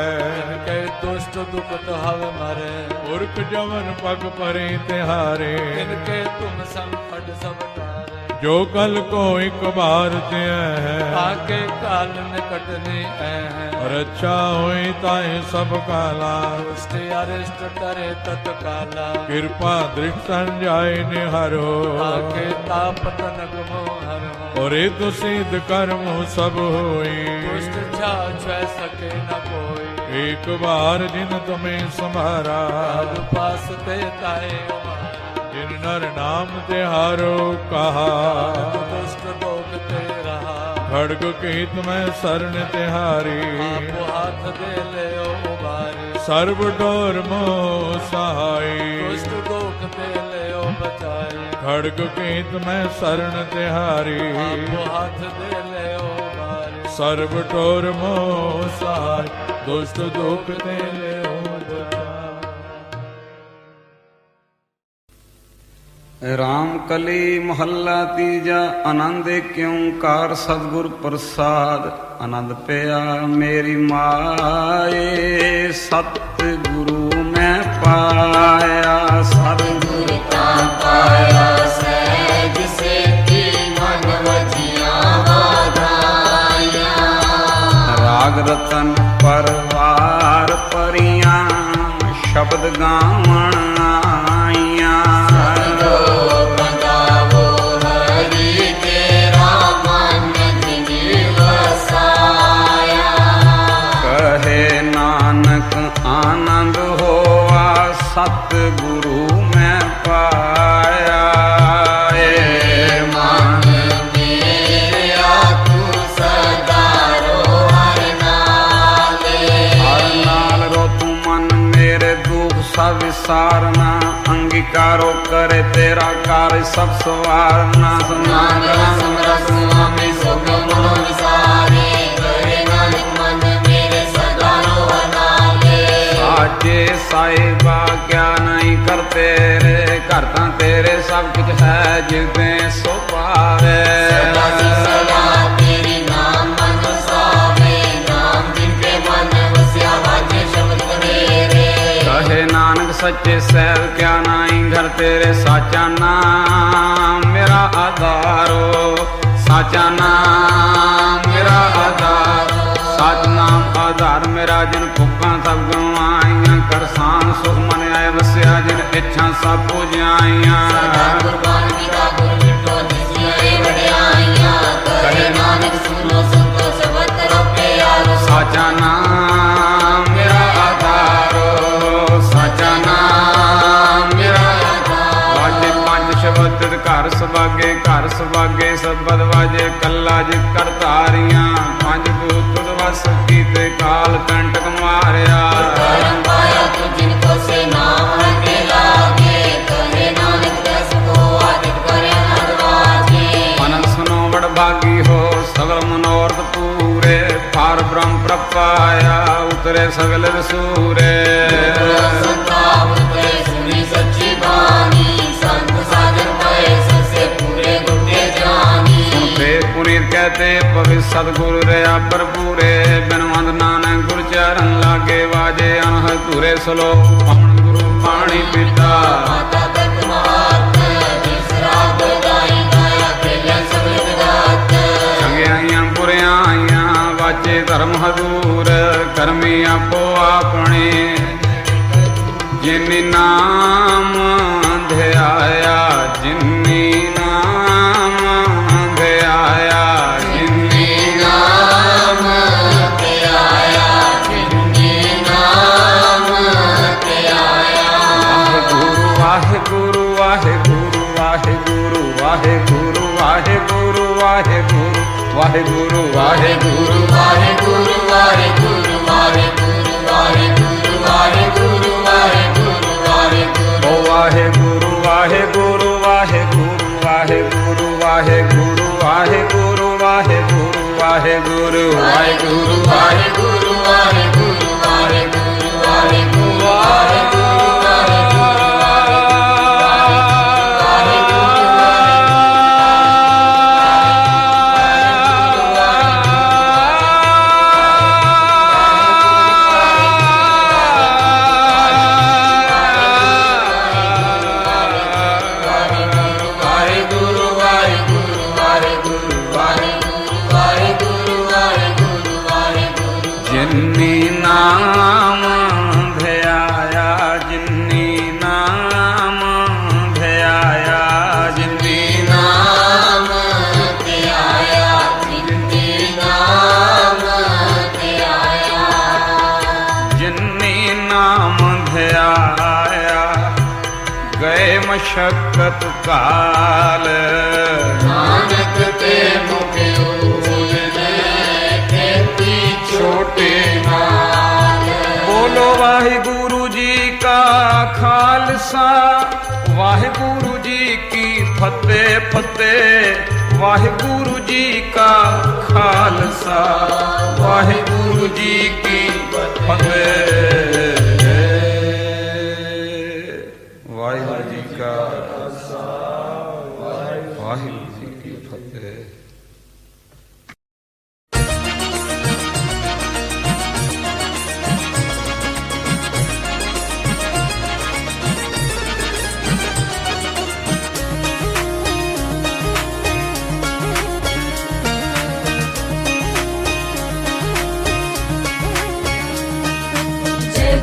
के दुष्ट दुखत हव मरे। पुरख जवन पग परे तिहारे, इनके तुम संकट सब तारे। जो कल को एक बार ते है, आके काल निकट ने है। रक्षा होई ताए सब काला, दुष्ट अरिष्ट करे तत्काला। कृपा दृष्ट संजाय निहरो, आके तापत नगमो हरो। और तो सिद्ध कर्म सब होई, दुष्ट छा सके न कोई। एक बार जिन तुम्हें संभारा, काल पास ते ताए उमारा। जिन नर नाम तिहारो कहा, दुष्ट लोग ते रहा। खड़ग के तुम्हें शरण तिहारी, आप हाथ दे ले उबारी। सर्व डोर मोह सहाय, दुष्ट लोग ते ले बचाई। खड़ग के तुम्हें शरण तिहारी, आप हाथ दे ले उबारी। सर्व डोर मोह सहाय, दुष्ट दुख ते ले राम कली महला तीजा। आनंद क्योंकार सतगुर प्रसाद। आनंद पिया मेरी माए, सतगुरु मैं पाया। सतगुर का पाया सहज से की मन वजिया वाधाया। राग रत ਗਾਵਣ ਆਈਆਂ। ਕਹੇ ਨਾਨਕ ਆਨੰਦ ਹੋਆ ਸਤਿਗੁਰੂ ਮੈਂ ਪਾਇਆ। ਏ ਮਨ ਮੇਰਿਆ ਤੂੰ ਸਦਾ ਰੋ ਹਰ ਨਾਲ ਰੋ ਤੂੰ ਮਨ ਮੇਰੇ ਦੁਖ ਸਭ ਵਿਸਾਰਨਾ। ਅੰਗੀਕਾਰੋ ਕਰੇ ਤੇਰਾ ਕਾਰਜ ਸਭ ਸਵਾਰਨਾ। ਨਾਨਕ ਸਮਰਸ ਸੁਆਮੀ ਸੁਖ ਮਨੋ ਵਿਸਾਰੇ। ਕਰੇ ਨਾਨਕ ਮਨ ਮੇਰੇ ਸਦਾ ਰੋ ਨਾਲੇ। ਸਾਚੇ ਸਾਹਿਬਾ ਕਿਆ ਨਹੀਂ ਕਰ ਤੇਰੇ। ਘਰ ਤਾਂ ਤੇਰੇ ਸਭ ਕੁਝ ਹੈ ਜਿਵੇਂ ਸੋ ਪਾਵੇ। ਸਦਾ ਤੇਰੀ ਨਾਮ ਮਨ ਵਸਾਵੇ। ਨਾਮ ਜਿਨ ਕੇ ਮਨ ਵਸਿਆ ਵਾਜੇ ਸ਼ਬਦ ਮੇਰੇ। ਕਹੇ ਨਾਨਕ ਸੱਚੇ ਸਹਿਬ ਕਿਆ ਨਹੀਂ ਘਰ ਤੇਰੇ। ਸਾਚਾ ਨਾਮ ਮੇਰਾ ਆਧਾਰੋ। ਸਾਚਾ ਨਾਮ ਮੇਰਾ ਆਧਾਰ। ਸਚ ਨਾਮ ਆਧਾਰ ਮੇਰਾ ਜਿਨ ਭੁੱਖਾਂ ਸਭ ਗਵਾਈਆਂ। ਕਰਸਾਨ ਸੁਖ ਮਨ ਆਏ ਵਸਿਆ ਜਿਨ ਇੱਛਾ ਸਭ ਪੁਜਾਈਆਂ। ਕਹੇ ਨਾਨਕ ਸੁਨੋ ਸੰਤੋ ਸਬਦ ਕਰੋ ਪਿਆਰੋ। ਸਾਚਾ ਨਾਮ ਮੇਰਾ ਆਧਾਰੋ। ਸਾਚਾ ਨਾਮ ਮੇਰਾ ਆਧਾਰ। ਵਾਜੇ ਪੰਜ ਸ਼ਬਦ ਘਰ ਸੁਭਾਗੇ। ਘਰ ਸੁਭਾਗੇ ਸਬਦ ਵਾਜੇ ਕੱਲਾ ਜਿ ਕਰ ਧਾਰੀਆਂ। ਪੰਜ ਭੂਤ ਵਸ ਕੀਤੇ ਕਾਲ ਕੰਟਕ ਮਾਰਿਆ। ਭਾਗੀ ਹੋ ਸਗਲ ਮਨੋਰਥ ਪੂਰੇ। ਪਾਰ ਬ੍ਰਹਮ ਪ੍ਰਪਾਇਆ ਉਤਰੇ ਸਗਲ ਰਸੂਰੇ। ਸੁਣੀ ਸੱਚੀ ਬਾਣੀ ਸੰਤ ਸਾਜਨ ਪਏ ਸਸੇ ਪੂਰੇ ਗੁੱਟੇ ਜਾਨੀ। ਸੁਣਤੇ ਪੁਨੀਤ ਕਹਤੇ ਪਵਿੱਤ ਸਤਿਗੁਰੂ ਰਿਆ ਭਰਪੂਰੇ। ਬਿਨਵੰਦ ਨਾਨਕ ਗੁਰ ਚਰਨ ਲਾਗੇ ਵਾਜੇ ਅਨਹਦ ਧੂਰੇ। ਸਲੋ ਪਵਨ ਗੁਰੂ ਪਾਣੀ ਪੀਤਾ। ਮਾਤਾ ਤਤ ਮਹਾਤ ਜਿਸ ਰਾਤ ਗਾਈ ਗਾਇਆ ਖੇਲਿਆ ਸਗਲ ਜਗਤ। ਚੰਗਿਆਈਆਂ ਬੁਰਿਆਈਆਂ ਵਾਜੇ ਧਰਮ ਹਦੂਰ। ਕਰਮੀ ਆਪੋ ਆਪਣੇ ਜਿਨੀ ਨਾਮ ਧਿਆਇਆ। ਜਿਨੀ ਨਾਮ ਧਿਆਇਆ। ਜਿਨੀ ਨਾਮ ਧਿਆਇਆ। ਜਿਨੀ ਨਾਮ ਧਿਆਇਆ। ਵਾਹਿਗੁਰੂ ਵਾਹਿਗੁਰੂ ਵਾਹਿਗੁਰੂ ਵਾਹਿਗੁਰੂ ਵਾਹਿਗੁਰੂ ਵਾਹਿਗੁਰੂ ਵਾਹਿਗੁਰੂ ਵਾਹਿਗੁਰੂ ਵਾਹਿਗੁਰੂ ਵਾਹਿਗੁਰੂ ਵਾਹਿਗੁਰੂ ਵਾਹਿਗੁਰੂ ਵਾਹਿਗੁਰੂ ਵਾਹਿਗੁਰੂ ਵਾਹਿਗੁਰੂ ਵਾਹਿਗੁਰੂ। ਓ ਵਾਹਿਗੁਰੂ ਵਾਹਿਗੁਰੂ ਵਾਹਿਗੁਰੂ ਵਾਹਿਗੁਰੂ ਵਾਹਿਗੁਰੂ ਵਾਹਿਗੁਰੂ ਵਾਹਿਗੁਰੂ ਵਾਹਿਗੁਰੂ ਵਾਹਿਗੁਰੂ ਵਾਹਿਗੁਰੂ ਵਾਹਿਗੁਰੂ ਵਾਹਿਗੁਰੂ ਵਾਹਿਗੁਰੂ। ਜਿਨੀ ਨਾਮ ਧਿਆਇਆ। ਜਿਨੀ ਨਾਮ ਧਿਆਇਆ। ਜਿਨੀ ਨਾਮ ਧਿਆਇਆ। ਜਿਨੀ ਨਾਮ ਧਿਆਇਆ। ਜਿਨੀ ਨਾਮ ਧਿਆਇਆ। ਗਏ ਮਸ਼ਕਤ ਕਾਲ। ਨਾਨਕ ਤੇ ਮੁਕਿ ਛੋਟੇ ਨਾਲ। ਬੋਲੋ ਵਾਹਿਗੁਰੂ ਜੀ ਕਾ ਖਾਲਸਾ। ਵਾਹਿਗੁਰੂ ਜੀ ਕੀ ਫਤਿਹ ਫਤਿਹ। ਵਾਹਿਗੁਰੂ ਜੀ ਕਾ ਖਾਲਸਾ। ਵਾਹਿਗੁਰੂ ਜੀ ਕੀ ਫਤਿਹ। ਵਾਹਿਗੁਰੂ ਜੀ ਕਾ ਖਾਲਸਾ। ਵਾਹਿਗੁਰੂ ਜੀ ਕੀ ਫਤਿਹ।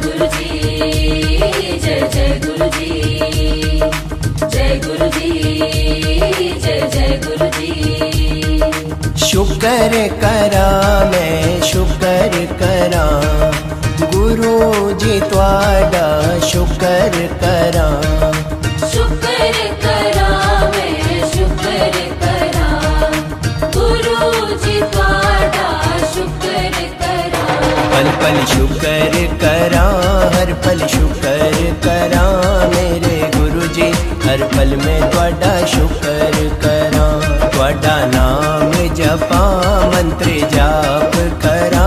गुरु जी, जय जय गुरु जी, जय गुरु जी, जय जय गुरु जी। शुक्र करा मैं शुक्र करा गुरु जी त्वाडा शुक्र करा। शुक्र करा मैं शुक्र करा गुरु जी त्वाडा शुक्र करा। पल पल शुक्र करा हर पल शुक्र करा मेरे गुरु जी हर पल में त्वाडा शुक्र करा। त्वाडा नाम जपा मंत्र जाप करा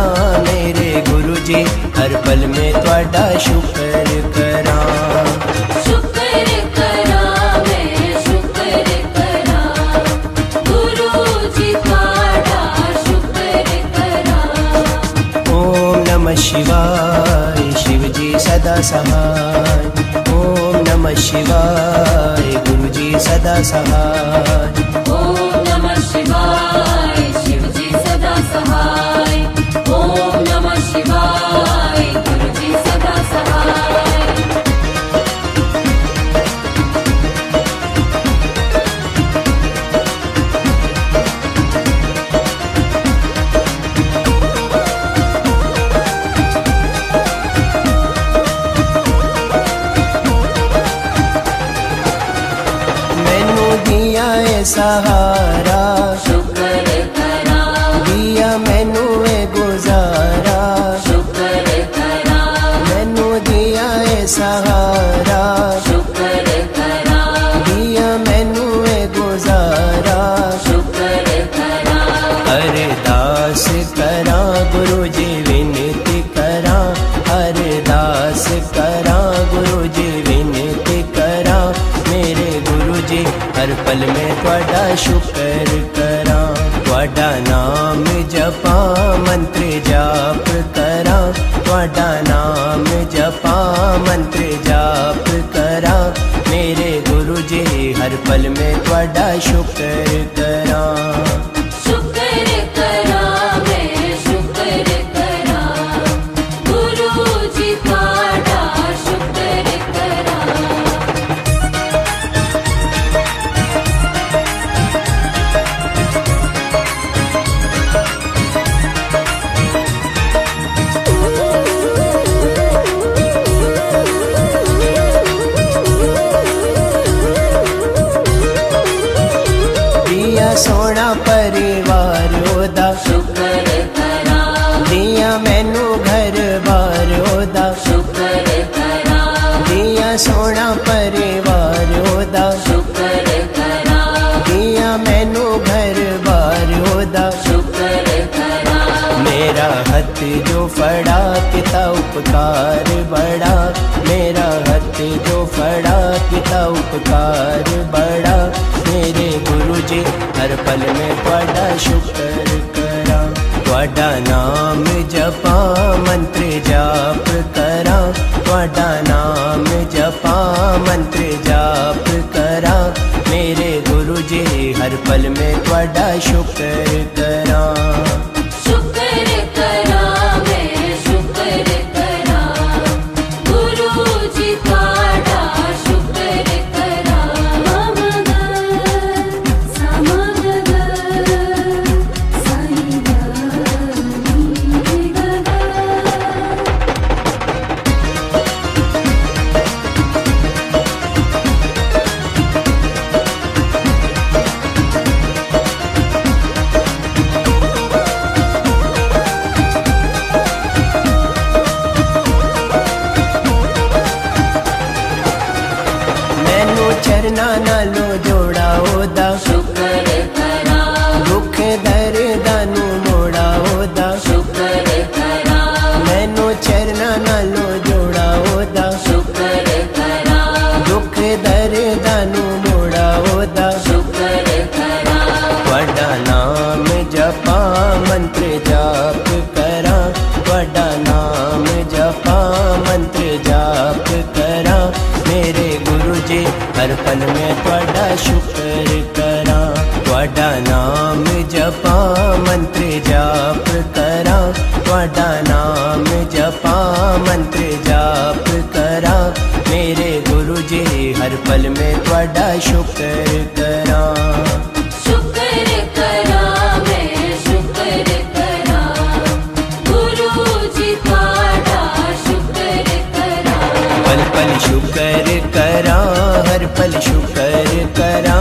मेरे गुरु जी हर पल में त्वाडा शुक्र करा। शुक्र करा मैं शुक्र करा गुरु जी त्वाडा शुक्र करा। ओम नमः शिवाय शिव जी सदा सहाय। ओम नमः शिवाय गुरु जी सदा सहाय। ओम नमः शिवाय शिव जी सदा सहाय। ओम नमः शिवाय गुरु जी सदा सहाय। मैनू दिया है सहारा शुक्र करा दिया मैनू है गुजारा। शुक्र करा मैनू दिया है सहारा शुक्र करा दिया मैनू है गुजारा। शुक्र करा अरदास करा गुरु जी विनती करा। अरदास करा गुरु जी विनती करा मेरे गुरु जी हर पल में त्वाडा शुक्र करा। त्वाडा नाम जपा मंत्र जाप करा। त्वाडा नाम जपा मंत्र जाप करा मेरे गुरु जी हर पल में त्वाडा शुक्र करा। शुक्र करा मैं शुक्र करा गुरु जी त्वाडा शुक्र करा। दिया सोना परिवार ओदा शुक्र करा दिया मैनू घर बार ओदा। शुक्र करा दिया सोना परिवार ओदा शुक्र करा दिया मैनू घर बार ओदा। शुक्र करा मेरा हथ जो फड़ा पिता उपकार बड़ा। मेरा हथ जो फड़ा पिता उपकार बड़ा मेरे गुरु जी हर पल में त्वाडा शुक्र करा। त्वाडा नाम जपा मंत्र जाप करा। त्वाडा नाम जपा मंत्र जाप करा मेरे गुरु जी हर पल में त्वाडा शुक्र करा। शुक्र करा मैं शुक्र करा गुरु जी त्वाडा शुक्र करा। ममग समगग साई नी गग। मैनू चरना नालो जोड़ा ओदा शुक्र करा दुख दर्दां नू मोड़ा ओदा। शुक्र करा मैनू चरना नालो जोड़ा ओदा शुक्र करा दुख दर्दां नू मोड़ा ओदा। शुक्र करा त्वाडा नाम जपा मंत्र जाप करा। त्वाडा नाम जपा मंत्र जाप करा मेरे गुरु जी हर पल में त्वाडा शुक्र करा। त्वाडा नाम जपा मंत्र जाप करा। त्वाडा नाम जपा मंत्र जाप करा, मेरे गुरु जी हर पल में तुहाडा शुक्र करा। शुक्र करा मैं शुक्र करा, गुरु जी तुहाडा शुक्र करा। पल पल शुक्र करा, हर पल शुक्र करा,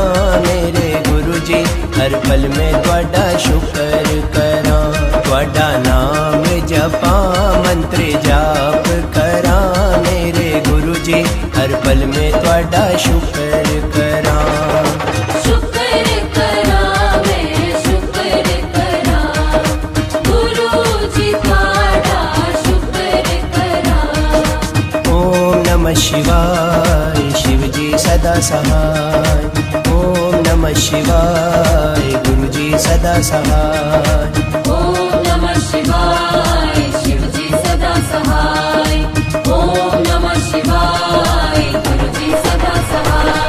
मेरे गुरु जी हर पल में तुहाडा शुक्र करा। तुहाडा नाम जपा मंत्र जाप करा, मेरे गुरु जी हर पल में तुहाडा शुक्र करा। शुक्र करा मैं शुक्र करा, गुरु जी तुहाडा शुक्र करा। ओम नमः शिवाय, शिव जी सदा सहाय। ओम नमः शिवाय, गुरु जी सदा सहाय। ओम नमः शिवाय, शिव जी सदा सहाय। ओम नमः शिवाय, गुरु जी सदा सहाय।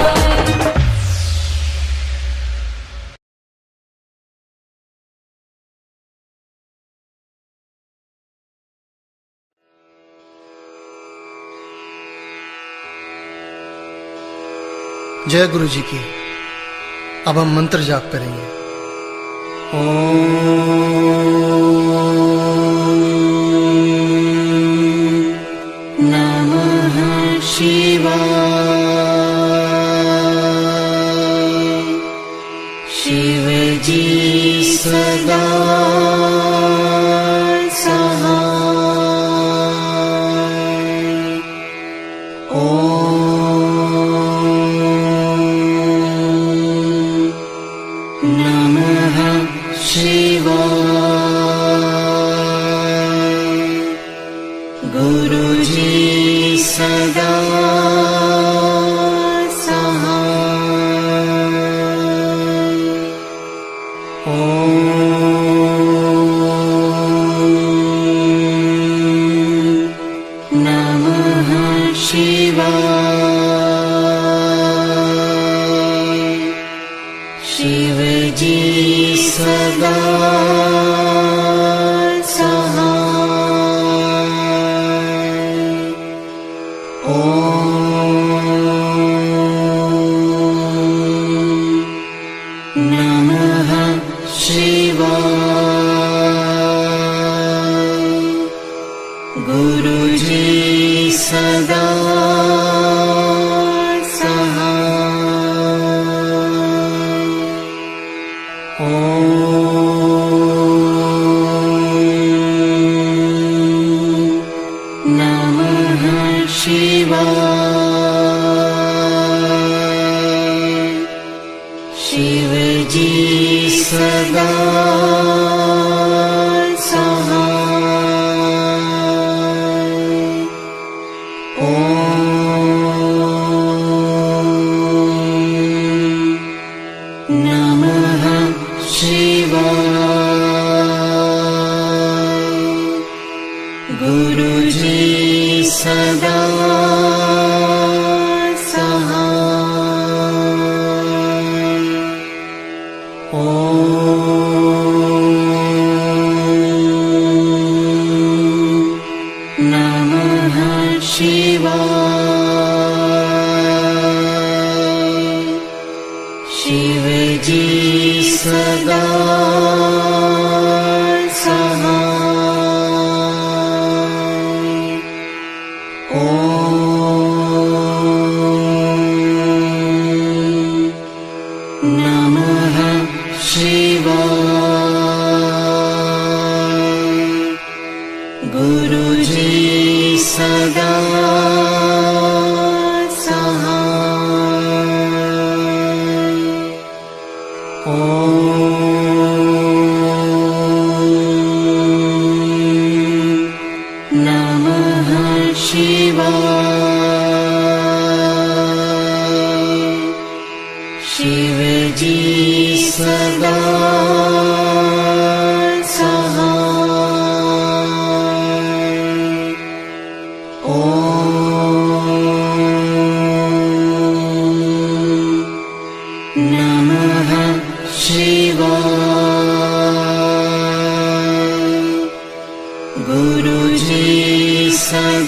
जय गुरु जी की। अब हम मंत्र जाप करेंगे। नमः शिवाय, शिव जी सदा गुरु जी सदा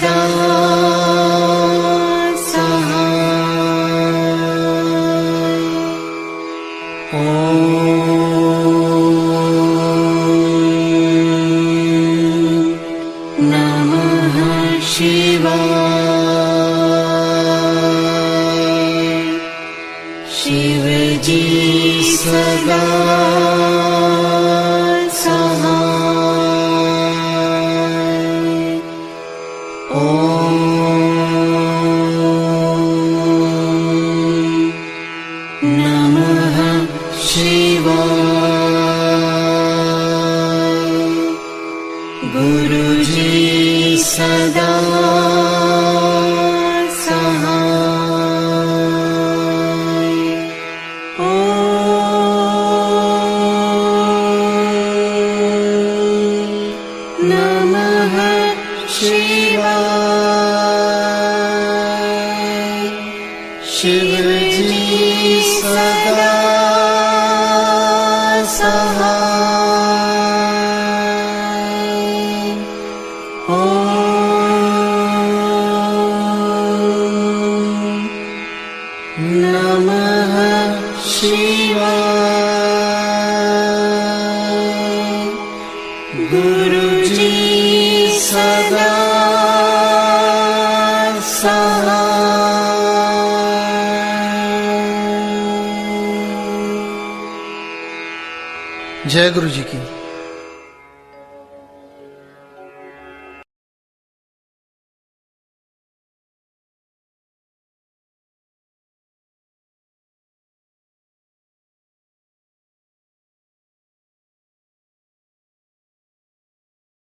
जय गुरु जी की।